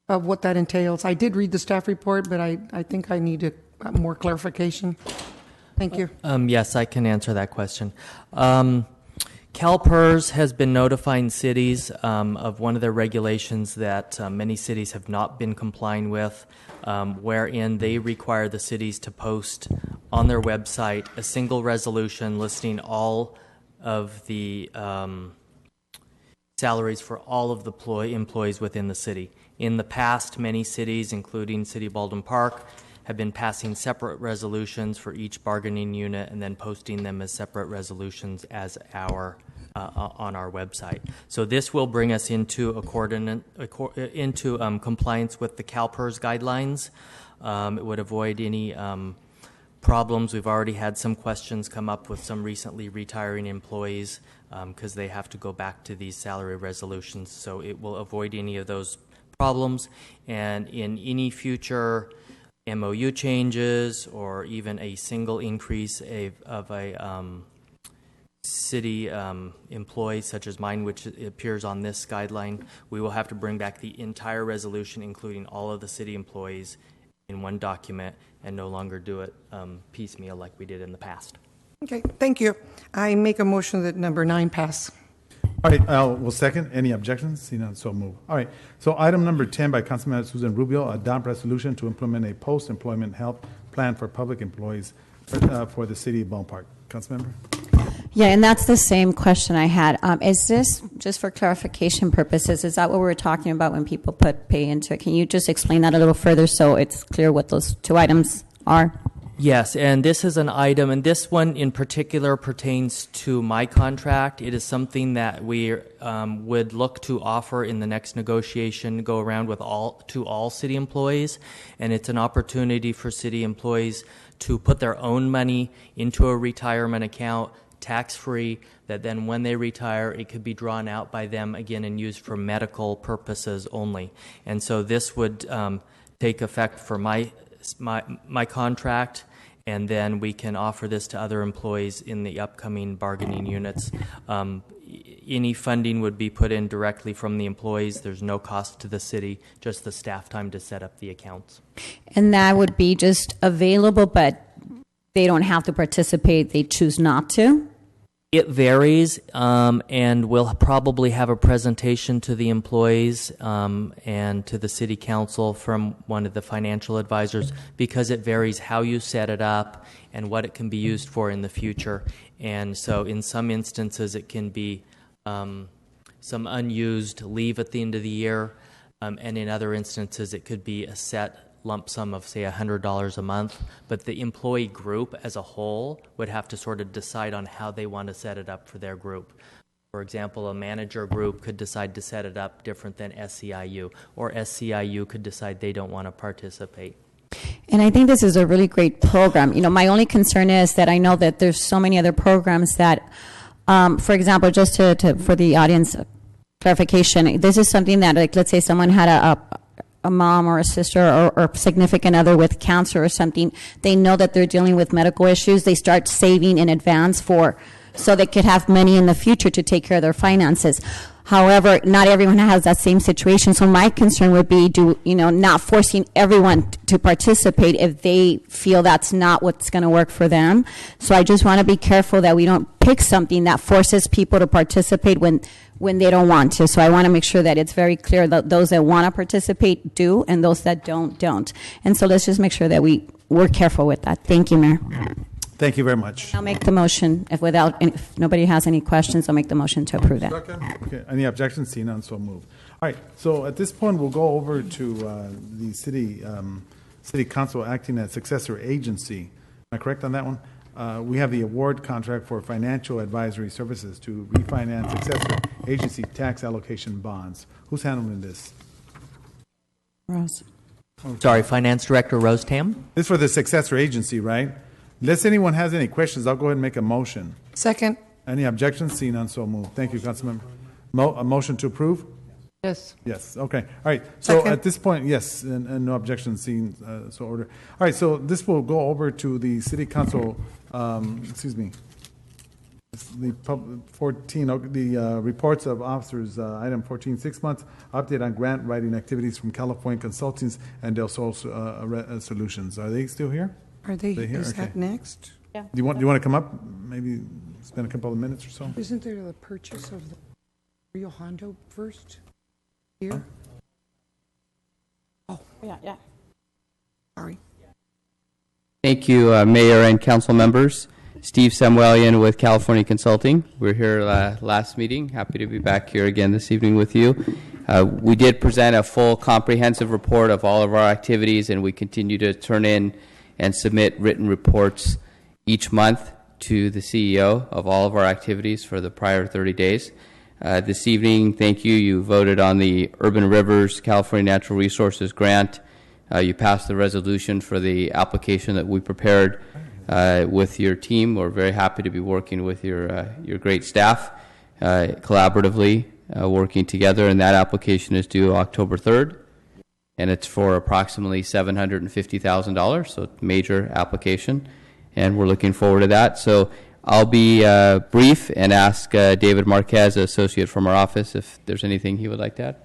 of what that entails. I did read the staff report, but I think I need more clarification. Thank you. Yes, I can answer that question. CalPERS has been notifying cities of one of their regulations that many cities have not been complying with, wherein they require the cities to post on their website a single resolution listing all of the salaries for all of the employees within the city. In the past, many cities, including City of Baldwin Park, have been passing separate resolutions for each bargaining unit and then posting them as separate resolutions as on our website. So this will bring us into compliance with the CalPERS guidelines. It would avoid any problems. We've already had some questions come up with some recently retiring employees because they have to go back to these salary resolutions. So it will avoid any of those problems. And in any future MOU changes or even a single increase of a city employees, such as mine, which appears on this guideline, we will have to bring back the entire resolution, including all of the city employees, in one document and no longer do it piecemeal like we did in the past. Okay, thank you. I make a motion that number 9 pass. All right, we'll second. Any objections? See none, so move. All right, so item number 10 by Councilmember Susan Rubio, adopt resolution to implement a post-employment health plan for public employees for the city of Baldwin Park. Councilmember? Yeah, and that's the same question I had. Is this, just for clarification purposes, is that what we were talking about when people put pay into it? Can you just explain that a little further so it's clear what those two items are? Yes, and this is an item, and this one in particular pertains to my contract. It is something that we would look to offer in the next negotiation go around with all city employees, and it's an opportunity for city employees to put their own money into a retirement account, tax-free, that then when they retire, it could be drawn out by them again and used for medical purposes only. And so this would take effect for my contract, and then we can offer this to other employees in the upcoming bargaining units. Any funding would be put in directly from the employees. There's no cost to the city, just the staff time to set up the accounts. And that would be just available, but they don't have to participate. They choose not to? It varies, and we'll probably have a presentation to the employees and to the city council from one of the financial advisors, because it varies how you set it up and what it can be used for in the future. And so in some instances it can be some unused leave at the end of the year, and in other instances it could be a set lump sum of, say, $100 a month, but the employee group as a whole would have to sort of decide on how they want to set it up for their group. For example, a manager group could decide to set it up different than SCIU, or SCIU could decide they don't want to participate. And I think this is a really great program. You know, my only concern is that I know that there's so many other programs that, for example, just for the audience clarification, this is something that, like, let's say someone had a mom or a sister or significant other with cancer or something, they know that they're dealing with medical issues. They start saving in advance so they could have money in the future to take care of their finances. However, not everyone has that same situation. So my concern would be, not forcing everyone to participate if they feel that's not what's going to work for them. So I just want to be careful that we don't pick something that forces people to participate when they don't want to. So I want to make sure that it's very clear that those that want to participate do, and those that don't. And so let's just make sure that we're careful with that. Thank you, Mayor. Thank you very much. I'll make the motion. If nobody has any questions, I'll make the motion to approve that. Okay. Any objections? See none, so move. All right. So at this point, we'll go over to the city council acting as successor agency. Am I correct on that one? We have the award contract for financial advisory services to refinance successor agency tax allocation bonds. Who's handling this? Rose. Okay. Sorry, Finance Director Rose Tam. This is for the successor agency, right? Unless anyone has any questions, I'll go ahead and make a motion. Second. Any objections? See none, so move. Thank you, Councilmember. A motion to approve? Yes. Yes, okay. All right, so Second. at this point, yes, and no objections seen, so order. All right, so this will go over to the city council, the 14, the reports of officers, item 14, 6 months, update on grant writing activities from California Consultants and Del Sol Solutions. Are they still here? Are they here? is Okay. that next? Yeah. Do you want to come up? Maybe spend a couple of minutes or so? Isn't there the purchase of the Rio Hondo first? Here? Oh, yeah. Sorry. Thank you, Mayor and council members. Steve Samuelian with California Consulting. We're here last meeting. Happy to be back here again this evening with you. We did present a full comprehensive report of all of our activities, and we continue to turn in and submit written reports each month to the CEO of all of our activities for the prior 30 days. This evening, thank you. You voted on the Urban Rivers California Natural Resources Grant. You passed the resolution for the application that we prepared with your team. We're very happy to be working with your great staff collaboratively, working together, and that application is due October 3rd. And it's for approximately $750,000, so major application, and we're looking forward to that. So I'll be brief and ask David Marquez, associate from our office, if there's anything he would like to add.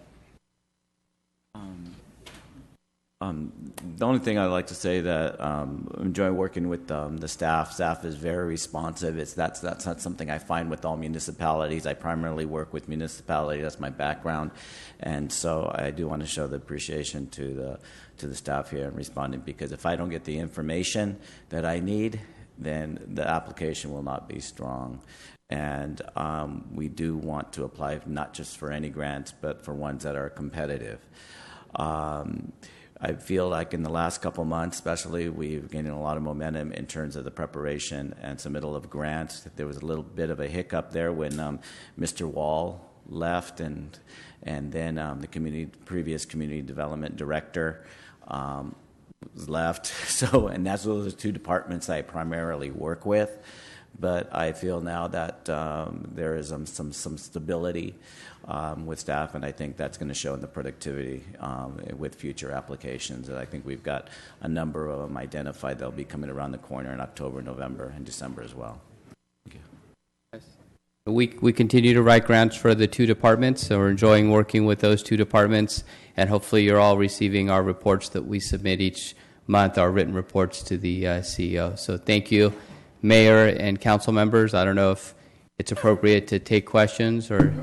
The only thing I'd like to say that I'm enjoying working with the staff. Staff is very responsive. That's not something I find with all municipalities. I primarily work with municipalities. That's my background, and so I do want to show the appreciation to the staff here in responding, because if I don't get the information that I need, then the application will not be strong. And we do want to apply not just for any grants, but for ones that are competitive. I feel like in the last couple months, especially, we've gained a lot of momentum in terms of the preparation and submittal of grants. There was a little bit of a hiccup there when Mr. Wall left, and then the previous community development director was left. So, and those are the two departments I primarily work with. But I feel now that there is some stability with staff, and I think that's going to show in the productivity with future applications. And I think we've got a number of them identified that'll be coming around the corner in October, November, and December as well. Thank you. We continue to write grants for the two departments, so we're enjoying working with those two departments, and hopefully you're all receiving our reports that we submit each month, our written reports to the CEO. So thank you, Mayor and council members. I don't know if it's appropriate to take questions or...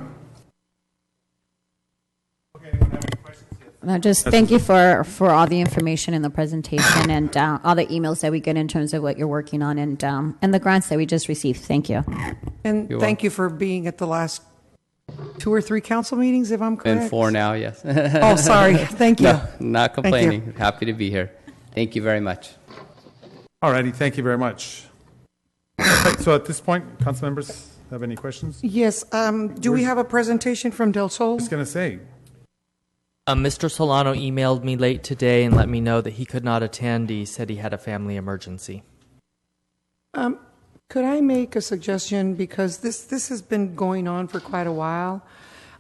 No, just thank you for all the information in the presentation and all the emails that we get in terms of what you're working on and the grants that we just received. Thank you. And thank you for being at the last 2 or 3 council meetings, if I'm correct. And 4 now, yes. Oh, sorry. Thank you. No, not complaining. Happy to be here. Thank you very much. All righty. Thank you very much. Okay, so at this point, council members have any questions? Yes. Do we have a presentation from Del Sol? I was going to say. Mr. Solano emailed me late today and let me know that he could not attend. He said he had a family emergency. Could I make a suggestion? Because this has been going on for quite a while.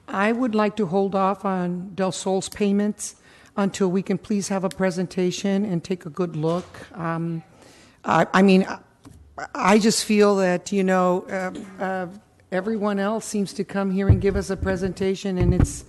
I would like to hold off on Del Sol's payments until we can please have a presentation and take a good look. I mean, I just feel that, everyone else seems to come here and give us a presentation, and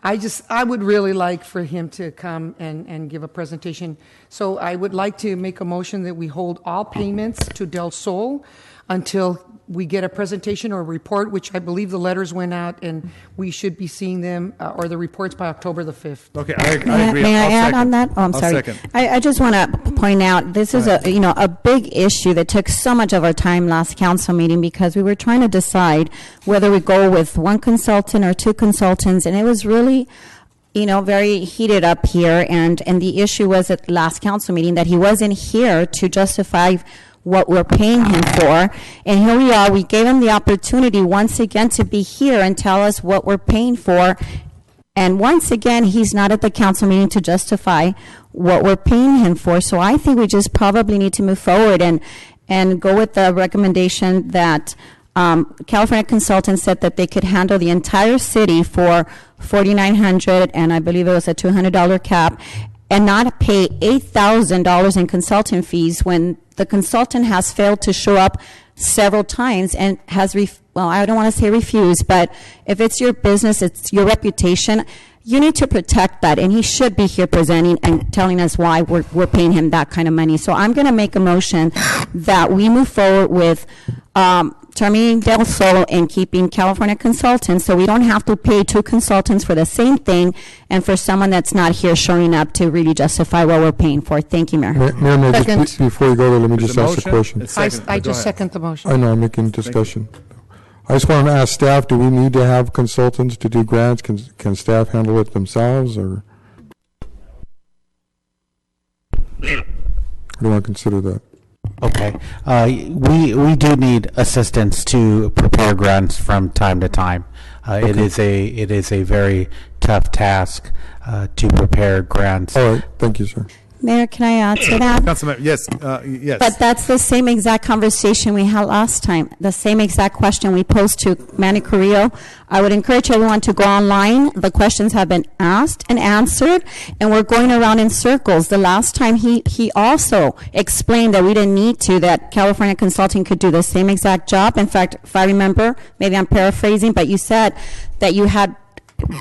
I would really like for him to come and give a presentation. So I would like to make a motion that we hold all payments to Del Sol until we get a presentation or a report, which I believe the letters went out, and we should be seeing them or the reports by October the 5th. Okay, I agree. May I add second. on that? Oh, I'm I'll sorry. Second. I just want to point out this is a big issue that took so much of our time last council meeting because we were trying to decide whether we go with one consultant or 2 consultants, and it was really very heated up here. And the issue was at last council meeting that he wasn't here to justify what we're paying him for. And here we are. We gave him the opportunity once again to be here and tell us what we're paying for. And once again, he's not at the council meeting to justify what we're paying him for. So I think we just probably need to move forward and go with the recommendation that California Consultants said that they could handle the entire city for $4,900, and I believe it was a $200 cap, and not pay $8,000 in consultant fees when the consultant has failed to show up several times and has, I don't want to say refused, but if it's your business, it's your reputation, you need to protect that, and he should be here presenting and telling us why we're paying him that kind of money. So I'm going to make a motion that we move forward with terminating Del Sol and keeping California Consultants, so we don't have to pay 2 consultants for the same thing and for someone that's not here showing up to really justify what we're paying for. Thank you, Mayor. Mayor, just before you go there, let me just ask a question. I just second the motion. I know, I'm making discussion. I just want to ask staff, do we need to have consultants to do grants? Can staff handle it themselves, or do you want to consider that? Okay. We do need assistance to prepare grants from time to time. Okay. It is a very tough task to prepare grants. All right. Thank you, sir. Mayor, can I add to that? Councilman, yes, yes. But that's the same exact conversation we had last time, the same exact question we posed to Manny Carrillo. I would encourage everyone to go online. The questions have been asked and answered, and we're going around in circles. The last time he also explained that we didn't need to, that California Consulting could do the same exact job. In fact, if I remember, maybe I'm paraphrasing, but you said that you had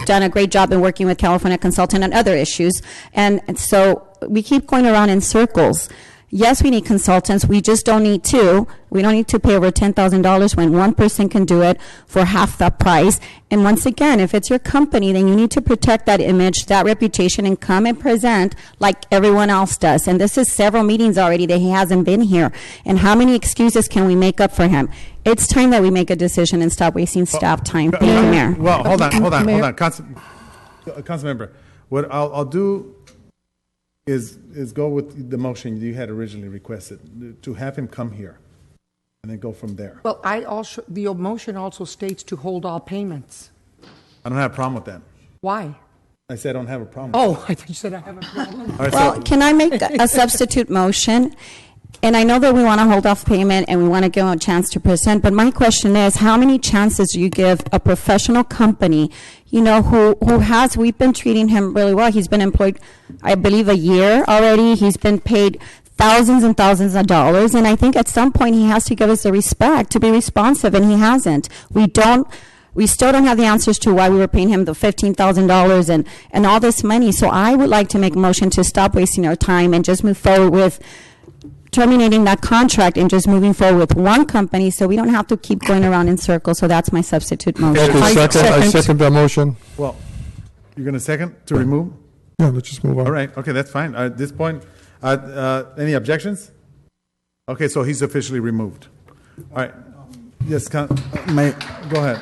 done a great job in working with California Consultant on other issues. And so we keep going around in circles. Yes, we need consultants. We just don't need two. We don't need to pay over $10,000 when one person can do it for half the price. And once again, if it's your company, then you need to protect that image, that reputation, and come and present like everyone else does. And this is several meetings already that he hasn't been here. And how many excuses can we make up for him? It's time that we make a decision and stop wasting staff time. Thank you, Mayor. Well, hold on. Councilmember, what I'll do is go with the motion you had originally requested, to have him come here, and then go from there. Well, the motion also states to hold all payments. I don't have a problem with that. Why? I said I don't have a problem. Oh, I thought you said I have a problem. All right, Well, can I make a substitute motion? And I know that we want to hold off payment and we want to give them a chance to present, but my question is, how many chances do you give a professional company, you know, we've been treating him really well. He's been employed, I believe, a year already. He's been paid thousands and thousands of dollars, and I think at some point he has to give us the respect to be responsive, and he hasn't. We still don't have the answers to why we were paying him the $15,000 and all this money. So I would like to make a motion to stop wasting our time and just move forward with terminating that contract and just moving forward with one company, so we don't have to keep going around in circles. So that's my substitute motion. Okay, I second that motion. Well, you're going to second to remove? Yeah, let's just move on. All right. Okay, that's fine. At this point, any objections? Okay, so he's officially removed. All right. Yes, go ahead.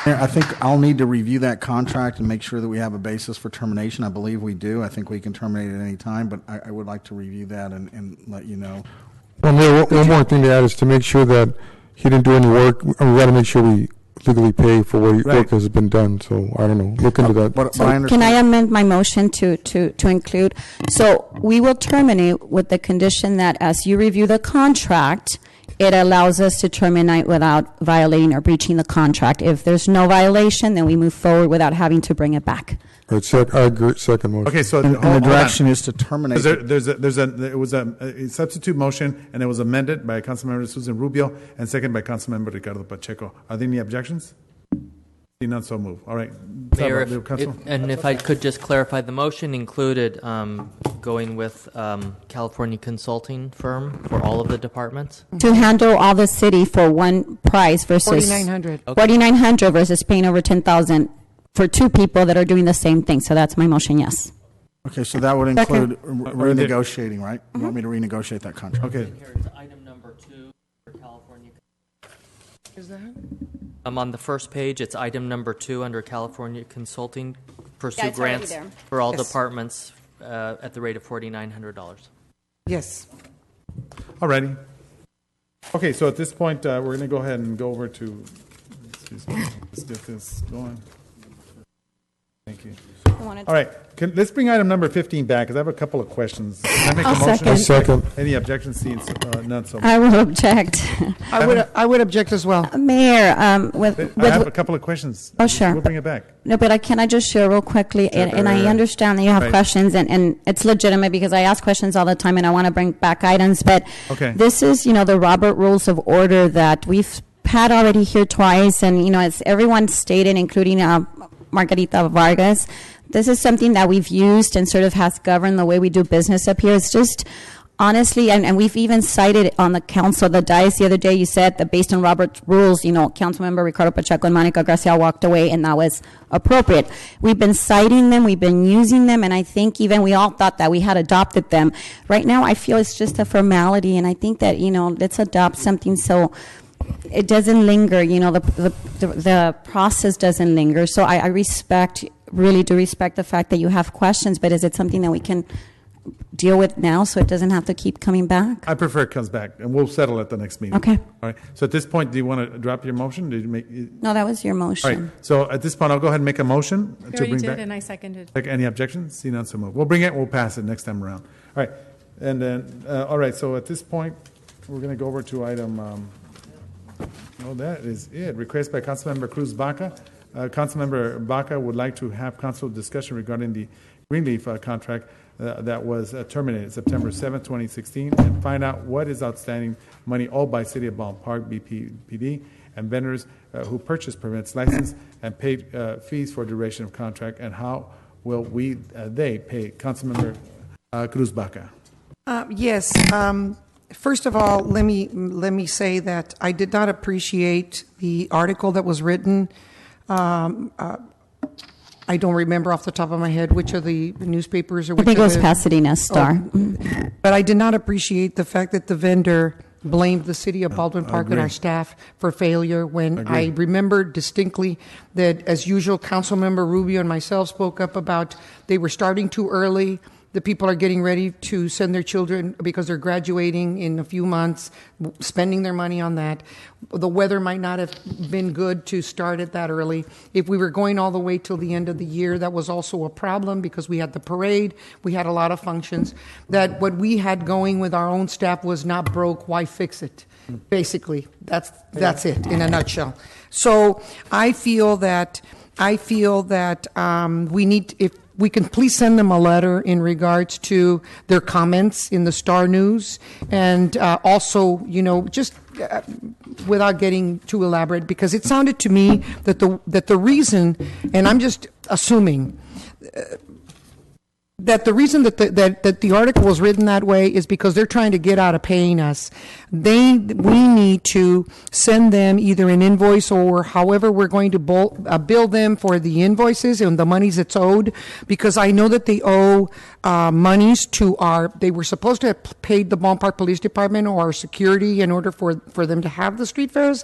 Mayor, I think I'll need to review that contract and make sure that we have a basis for termination. I believe we do. I think we can terminate at any time, but I would like to review that and let you know. Well, Mayor, one more thing to add is to make sure that he didn't do any work. We got to make sure we legally pay for what work has been done. So I don't know. Look into that. So can I amend my motion to include? So we will terminate with the condition that as you review the contract, it allows us to terminate without violating or breaching the contract. If there's no violation, then we move forward without having to bring it back. All right, I agree. Second motion. Okay, so and the direction is to terminate. There was a substitute motion, and it was amended by Councilmember Susan Rubio and second by Councilmember Ricardo Pacheco. Are there any objections? See none, so move. All right. Mayor, if I could just clarify, the motion included going with California Consulting firm for all of the departments? To handle all the city for one price versus $4,900. Okay. $4,900 versus paying over $10,000 for two people that are doing the same thing. So that's my motion, yes. Okay, so that would include renegotiating, right? You want me to renegotiate that contract? Okay. Here, it's item number 2 for California. Is that? On the first page, it's item number 2 under California Consulting. Pursue it's already grants there. for all Yes. departments at the rate of $4,900. Yes. All righty. Okay, so at this point, we're going to go ahead and go over to, excuse me, let's get this going. Thank you. All right, let's bring item number 15 back, because I have a couple of questions. Can I make a motion? Second. Any objections? Seeing none, so I will object. I would object as well. Mayor, I have a couple of questions. Oh, sure. We'll bring it back. No, but can I just share real quickly? And I understand that you have Right. questions, and it's legitimate because I ask questions all the time, and I want to bring back items. But Okay. this is, the Robert Rules of Order that we've had already here twice, and as everyone stated, including Margarita Vargas, this is something that we've used and sort of has governed the way we do business up here. It's just, honestly, and we've even cited on the council, the dais the other day, you said that based on Robert's rules, Councilmember Ricardo Pacheco and Monica Garcia walked away, and that was appropriate. We've been citing them, we've been using them, and I think even we all thought that we had adopted them. Right now, I feel it's just a formality, and I think that, let's adopt something so it doesn't linger, the process doesn't linger. So I really do respect the fact that you have questions, but is it something that we can deal with now so it doesn't have to keep coming back? I prefer it comes back, and we'll settle at the next meeting. Okay. All right. So at this point, do you want to drop your motion? Did you make? No, that was your motion. All right. So at this point, I'll go ahead and make a motion You to already bring did, back. and I seconded. Any objections? See none, so moved. We'll bring it. We'll pass it next time around. All right. And then, all right. So at this point, we're going to go over to item. That is it. Request by Councilmember Cruz Baca. Councilmember Baca would like to have council discussion regarding the Greenleaf contract that was terminated September 7, 2016, and find out what is outstanding money owed by City of Baldwin Park, BPD, and vendors who purchased permits, licensed, and paid fees for duration of contract, and how will they pay. Councilmember Cruz Baca. Yes. First of all, let me say that I did not appreciate the article that was written. I don't remember off the top of my head which of the newspapers or which I think it was of the, Pasadena Star. But I did not appreciate the fact that the vendor blamed the City of Baldwin Park and our staff for failure when I remember distinctly that, as usual, Councilmember Rubio and myself spoke up about they were starting too early. The people are getting ready to send their children because they're graduating in a few months, spending their money on that. The weather might not have been good to start it that early. If we were going all the way till the end of the year, that was also a problem because we had the parade, we had a lot of functions. That what we had going with our own staff was not broke, why fix it? Basically, that's it in a nutshell. So I feel that we need, if we can please send them a letter in regards to their comments in the Star News, and also, just without getting too elaborate, because it sounded to me that the reason, and I'm just assuming, that the reason that the article was written that way is because they're trying to get out of paying us. We need to send them either an invoice or however we're going to bill them for the invoices and the monies that's owed, because I know that they owe monies to they were supposed to have paid the Ballpark Police Department or our security in order for them to have the street fairs.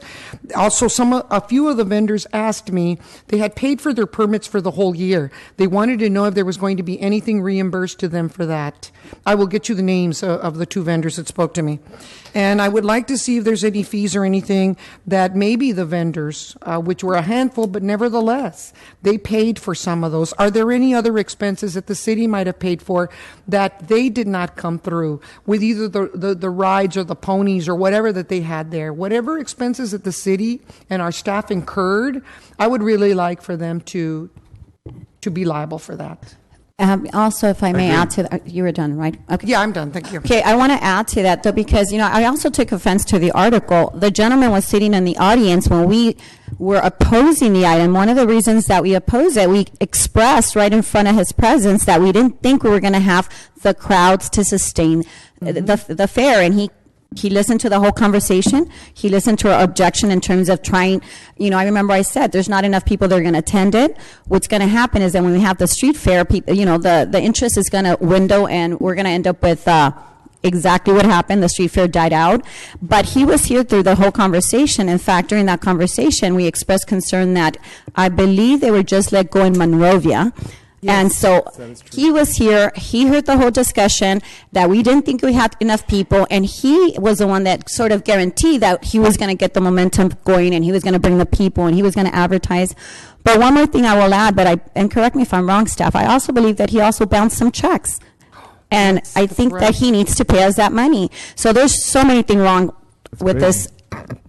Also, a few of the vendors asked me, they had paid for their permits for the whole year. They wanted to know if there was going to be anything reimbursed to them for that. I will get you the names of the two vendors that spoke to me. And I would like to see if there's any fees or anything that maybe the vendors, which were a handful, but nevertheless, they paid for some of those. Are there any other expenses that the city might have paid for that they did not come through with either the rides or the ponies or whatever that they had there? Whatever expenses that the city and our staff incurred, I would really like for them to be liable for that. Also, if I may add to that, you were done, right? Okay. Yeah, I'm done. Thank you. Okay, I want to add to that, though, because, I also took offense to the article. The gentleman was sitting in the audience when we were opposing the item. One of the reasons that we opposed it, we expressed right in front of his presence that we didn't think we were going to have the crowds to sustain the fair, and he listened to the whole conversation. He listened to our objection in terms of trying, I remember I said there's not enough people that are going to attend it. What's going to happen is that when we have the street fair, people, the interest is going to window, and we're going to end up with exactly what happened. The street fair died out. But he was here through the whole conversation. In fact, during that conversation, we expressed concern that I believe they were just let go in Monrovia. Yes, and so he was here, he heard the whole discussion, that we didn't think we had enough people, and he was the one that sort of guaranteed that he was going to get the momentum going, and he was going to bring the people, and he was going to advertise. But one more thing I will add, and correct me if I'm wrong, staff, I also believe that he also bounced some checks. And I think that he needs to pay us that money. So there's so many things wrong with this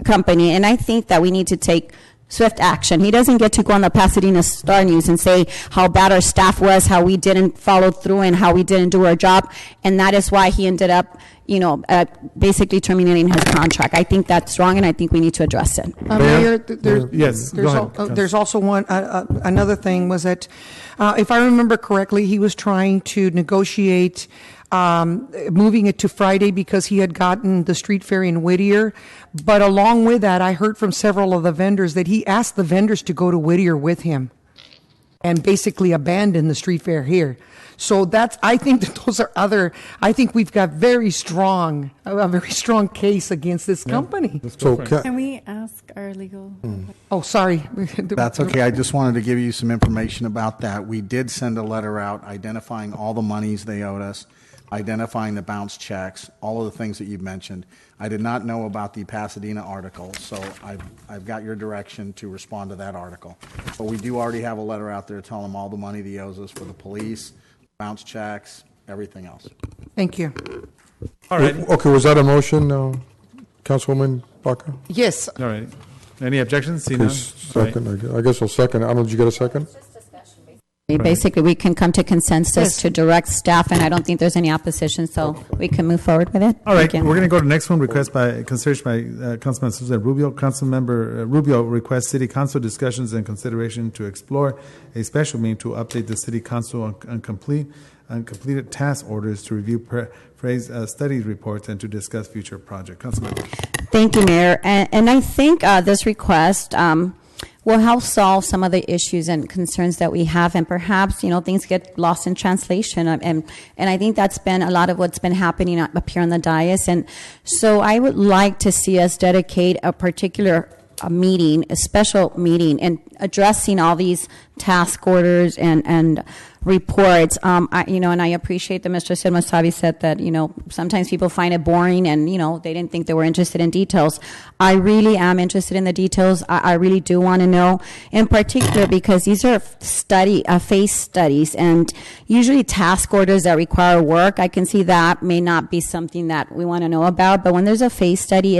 company, and I think that we need to take swift action. He doesn't get to go on the Pasadena Star News and say how bad our staff was, how we didn't follow through, and how we didn't do our job. And that is why he ended up, basically terminating his contract. I think that's wrong, and I think we need to address it. Mayor, there's also one another thing was that, if I remember correctly, he was trying to negotiate moving it to Friday because he had gotten the street fair in Whittier. But along with that, I heard from several of the vendors that he asked the vendors to go to Whittier with him and basically abandon the street fair here. So I think that those are I think we've got a very strong case against this company. Can we ask our legal? Oh, sorry. That's okay. I just wanted to give you some information about that. We did send a letter out identifying all the monies they owed us. identifying the bounce checks, all of the things that you've mentioned. I did not know about the Pasadena article, so I've got your direction to respond to that article. But we do already have a letter out there telling them all the money he owes us for the police, bounce checks, everything else. Thank you. All right. Okay, was that a motion, Councilwoman Baca? Yes. All right. Any objections? See Okay, none? second, I guess I'll second. I don't know, did you get a second? Basically, we can come to consensus Yes. to direct staff, and I don't think there's any opposition, so we can move forward with it. All right, Thank you. we're going to go to the next one, request by, consideration by Councilman Susan Rubio. Councilmember Rubio requests City Council discussions and consideration to explore a special meeting to update the City Council on completed task orders, to review phrase study reports, and to discuss future projects. Councilmember. Thank you, Mayor. And I think this request will help solve some of the issues and concerns that we have, and perhaps, things get lost in translation. And I think that's been a lot of what's been happening up here on the dais. And so I would like to see us dedicate a particular meeting, a special meeting, and addressing all these task orders and reports. And I appreciate that Mr. Sid Mosavi said that, sometimes people find it boring and, they didn't think they were interested in details. I really am interested in the details. I really do want to know, in particular, because these are phase studies, and usually task orders that require work. I can see that may not be something that we want to know about, but when there's a phase study,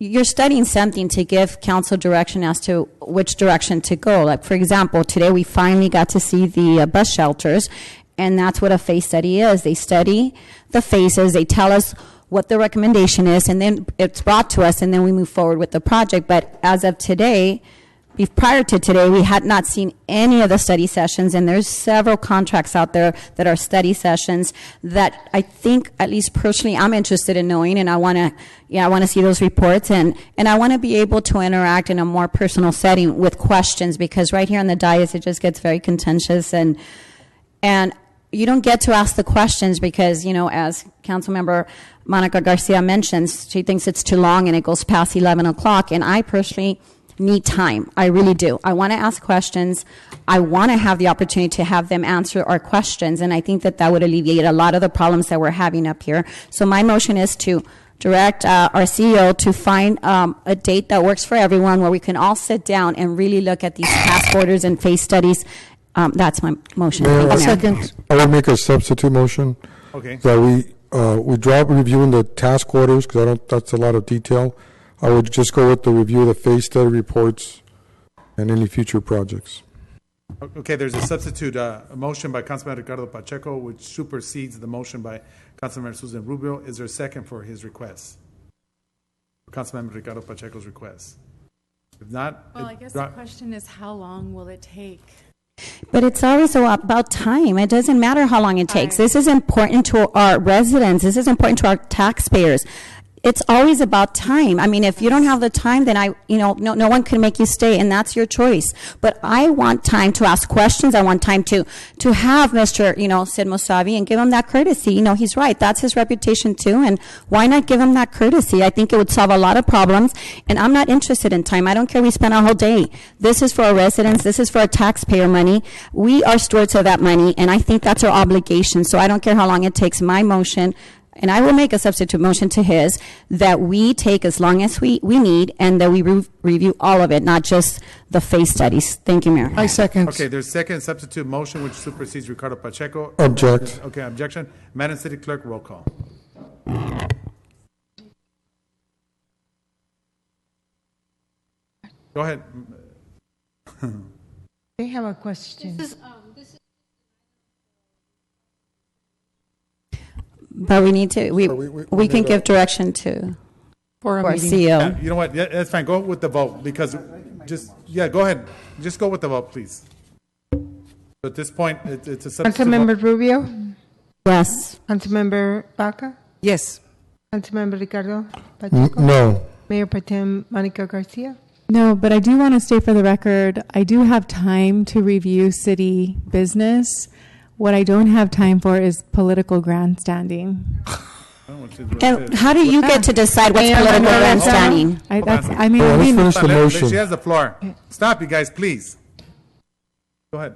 you're studying something to give council direction as to which direction to go. Like, for example, today we finally got to see the bus shelters, and that's what a phase study is. They study the phases, they tell us what the recommendation is, and then it's brought to us, and then we move forward with the project. But as of today, prior to today, we had not seen any of the study sessions, and there's several contracts out there that are study sessions that I think, at least personally, I'm interested in knowing, and I want to see those reports, and I want to be able to interact in a more personal setting with questions, because right here on the dais, it just gets very contentious, and you don't get to ask the questions because, as Councilmember Monica Garcia mentions, she thinks it's too long and it goes past 11 o'clock, and I personally need time. I really do. I want to ask questions. I want to have the opportunity to have them answer our questions, and I think that would alleviate a lot of the problems that we're having up here. So my motion is to direct our CEO to find a date that works for everyone, where we can all sit down and really look at these task orders and phase studies. That's my motion. Mayor, Second. I would make a substitute motion. Okay. That we drop reviewing the task orders, because that's a lot of detail. I would just go with the review of the phase study reports and any future projects. Okay, there's a substitute a motion by Councilman Ricardo Pacheco, which supersedes the motion by Councilmember Susan Rubio. Is there a second for his request? Councilmember Ricardo Pacheco's request. If not, Well, I guess the question is, how long will it take? But it's always about time. It doesn't matter how long it takes. This is important to our residents. This is important to our taxpayers. It's always about time. I mean, if you don't have the time, then no one can make you stay, and that's your choice. But I want time to ask questions. I want time to have Mr. Sid Mosavi and give him that courtesy. He's right. That's his reputation too, and why not give him that courtesy? I think it would solve a lot of problems, and I'm not interested in time. I don't care. We spend our whole day. This is for our residents. This is for our taxpayer money. We are stewards of that money, and I think that's our obligation. So I don't care how long it takes. My motion, and I will make a substitute motion to his, that we take as long as we need, and that we review all of it, not just the phase studies. Thank you, Mayor. I second. okay, there's second substitute motion, which supersedes Ricardo Pacheco. Object. Okay, objection. Madam City Clerk, roll call. Go ahead. They have a question. But we need to, we can give direction to our CEO. You know what? Yeah, that's fine. Go with the vote, because go ahead. Just go with the vote, please. So at this point, it's a substitute. Councilmember Rubio? Yes. Councilmember Baca? Yes. Councilmember Ricardo Pacheco? No. Mayor Pro Tem Monica Garcia? No, but I do want to state for the record, I do have time to review city business. What I don't have time for is political grandstanding. And how do you get to decide what's political grandstanding? Let's finish the motion. She has the floor. Stop, you guys, please. Go ahead.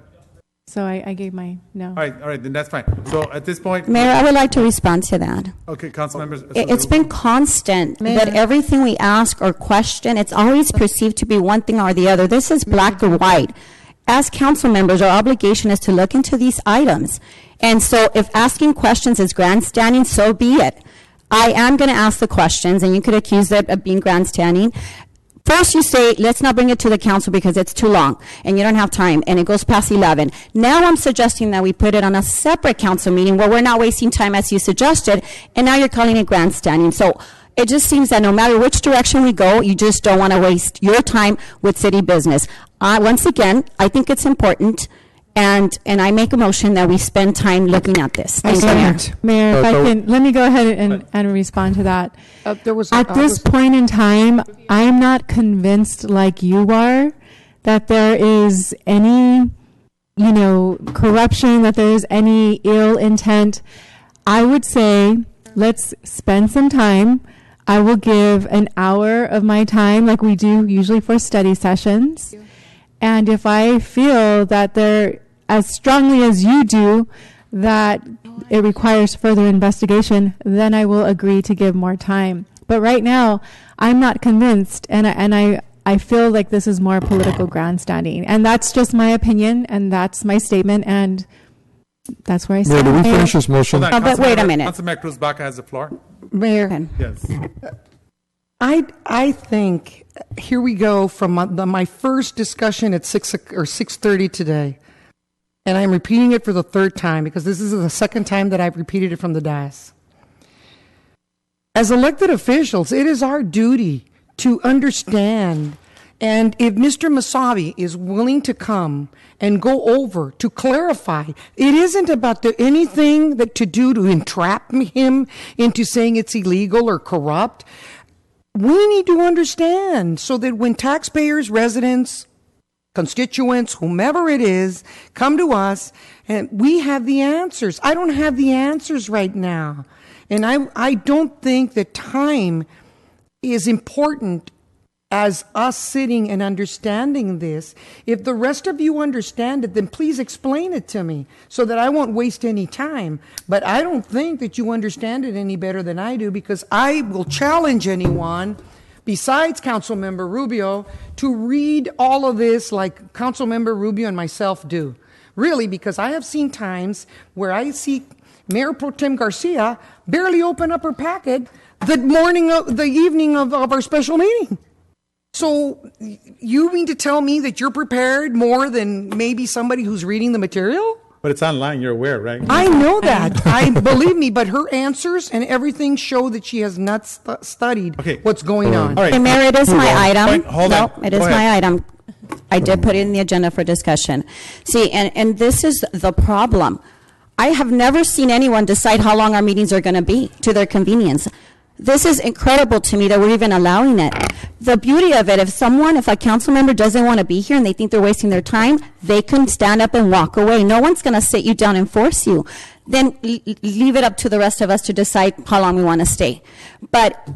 So I gave my no. All right, then that's fine. So at this point, Mayor, I would like to respond to that. okay, council members. It's been constant that everything we ask or question, it's always perceived to be one thing or the other. This is black or white. As council members, our obligation is to look into these items. And so if asking questions is grandstanding, so be it. I am going to ask the questions, and you could accuse it of being grandstanding. First, you say, let's not bring it to the council because it's too long and you don't have time, and it goes past 11. Now I'm suggesting that we put it on a separate council meeting where we're not wasting time as you suggested, and now you're calling it grandstanding. So it just seems that no matter which direction we go, you just don't want to waste your time with city business. Once again, I think it's important, and I make a motion that we spend time looking at this. Thank you, Mayor. Mayor, if I can, let me go ahead and respond to that. At this point in time, I am not convinced like you are that there is any, corruption, that there is any ill intent. I would say let's spend some time. I will give an hour of my time like we do usually for study sessions. And if I feel that there, as strongly as you do, that it requires further investigation, then I will agree to give more time. But right now, I'm not convinced, and I feel like this is more political grandstanding. And that's just my opinion, and that's my statement, and that's where I stand. Mayor, do we finish this motion? Hold on, but wait a minute. Councilmember Cruz Baca has the floor. Mayor, Yes. I think here we go from my first discussion at 6:30 today, and I'm repeating it for the third time because this is the second time that I've repeated it from the dais. As elected officials, it is our duty to understand, and if Mr. Masabi is willing to come and go over to clarify, it isn't about anything that to do to entrap him into saying it's illegal or corrupt. We need to understand so that when taxpayers, residents, constituents, whomever it is, come to us, and we have the answers. I don't have the answers right now. And I don't think that time is important as us sitting and understanding this. If the rest of you understand it, then please explain it to me so that I won't waste any time. But I don't think that you understand it any better than I do, because I will challenge anyone besides Councilmember Rubio to read all of this like Councilmember Rubio and myself do. Really, because I have seen times where I see Mayor Pro Tem Garcia barely open up her packet the evening of our special meeting. So you mean to tell me that you're prepared more than maybe somebody who's reading the material? But it's online, you're aware, right? I know that. I believe me, but her answers and everything show that she has not studied what's going on. All right. Hey, Mayor, it is my item. Hold on. It is my item. I did put it in the agenda for discussion. See, and this is the problem. I have never seen anyone decide how long our meetings are going to be to their convenience. This is incredible to me that we're even allowing it. The beauty of it, if a council member doesn't want to be here and they think they're wasting their time, they can stand up and walk away. No one's going to sit you down and force you. Then leave it up to the rest of us to decide how long we want to stay. But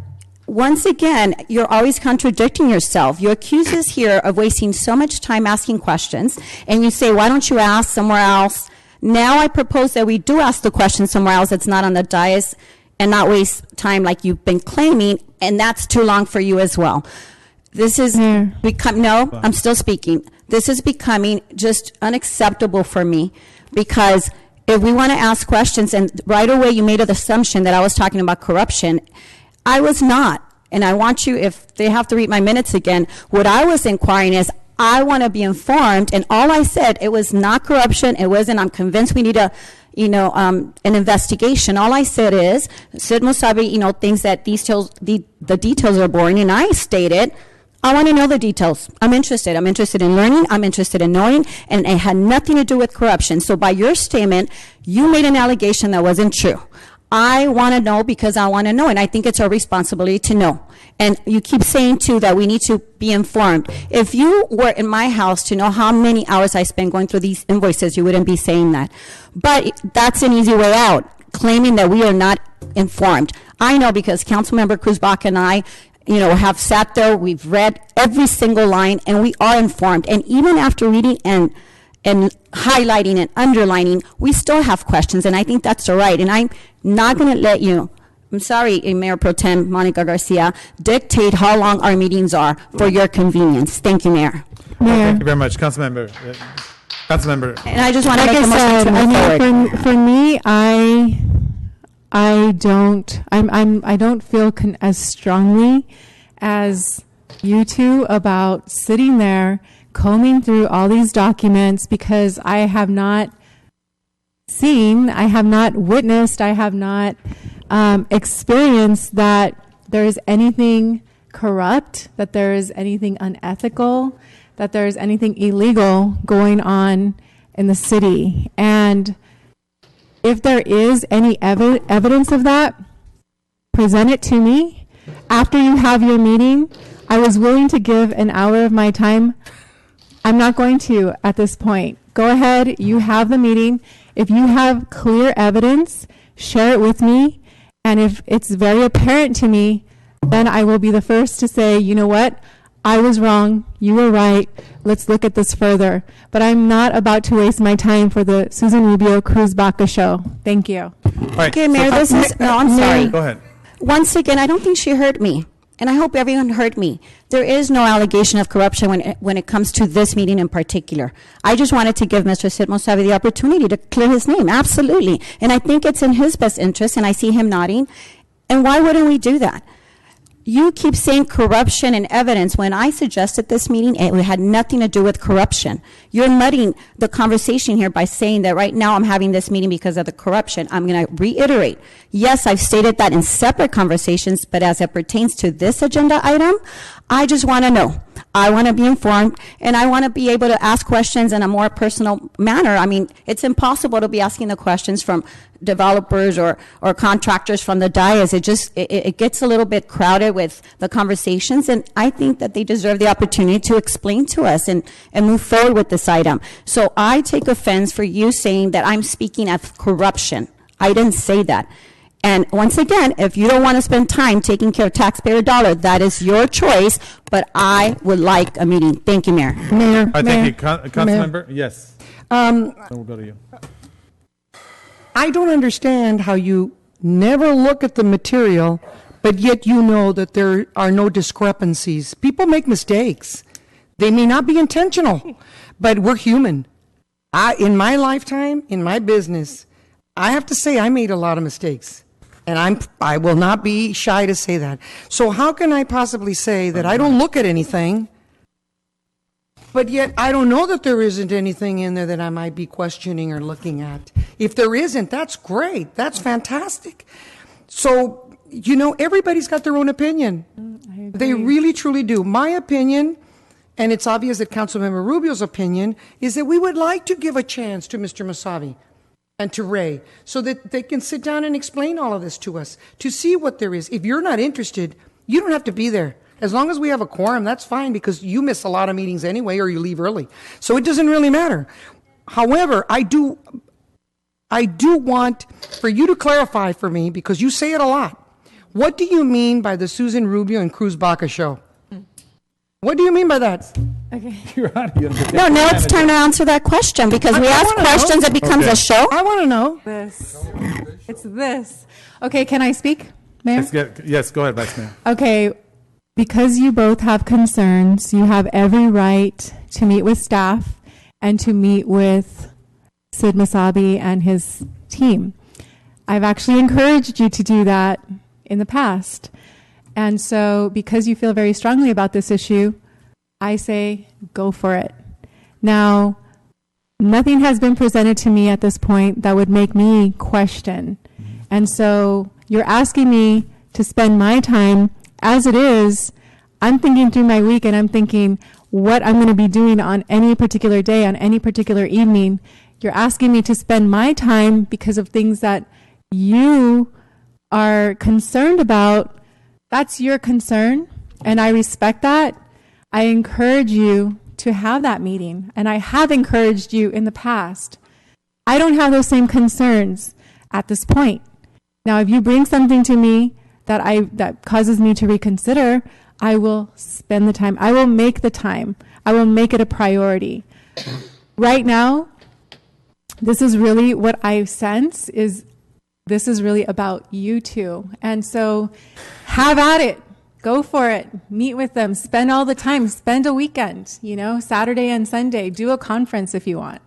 once again, you're always contradicting yourself. You accuse us here of wasting so much time asking questions, and you say, why don't you ask somewhere else? Now I propose that we do ask the question somewhere else that's not on the dais and not waste time like you've been claiming, and that's too long for you as well. This is I'm still speaking. This is becoming just unacceptable for me, because if we want to ask questions, and right away you made an assumption that I was talking about corruption, I was not. And I want you, if they have to read my minutes again, what I was inquiring is, I want to be informed, and all I said, it was not corruption, it wasn't, I'm convinced we need an investigation. All I said is, Sid Musabi, thinks that the details are boring, and I stated, I want to know the details. I'm interested in learning, I'm interested in knowing, and it had nothing to do with corruption. So by your statement, you made an allegation that wasn't true. I want to know because I want to know, and I think it's our responsibility to know. And you keep saying, too, that we need to be informed. If you were in my house to know how many hours I spend going through these invoices, you wouldn't be saying that. But that's an easy way out, claiming that we are not informed. I know, because Councilmember Cruz Baca and I, have sat there, we've read every single line, and we are informed. And even after reading and and highlighting and underlining, we still have questions, and I think that's all right. And I'm not going to let you, I'm sorry, Mayor Pro Tem Monica Garcia, dictate how long our meetings are for your convenience. Thank you, Mayor. Thank you very much, Councilmember. Councilmember. And I just want to Like make a I motion said, to move forward. for me, I don't feel as strongly as you two about sitting there combing through all these documents, because I have not seen, I have not witnessed, I have not experienced that there is anything corrupt, that there is anything unethical, that there is anything illegal going on in the city. And if there is any evidence of that, present it to me. After you have your meeting, I was willing to give an hour of my time. I'm not going to at this point. Go ahead, you have the meeting. If you have clear evidence, share it with me. And if it's very apparent to me, then I will be the first to say, you know what? I was wrong. You were right. Let's look at this further. But I'm not about to waste my time for the Susan Rubio Cruz Baca show. Thank you. Right. Okay, Mayor, this is, no, I'm sorry. Go ahead. Once again, I don't think she heard me, and I hope everyone heard me. There is no allegation of corruption when it comes to this meeting in particular. I just wanted to give Mr. Sid Mosavi the opportunity to clear his name, absolutely. And I think it's in his best interest, and I see him nodding. And why wouldn't we do that? You keep saying corruption and evidence. When I suggested this meeting, it had nothing to do with corruption. You're muddying the conversation here by saying that right now I'm having this meeting because of the corruption. I'm going to reiterate. Yes, I've stated that in separate conversations, but as it pertains to this agenda item, I just want to know. I want to be informed, and I want to be able to ask questions in a more personal manner. I mean, it's impossible to be asking the questions from developers or contractors from the dais. It gets a little bit crowded with the conversations, and I think that they deserve the opportunity to explain to us and move forward with this item. So I take offense for you saying that I'm speaking of corruption. I didn't say that. And once again, if you don't want to spend time taking care of taxpayer dollar, that is your choice, but I would like a meeting. Thank you, Mayor. Mayor. Thank you. Councilmember? Yes. Then we'll go to you. I don't understand how you never look at the material, but yet you know that there are no discrepancies. People make mistakes. They may not be intentional, but we're human. In my lifetime, in my business, I have to say I made a lot of mistakes. And I will not be shy to say that. So how can I possibly say that I don't look at anything, but yet I don't know that there isn't anything in there that I might be questioning or looking at? If there isn't, that's great. That's fantastic. So, everybody's got their own opinion. They really, truly do. My opinion, and it's obvious that Councilmember Rubio's opinion, is that we would like to give a chance to Mr. Mosavi and to Ray, so that they can sit down and explain all of this to us, to see what there is. If you're not interested, you don't have to be there. As long as we have a quorum, that's fine, because you miss a lot of meetings anyway, or you leave early. So it doesn't really matter. However, I do want for you to clarify for me, because you say it a lot. What do you mean by the Susan Rubio and Cruz Baca show? What do you mean by that? Okay. No, now it's time to answer that question, because we ask questions, it becomes a show. I want to know. It's this. Okay, can I speak, Mayor? Yes, go ahead, Vice Mayor. Okay, because you both have concerns, you have every right to meet with staff and to meet with Sid Mosavi and his team. I've actually encouraged you to do that in the past. And so because you feel very strongly about this issue, I say go for it. Now, nothing has been presented to me at this point that would make me question. And so you're asking me to spend my time. As it is, I'm thinking through my week, and I'm thinking what I'm going to be doing on any particular day, on any particular evening. You're asking me to spend my time because of things that you are concerned about. That's your concern, and I respect that. I encourage you to have that meeting, and I have encouraged you in the past. I don't have those same concerns at this point. Now, if you bring something to me that causes me to reconsider, I will spend the time. I will make the time. I will make it a priority. right now, this is really what I sense is this is really about you two. And so have at it. Go for it. Meet with them. Spend all the time. Spend a weekend, Saturday and Sunday. Do a conference if you want.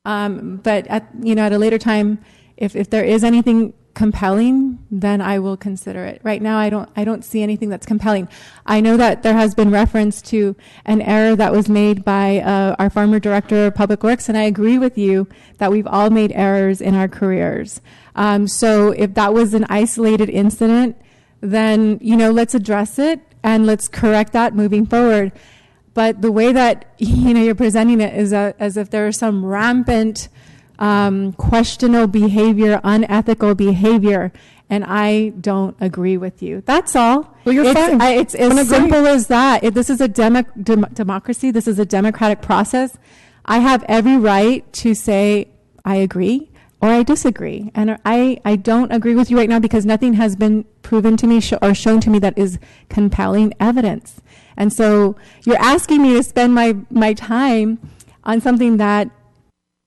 But at a later time, if there is anything compelling, then I will consider it. Right now, I don't see anything that's compelling. I know that there has been reference to an error that was made by our former director of public works, and I agree with you that we've all made errors in our careers. So if that was an isolated incident, then let's address it and let's correct that moving forward. But the way that you're presenting it is as if there is some rampant questionable behavior, unethical behavior, and I don't agree with you. That's all. Well, you're fine. It's as simple as that. This is a democracy. This is a democratic process. I have every right to say I agree or I disagree. And I don't agree with you right now because nothing has been proven to me or shown to me that is compelling evidence. And so you're asking me to spend my time on something that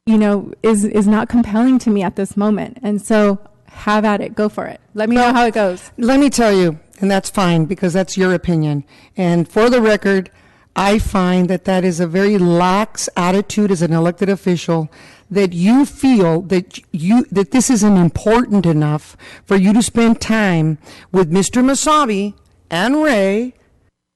is not compelling to me at this moment. And so have at it. Go for it. Let me know how it goes. Let me tell you, and that's fine because that's your opinion. And for the record, I find that is a very lax attitude as an elected official, that you feel that this isn't important enough for you to spend time with Mr. Masabi and Ray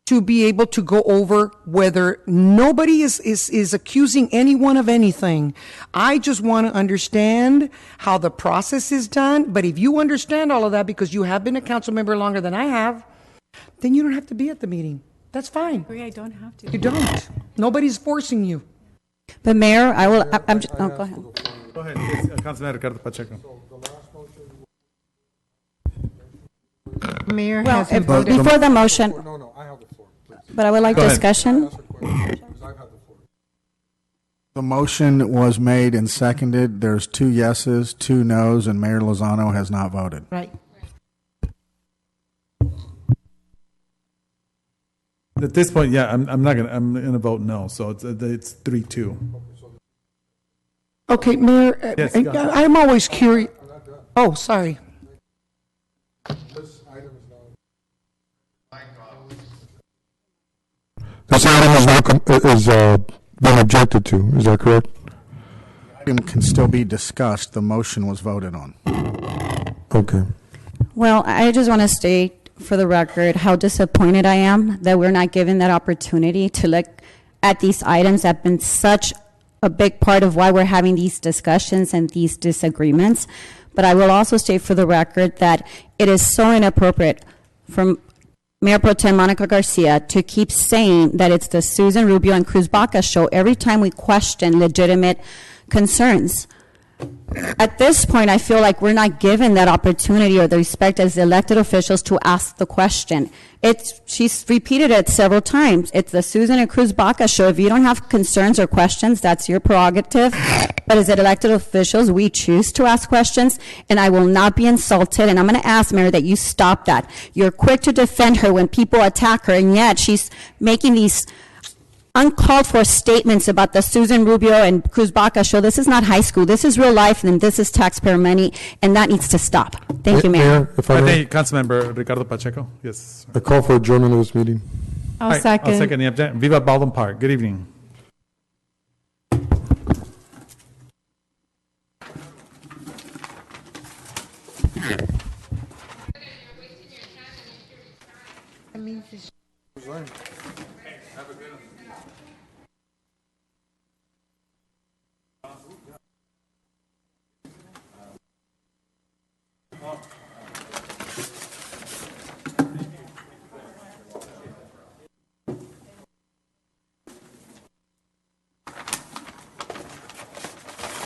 to be able to go over whether nobody is accusing anyone of anything. I just want to understand how the process is done. But if you understand all of that because you have been a council member longer than I have, then you don't have to be at the meeting. That's fine. I agree, I don't have to. You don't. Nobody's forcing you. But Mayor, go ahead. Go ahead, yes, Councilman Ricardo Pacheco. Mayor Well, hasn't voted. before the motion, No, I have the floor, please. but I would like Go ahead. discussion. The motion was made and seconded. There's 2 yeses, 2 noes, and Mayor Lozano has not voted. Right. At this point, yeah, I'm gonna vote no. So it's 3-2. Okay, Mayor, Yes, go ahead. I'm always curious. Oh, sorry. This item is been objected to. Is that correct? Item can still be discussed. The motion was voted on. Okay. Well, I just want to state for the record how disappointed I am that we're not given that opportunity to look at these items that have been such a big part of why we're having these discussions and these disagreements. But I will also state for the record that it is so inappropriate from Mayor Pro Tem Monica Garcia to keep saying that it's the Susan Rubio and Cruz Baca show every time we question legitimate concerns. At this point, I feel like we're not given that opportunity or the respect as elected officials to ask the question. She's repeated it several times. It's the Susan and Cruz Baca show. If you don't have concerns or questions, that's your prerogative. But as elected officials, we choose to ask questions, and I will not be insulted. And I'm going to ask, Mayor, that you stop that. You're quick to defend her when people attack her, and yet she's making these uncalled for statements about the Susan Rubio and Cruz Baca show. This is not high school. This is real life, and this is taxpayer money, and that needs to stop. Thank you, Mayor. If I may, Councilmember Ricardo Pacheco. Yes. I call for adjournment of this meeting. I'll second. I'll second the objection. Viva Baldwin Park. Good evening. That means it's- Have a good one.